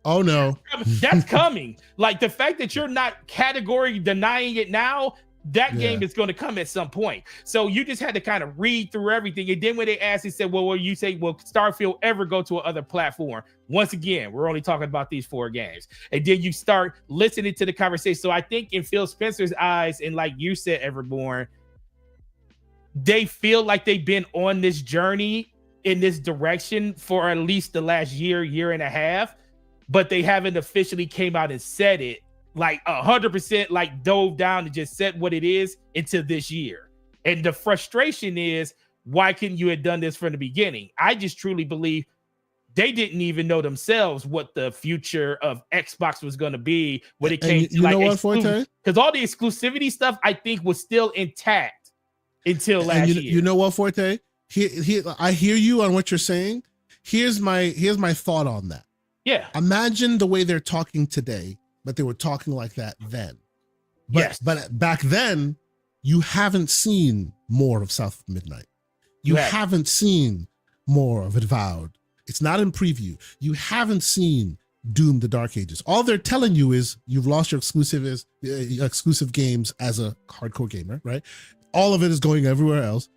oh no,
that's coming. Like the fact that you're not category denying it now, that game is going to come at some point. So you just had to kind of read through everything. And then when they asked, he said, well, you say, will Starfield ever go to another platform? Once again, we're only talking about these 4 games. And then you start listening to the conversation. So I think in Phil Spencer's eyes, and like you said, Everborn, they feel like they've been on this journey in this direction for at least the last year and a half, but they haven't officially came out and said it. Like 100% like dove down and just said what it is until this year. And the frustration is, why couldn't you have done this from the beginning? I just truly believe they didn't even know themselves what the future of Xbox was going to be when it came to like because all the exclusivity stuff I think was still intact until last year.
You know what, Forte? Here, I hear you on what you're saying. Here's my thought on that.
Yeah.
Imagine the way they're talking today, but they were talking like that then. But back then, you haven't seen more of South of Midnight. You haven't seen more of Avowed. It's not in preview. You haven't seen Doom: The Dark Ages. All they're telling you is you've lost your exclusive games as a hardcore gamer, right? All of it is going everywhere else.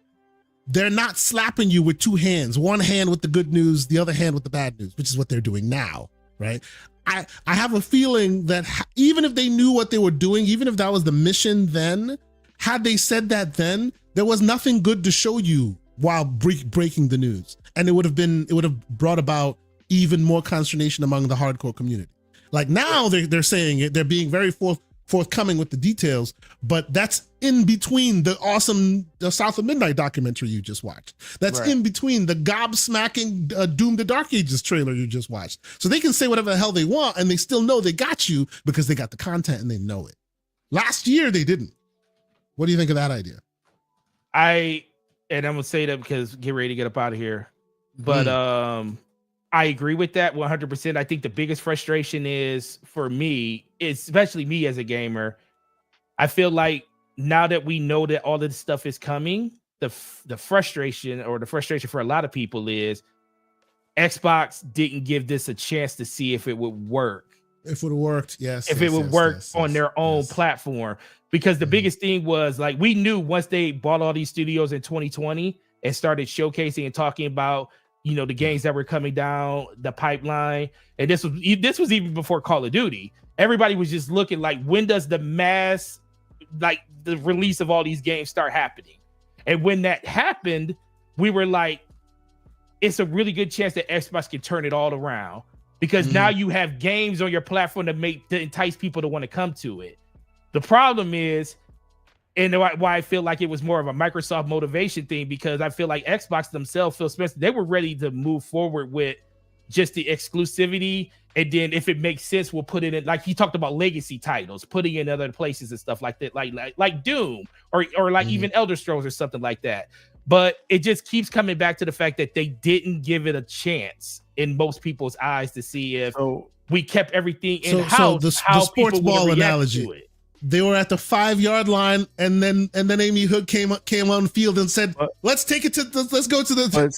They're not slapping you with two hands, one hand with the good news, the other hand with the bad news, which is what they're doing now, right? I have a feeling that even if they knew what they were doing, even if that was the mission then, had they said that then, there was nothing good to show you while breaking the news. And it would have brought about even more consternation among the hardcore community. Like now they're saying it, they're being very forthcoming with the details, but that's in between the South of Midnight documentary you just watched. That's in between the gobsmacking Doom: The Dark Ages trailer you just watched. So they can say whatever the hell they want and they still know they got you because they got the content and they know it. Last year they didn't. What do you think of that idea?
And I'm gonna say that because get ready to get up out of here. But I agree with that 100%. I think the biggest frustration is for me, especially me as a gamer. I feel like now that we know that all of this stuff is coming, the frustration for a lot of people is Xbox didn't give this a chance to see if it would work.
If it would have worked, yes.
If it would work on their own platform. Because the biggest thing was like we knew once they bought all these studios in 2020 and started showcasing and talking about the games that were coming down the pipeline, and this was even before Call of Duty. Everybody was just looking like, when does the mass, like the release of all these games start happening? And when that happened, we were like, it's a really good chance that Xbox can turn it all around because now you have games on your platform to entice people to want to come to it. The problem is, and why I feel like it was more of a Microsoft motivation thing, because I feel like Xbox themselves, Phil Spencer, they were ready to move forward with just the exclusivity. And then if it makes sense, we'll put it in, like he talked about legacy titles, putting in other places and stuff like that, like Doom or like even Elder Scrolls or something like that. But it just keeps coming back to the fact that they didn't give it a chance in most people's eyes to see if we kept everything in-house.
So the sports ball analogy. They were at the 5-yard line, and then Amy Hood came on the field and said, "Let's take it let's go to the let's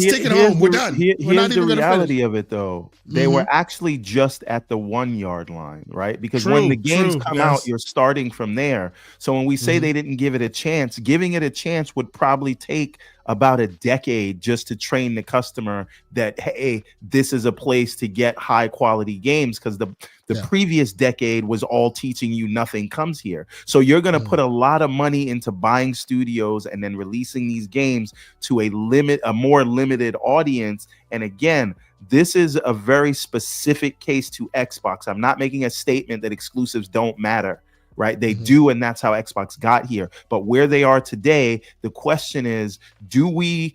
take it home. We're done." We're not even
the reality of it, though. They were actually just at the 1-yard line, right? Because when the games come out, you're starting from there. So when we say they didn't give it a chance, giving it a chance would probably take about a decade just to train the customer that, hey, this is a place to get high quality games, because the previous decade was all teaching you nothing comes here. So you're going to put a lot of money into buying studios and then releasing these games to a more limited audience. And again, this is a very specific case to Xbox. I'm not making a statement that exclusives don't matter. Right? They do, and that's how Xbox got here. But where they are today, the question is, do we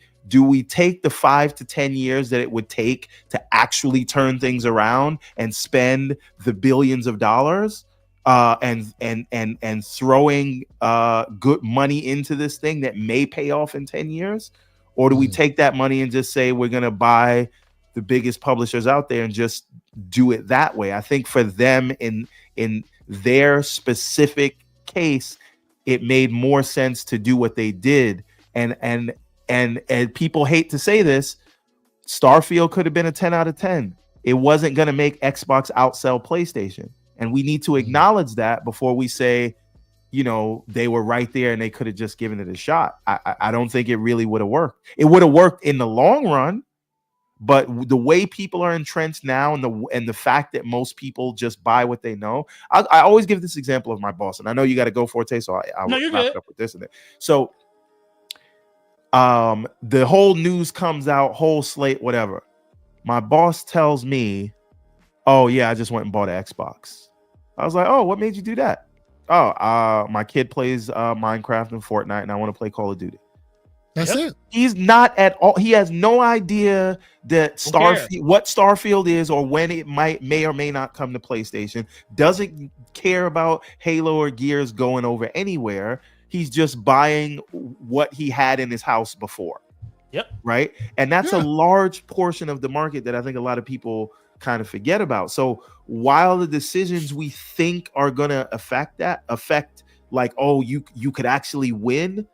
take the 5 to 10 years that it would take to actually turn things around and spend the billions of dollars and throwing good money into this thing that may pay off in 10 years? Or do we take that money and just say we're going to buy the biggest publishers out there and just do it that way? I think for them in their specific case, it made more sense to do what they did. And people hate to say this, Starfield could have been a 10 out of 10. It wasn't going to make Xbox outsell PlayStation. And we need to acknowledge that before we say, they were right there and they could have just given it a shot. I don't think it really would have worked. It would have worked in the long run. But the way people are entrenched now, and the fact that most people just buy what they know, I always give this example of my boss, and I know you got to go Forte, so I'll wrap it up with this and that. So, the whole news comes out, whole slate, whatever. My boss tells me, "Oh yeah, I just went and bought an Xbox." I was like, "Oh, what made you do that?" "Oh, my kid plays Minecraft and Fortnite, and I want to play Call of Duty."
That's it.
He's not at all. He has no idea that what Starfield is or when it may or may not come to PlayStation. Doesn't care about Halo or Gears going over anywhere. He's just buying what he had in his house before.
Yep.
Right. And that's a large portion of the market that I think a lot of people kind of forget about. So while the decisions we think are going to affect like, oh, you could actually win,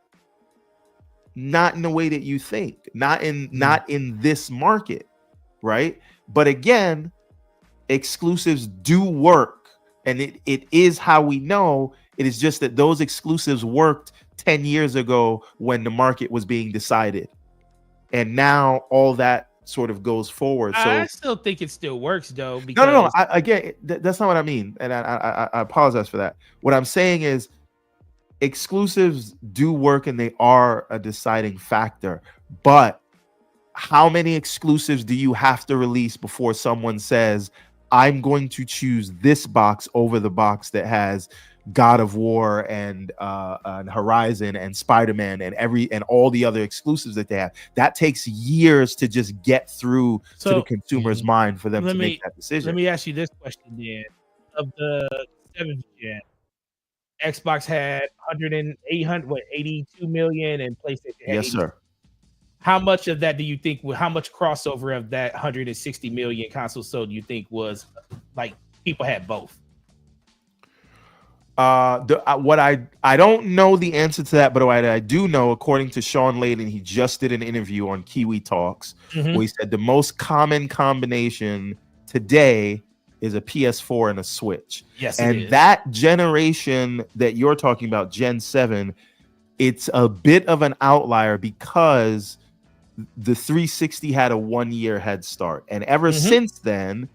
not in the way that you think, not in this market, right? But again, exclusives do work, and it is how we know. It is just that those exclusives worked 10 years ago when the market was being decided, and now all that sort of goes forward. So
I still think it still works, though. Because
no. Again, that's not what I mean, and I apologize for that. What I'm saying is, exclusives do work and they are a deciding factor, but how many exclusives do you have to release before someone says, I'm going to choose this box over the box that has God of War and Horizon and Spider-Man and all the other exclusives that they have? That takes years to just get through to the consumer's mind for them to make that decision.
Let me ask you this question then. Of the 7th gen, Xbox had 82 million and PlayStation had 80.
Sir.
How much of that do you think, how much crossover of that 160 million consoles sold do you think was like people had both?
I don't know the answer to that, but what I do know, according to Sean Layden, he just did an interview on Kiwi Talks where he said the most common combination today is a PS4 and a Switch.
Yes,
and that generation that you're talking about, Gen 7, it's a bit of an outlier because the 360 had a 1-year head start, and ever since then,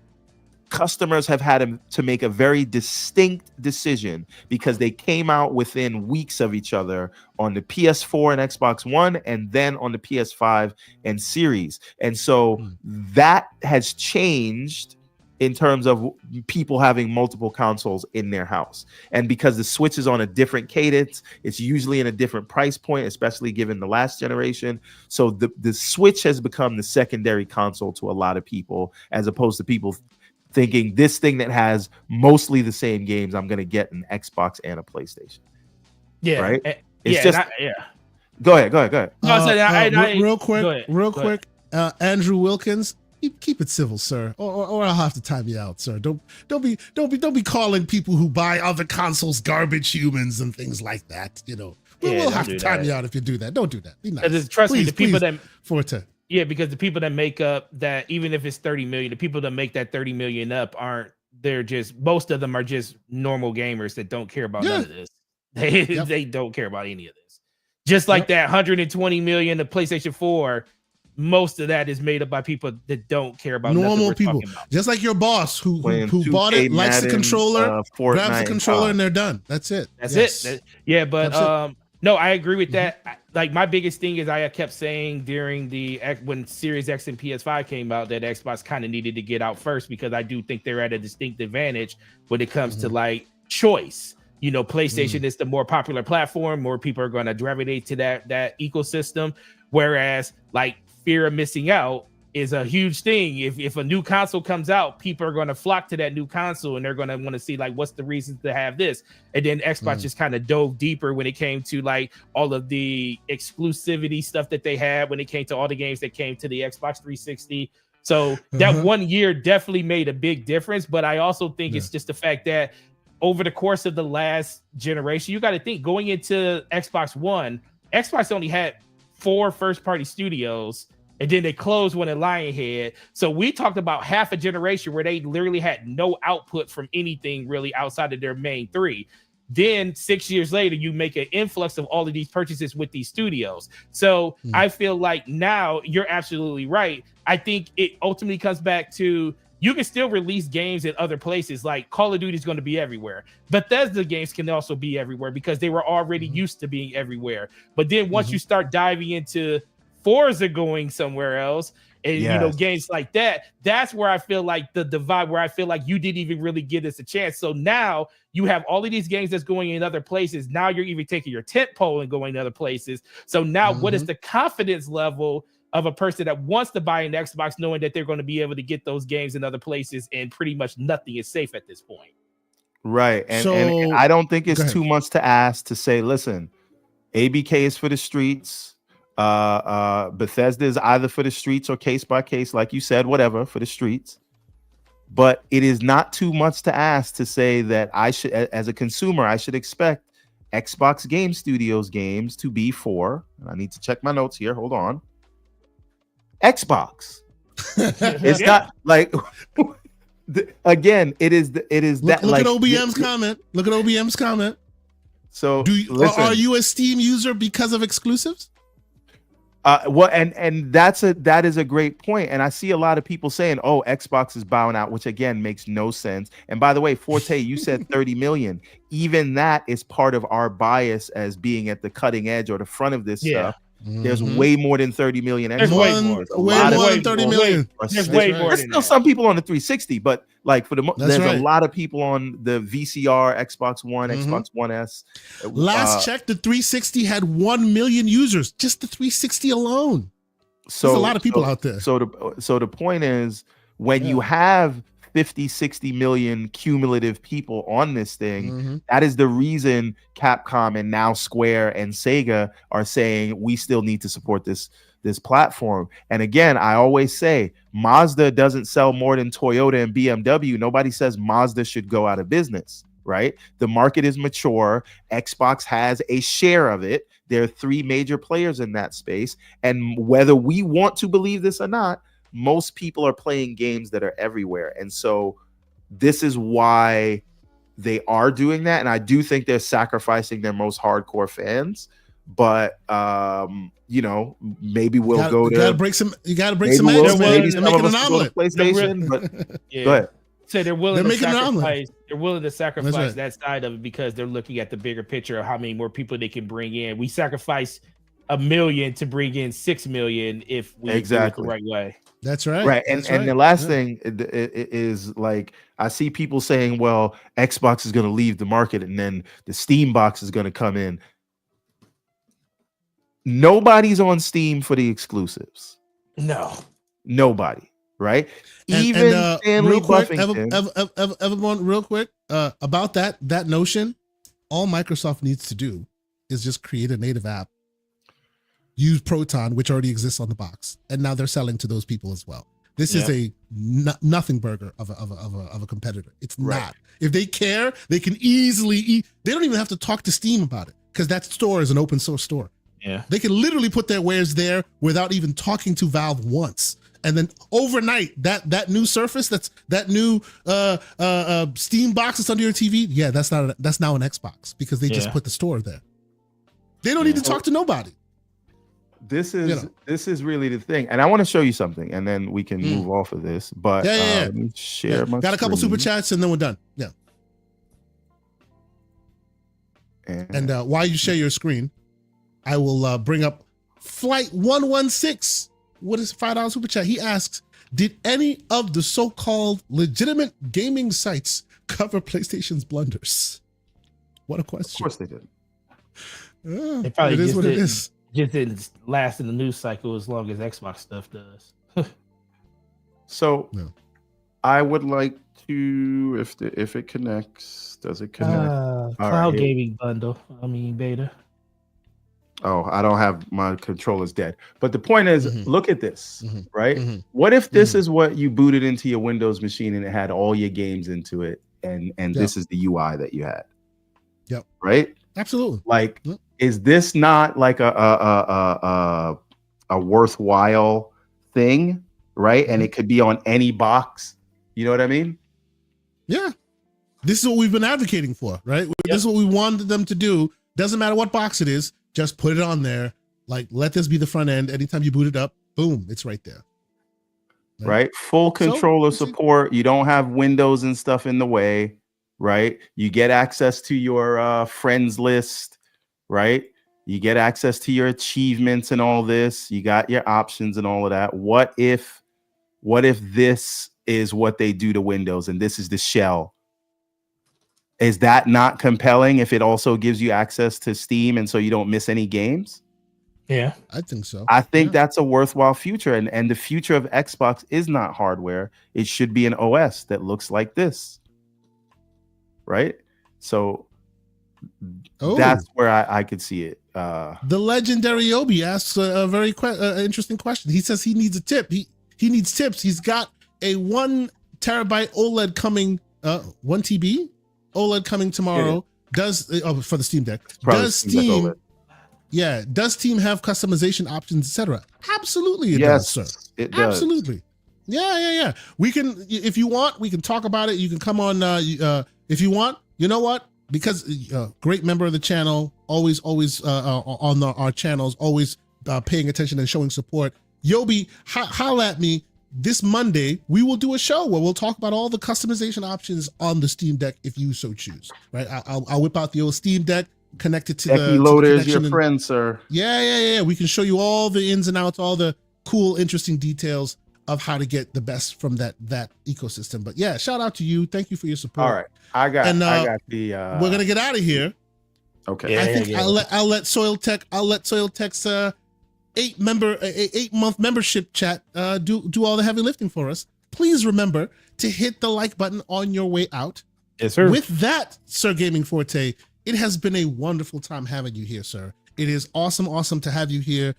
customers have had to make a very distinct decision because they came out within weeks of each other on the PS4 and Xbox One, and then on the PS5 and Series. And so that has changed in terms of people having multiple consoles in their house. And because the Switch is on a different cadence, it's usually in a different price point, especially given the last generation. So the Switch has become the secondary console to a lot of people, as opposed to people thinking this thing that has mostly the same games, I'm going to get an Xbox and a PlayStation.
Yeah.
Right?
It's
just... Go ahead.
Real quick. Andrew Wilkins, keep it civil, sir, or I'll have to time you out, sir. Don't be calling people who buy other consoles garbage humans and things like that. You know, we'll have to time you out if you do that. Don't do that. Be nice.
Trust me, the people that
because
the people that make up that, even if it's 30 million, the people that make that 30 million up most of them are just normal gamers that don't care about none of this. They don't care about any of this. Just like that 120 million, the PlayStation 4. Most of that is made up by people that don't care about
normal people, just like your boss who bought it, likes the controller, grabs the controller, and they're done. That's it.
No, I agree with that. Like, my biggest thing is I kept saying when Series X and PS5 came out that Xbox kind of needed to get out first, because I do think they're at a distinct advantage when it comes to like choice. You know, PlayStation is the more popular platform, more people are going to gravitate to that ecosystem, whereas like fear of missing out is a huge thing. If a new console comes out, people are going to flock to that new console, and they're going to want to see like, what's the reason to have this? And then Xbox just kind of dove deeper when it came to like all of the exclusivity stuff that they had, when it came to all the games that came to the Xbox 360. So that 1 year definitely made a big difference. But I also think it's just the fact that over the course of the last generation, you got to think, going into Xbox One, Xbox only had 4 first-party studios, and then they closed one at Lionhead. So we talked about half a generation where they literally had no output from anything really outside of their main 3. Then 6 years later, you make an influx of all of these purchases with these studios. So I feel like now you're absolutely right. I think it ultimately comes back to, you can still release games in other places. Like Call of Duty is going to be everywhere. Bethesda games can also be everywhere because they were already used to being everywhere. But then once you start diving into Forza going somewhere else, and you know,
Yes.
games like that. That's where I feel like the divide, where I feel like you didn't even really give this a chance. So now you have all of these games that's going in other places. Now you're even taking your tent pole and going to other places. So now what is the confidence level of a person that wants to buy an Xbox knowing that they're going to be able to get those games in other places and pretty much nothing is safe at this point?
Right. And I don't think it's too much to ask to say, listen, ABK is for the streets. Bethesda is either for the streets or case by case, like you said, whatever, for the streets. But it is not too much to ask to say that I should, as a consumer, I should expect Xbox Game Studios games to be for, and I need to check my notes here, hold on, Xbox. It's not like again, it is
look
that
look
like
at OBM's comment. Look at OBM's comment.
So
are you a Steam user because of exclusives?
Well, and that is a great point. And I see a lot of people saying, "Oh, Xbox is bowing out," which again makes no sense. And by the way, Forte, you said 30 million. Even that is part of our bias as being at the cutting edge or the front of this stuff. There's way more than 30 million.
There's way more
than 30 million.
There's way more.
There's still some people on the 360, but like for the there's a lot of people on the VCR, Xbox One, Xbox One S.
Last check, the 360 had 1 million users, just the 360 alone.
So
there's a lot of people out there.
So the point is, when you have 50, 60 million cumulative people on this thing, that is the reason Capcom and now Square and Sega are saying we still need to support this platform. And again, I always say Mazda doesn't sell more than Toyota and BMW. Nobody says Mazda should go out of business, right? The market is mature. Xbox has a share of it. There are 3 major players in that space. And whether we want to believe this or not, most people are playing games that are everywhere. And so this is why they are doing that. And I do think they're sacrificing their most hardcore fans. But you know, maybe we'll
you gotta break some eggs, man. Make it an omelet.
PlayStation, but go ahead.
So they're willing to sacrifice. They're willing to sacrifice that side of it because they're looking at the bigger picture of how many more people they can bring in. We sacrifice 1 million to bring in 6 million if we do it the right way.
That's right.
Right. And the last thing is like, I see people saying, well, Xbox is going to leave the market and then the Steam box is going to come in. Nobody's on Steam for the exclusives.
No.
Nobody. Right.
Even
Stanley
real quick,
Buffington.
everyone, real quick, about that notion, all Microsoft needs to do is just create a native app. Use Proton, which already exists on the box, and now they're selling to those people as well. This is a nothing burger of a competitor. It's not. If they care, they can easily. They don't even have to talk to Steam about it because that store is an open source store.
Yeah,
they can literally put their wares there without even talking to Valve once, and then overnight, that new Surface, that new Steam box that's under your TV. Yeah, that's now an Xbox because they just put the store there. They don't need to talk to nobody.
This is really the thing, and I want to show you something, and then we can move off of this. But let me share my.
Got a couple super chats, and then we're done. Yeah. And while you share your screen, I will bring up Flight 116. What is $5 super chat? He asks, "Did any of the so-called legitimate gaming sites cover PlayStation's blunders?" What a question!
Of course they did.
They probably
it is what it is.
Just didn't last in the news cycle as long as Xbox stuff does.
So I would like to, if it connects, does it connect?
Cloud gaming bundle. I mean beta.
Oh, I don't have my controller's dead. But the point is, look at this, right? What if this is what you booted into your Windows machine and it had all your games into it, and this is the UI that you had?
Yep.
Right?
Absolutely.
Like, is this not like a worthwhile thing, right? And it could be on any box. You know what I mean? Yeah.
This is what we've been advocating for, right? This is what we wanted them to do. Doesn't matter what box it is, just put it on there. Like, let this be the front end. Anytime you boot it up, boom, it's right there.
Right? Full controller support. You don't have windows and stuff in the way, right? You get access to your friends list, right? You get access to your achievements and all this. You got your options and all of that. What if this is what they do to Windows and this is the shell? Is that not compelling if it also gives you access to Steam and so you don't miss any games?
Yeah,
I think so.
I think that's a worthwhile future. And the future of Xbox is not hardware. It should be an OS that looks like this. Right? So that's where I could see it.
The legendary Obi asks a very interesting question. He says he needs a tip. He needs tips. He's got a 1 terabyte OLED coming, 1 TB OLED coming tomorrow. Does for the Steam Deck? Does Steam? Yeah. Does Steam have customization options, etc.? Absolutely, it does, sir.
It does.
Absolutely. Yeah. We can, if you want, we can talk about it. You can come on if you want. You know what? Because great member of the channel, always on our channels, always paying attention and showing support. Yobi, holla at me. This Monday, we will do a show where we'll talk about all the customization options on the Steam Deck if you so choose. Right? I'll whip out the old Steam Deck, connect it to the
Loader is your friend, sir.
Yeah. We can show you all the ins and outs, all the cool, interesting details of how to get the best from that ecosystem. But yeah, shout out to you. Thank you for your support.
All right, I got the.
We're gonna get out of here.
Okay.
I think I'll let Soil Tech's 8-month membership chat do all the heavy lifting for us. Please remember to hit the like button on your way out.
Yes, sir.
With that, Sir Gaming Forte, it has been a wonderful time having you here, sir. It is awesome to have you here.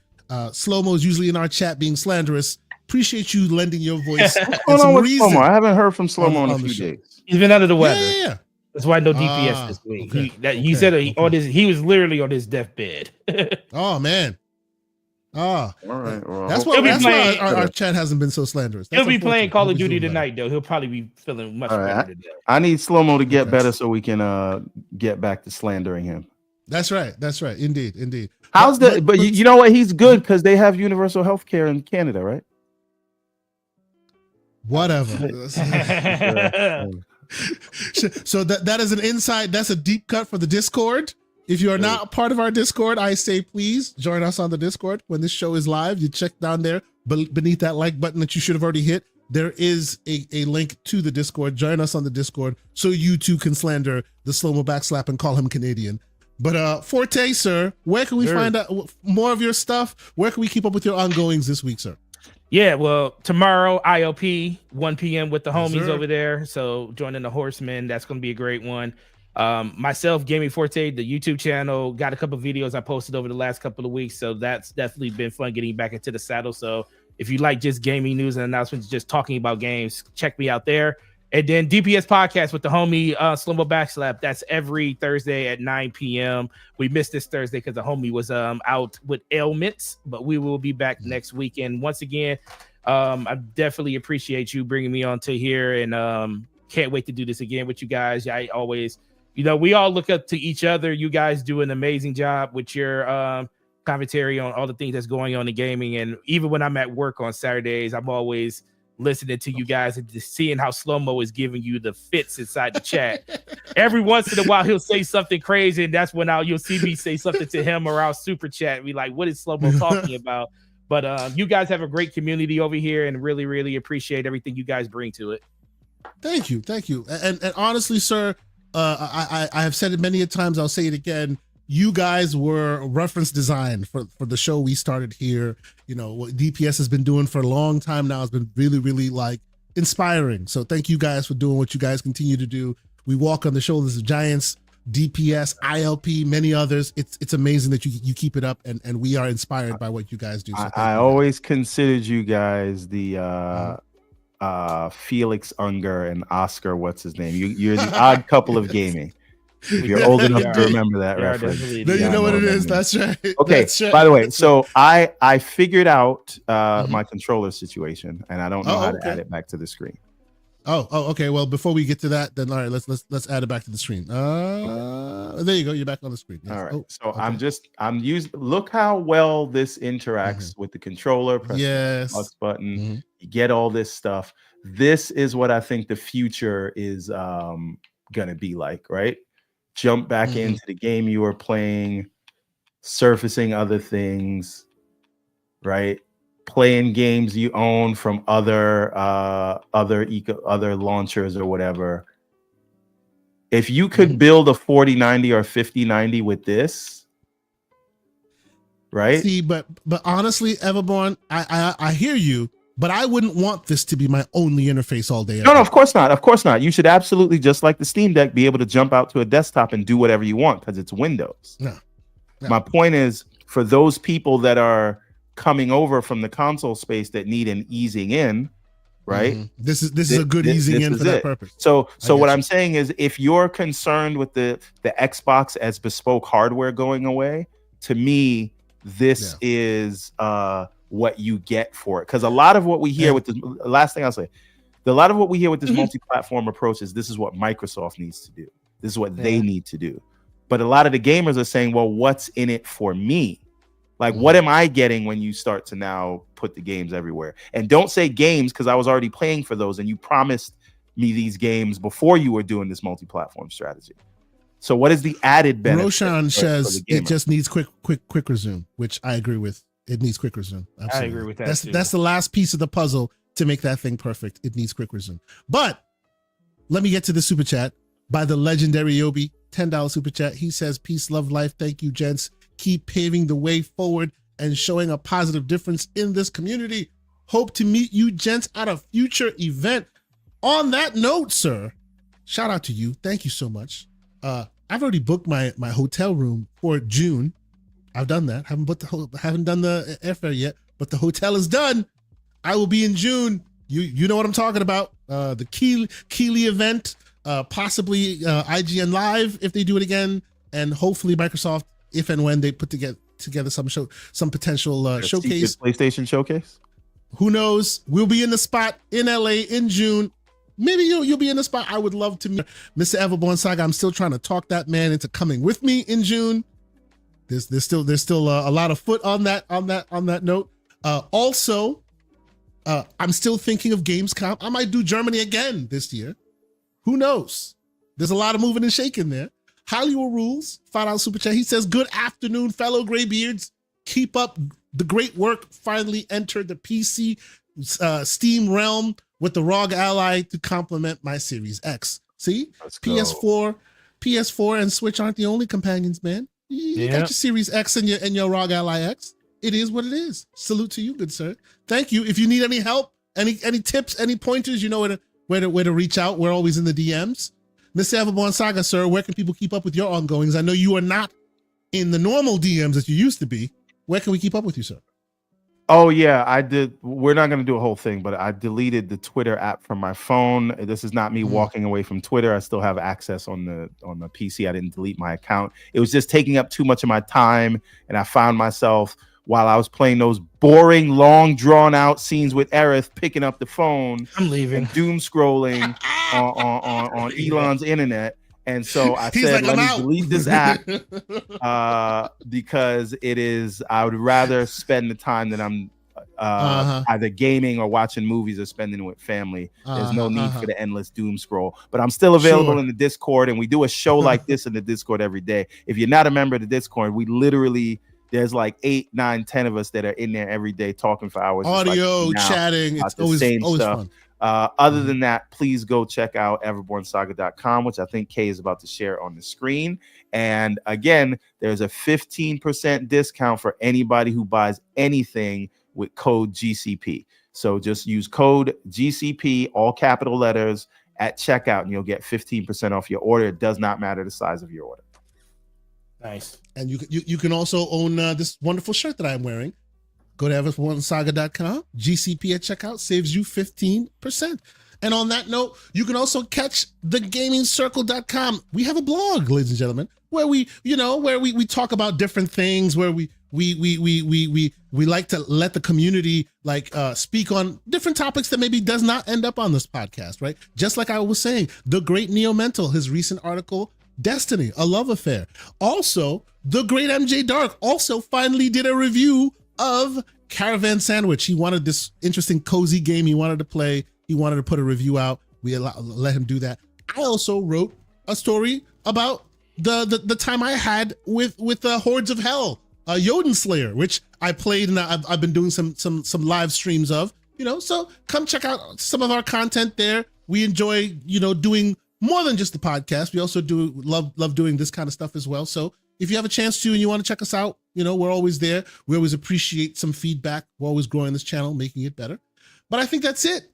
Slow-mo is usually in our chat being slanderous. Appreciate you lending your voice.
What's going on with Slow-mo? I haven't heard from Slow-mo in a few days.
He's been under the weather.
Yeah.
That's why no DPS this week.
Okay.
He said he was literally on his deathbed.
Oh man.
All right. Well,
that's why our chat hasn't been so slanderous.
He'll be playing Call of Duty tonight, though. He'll probably be feeling much better today.
I need Slow-mo to get better so we can get back to slandering him.
That's right. Indeed.
How's that? But you know what? He's good because they have universal health care in Canada, right?
Whatever. So that is an inside. That's a deep cut for the Discord. If you are not a part of our Discord, I say please join us on the Discord when this show is live. You check down there beneath that like button that you should have already hit. There is a link to the Discord. Join us on the Discord so you too can slander the Slow-mo backslap and call him Canadian. But Forte, sir, where can we find out more of your stuff? Where can we keep up with your ongoings this week, sir?
Yeah, well, tomorrow, IOP, 1 p.m. with the homies over there. So joining the Horsemen, that's going to be a great one. Myself, Gaming Forte, the YouTube channel, got a couple of videos I posted over the last couple of weeks. So that's definitely been fun getting back into the saddle. So if you like just gaming news and announcements, just talking about games, check me out there. And then DPS podcast with the homie Slow-mo backslap. That's every Thursday at 9 p.m. We missed this Thursday because the homie was out with ailments, but we will be back next weekend. Once again, I definitely appreciate you bringing me on to here, and can't wait to do this again with you guys. I always, we all look up to each other. You guys do an amazing job with your commentary on all the things that's going on in gaming. And even when I'm at work on Saturdays, I'm always listening to you guys and just seeing how Slow-mo is giving you the fits inside the chat. Every once in a while, he'll say something crazy, and that's when you'll see me say something to him or I'll super chat and be like, what is Slow-mo talking about? But you guys have a great community over here and really, really appreciate everything you guys bring to it.
Thank you. And honestly, sir, I have said it many a times. I'll say it again. You guys were reference design for the show we started here. What DPS has been doing for a long time now has been really, really like inspiring. So thank you guys for doing what you guys continue to do. We walk on the shoulders of giants, DPS, ILP, many others. It's amazing that you keep it up, and we are inspired by what you guys do. So
I always considered you guys the Felix Unger and Oscar, what's his name? You're the odd couple of gaming. If you're old enough to remember that reference.
You know what it is. That's right.
Okay.
That's right.
By the way, so I figured out my controller situation, and I don't know how to add it back to the screen.
Okay. Well, before we get to that, then all right, let's add it back to the screen. There you go. You're back on the screen. Yes.
All right. I'm using. Look how well this interacts with the controller. Press the plus button. You get all this stuff. This is what I think the future is gonna be like, right? Jump back into the game you were playing, surfacing other things, right? Playing games you own from other launchers or whatever. If you could build a 4090 or 5090 with this, right?
See, but honestly, Everborn, I hear you, but I wouldn't want this to be my only interface all day.
No, of course not. Of course not. You should absolutely, just like the Steam Deck, be able to jump out to a desktop and do whatever you want because it's Windows.
No.
My point is, for those people that are coming over from the console space that need an easing in, right?
Mm-hmm. This is a good easing in for that purpose.
So what I'm saying is, if you're concerned with the Xbox as bespoke hardware going away, to me, this is what you get for it. Because a lot of what we hear with this, last thing I'll say, a lot of what we hear with this multi-platform approach is this is what Microsoft needs to do. This is what they need to do. But a lot of the gamers are saying, well, what's in it for me? Like, what am I getting when you start to now put the games everywhere? And don't say games, because I was already paying for those and you promised me these games before you were doing this multi-platform strategy. So what is the added benefit?
Roshan says it just needs quick resume, which I agree with. It needs quick resume. Absolutely.
I agree with that.
That's the last piece of the puzzle to make that thing perfect. It needs quick resume. But let me get to the super chat by the legendary Yobi. $10 super chat. He says, peace, love, life. Thank you, gents. Keep paving the way forward and showing a positive difference in this community. Hope to meet you gents at a future event. On that note, sir, shout out to you. Thank you so much. I've already booked my hotel room for June. I've done that. Haven't done the airfare yet, but the hotel is done. I will be in June. You know what I'm talking about. The Keeley event, possibly IGN Live if they do it again, and hopefully Microsoft, if and when they put together some potential showcase.
PlayStation showcase.
Who knows? We'll be in the spot in LA in June. Maybe you'll be in the spot. I would love to meet Mr. Everborn Saga. I'm still trying to talk that man into coming with me in June. There's still a lot of foot on that note. Also, I'm still thinking of Gamescom. I might do Germany again this year. Who knows? There's a lot of moving and shaking there. Hollywood Rules, $5 super chat. He says, good afternoon, fellow graybeards. Keep up the great work. Finally entered the PC Steam realm with the ROG Ally to complement my Series X. See, PS4 and Switch aren't the only companions, man. You got your Series X and your ROG Ally X. It is what it is. Salute to you, good sir. Thank you. If you need any help, any tips, any pointers, you know where to reach out. We're always in the DMs. Mr. Everborn Saga, sir, where can people keep up with your ongoings? I know you are not in the normal DMs that you used to be. Where can we keep up with you, sir?
Oh yeah, I did. We're not going to do a whole thing, but I deleted the Twitter app from my phone. This is not me walking away from Twitter. I still have access on the PC. I didn't delete my account. It was just taking up too much of my time, and I found myself while I was playing those boring, long, drawn-out scenes with Aerith, picking up the phone,
I'm leaving,
and doom scrolling on Elon's internet. And so I said, let me delete this app because I would rather spend the time that I'm either gaming or watching movies or spending it with family. There's no need for the endless doom scroll. But I'm still available in the Discord, and we do a show like this in the Discord every day. If you're not a member of the Discord, we literally, there's like 8, 9, 10 of us that are in there every day talking for hours.
Audio, chatting, it's always fun.
Other than that, please go check out everbornsaga.com, which I think Kay is about to share on the screen. And again, there's a 15% discount for anybody who buys anything with code GCP. So just use code GCP, all capital letters, at checkout, and you'll get 15% off your order. It does not matter the size of your order.
Nice.
And you can also own this wonderful shirt that I'm wearing. Go to everbornsaga.com. GCP at checkout saves you 15%. And on that note, you can also catch thegamingcircle.com. We have a blog, ladies and gentlemen, where we talk about different things, where we like to let the community speak on different topics that maybe does not end up on this podcast, right? Just like I was saying, the great Neo Mental, his recent article, Destiny, a love affair. Also, the great MJ Dark also finally did a review of Caravan Sandwich. He wanted this interesting cozy game he wanted to play. He wanted to put a review out. We let him do that. I also wrote a story about the time I had with Hordes of Hell Jotun Slayer, which I played and I've been doing some live streams of, so come check out some of our content there. We enjoy, doing more than just the podcast. We also love doing this kind of stuff as well. So if you have a chance to and you want to check us out, we're always there. We always appreciate some feedback. We're always growing this channel, making it better. But I think that's it.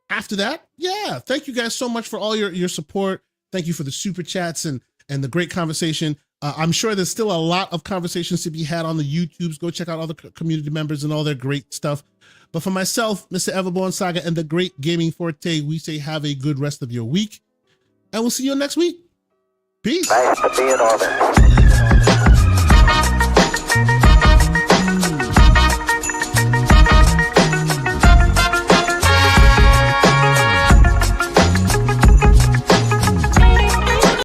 After that, yeah, thank you guys so much for all your support. Thank you for the super chats and the great conversation. I'm sure there's still a lot of conversations to be had on the YouTubes. Go check out all the community members and all their great stuff. But for myself, Mr. Everborn Saga, and the great Gaming Forte, we say have a good rest of your week. And we'll see you next week. Peace.
Thanks for being on it.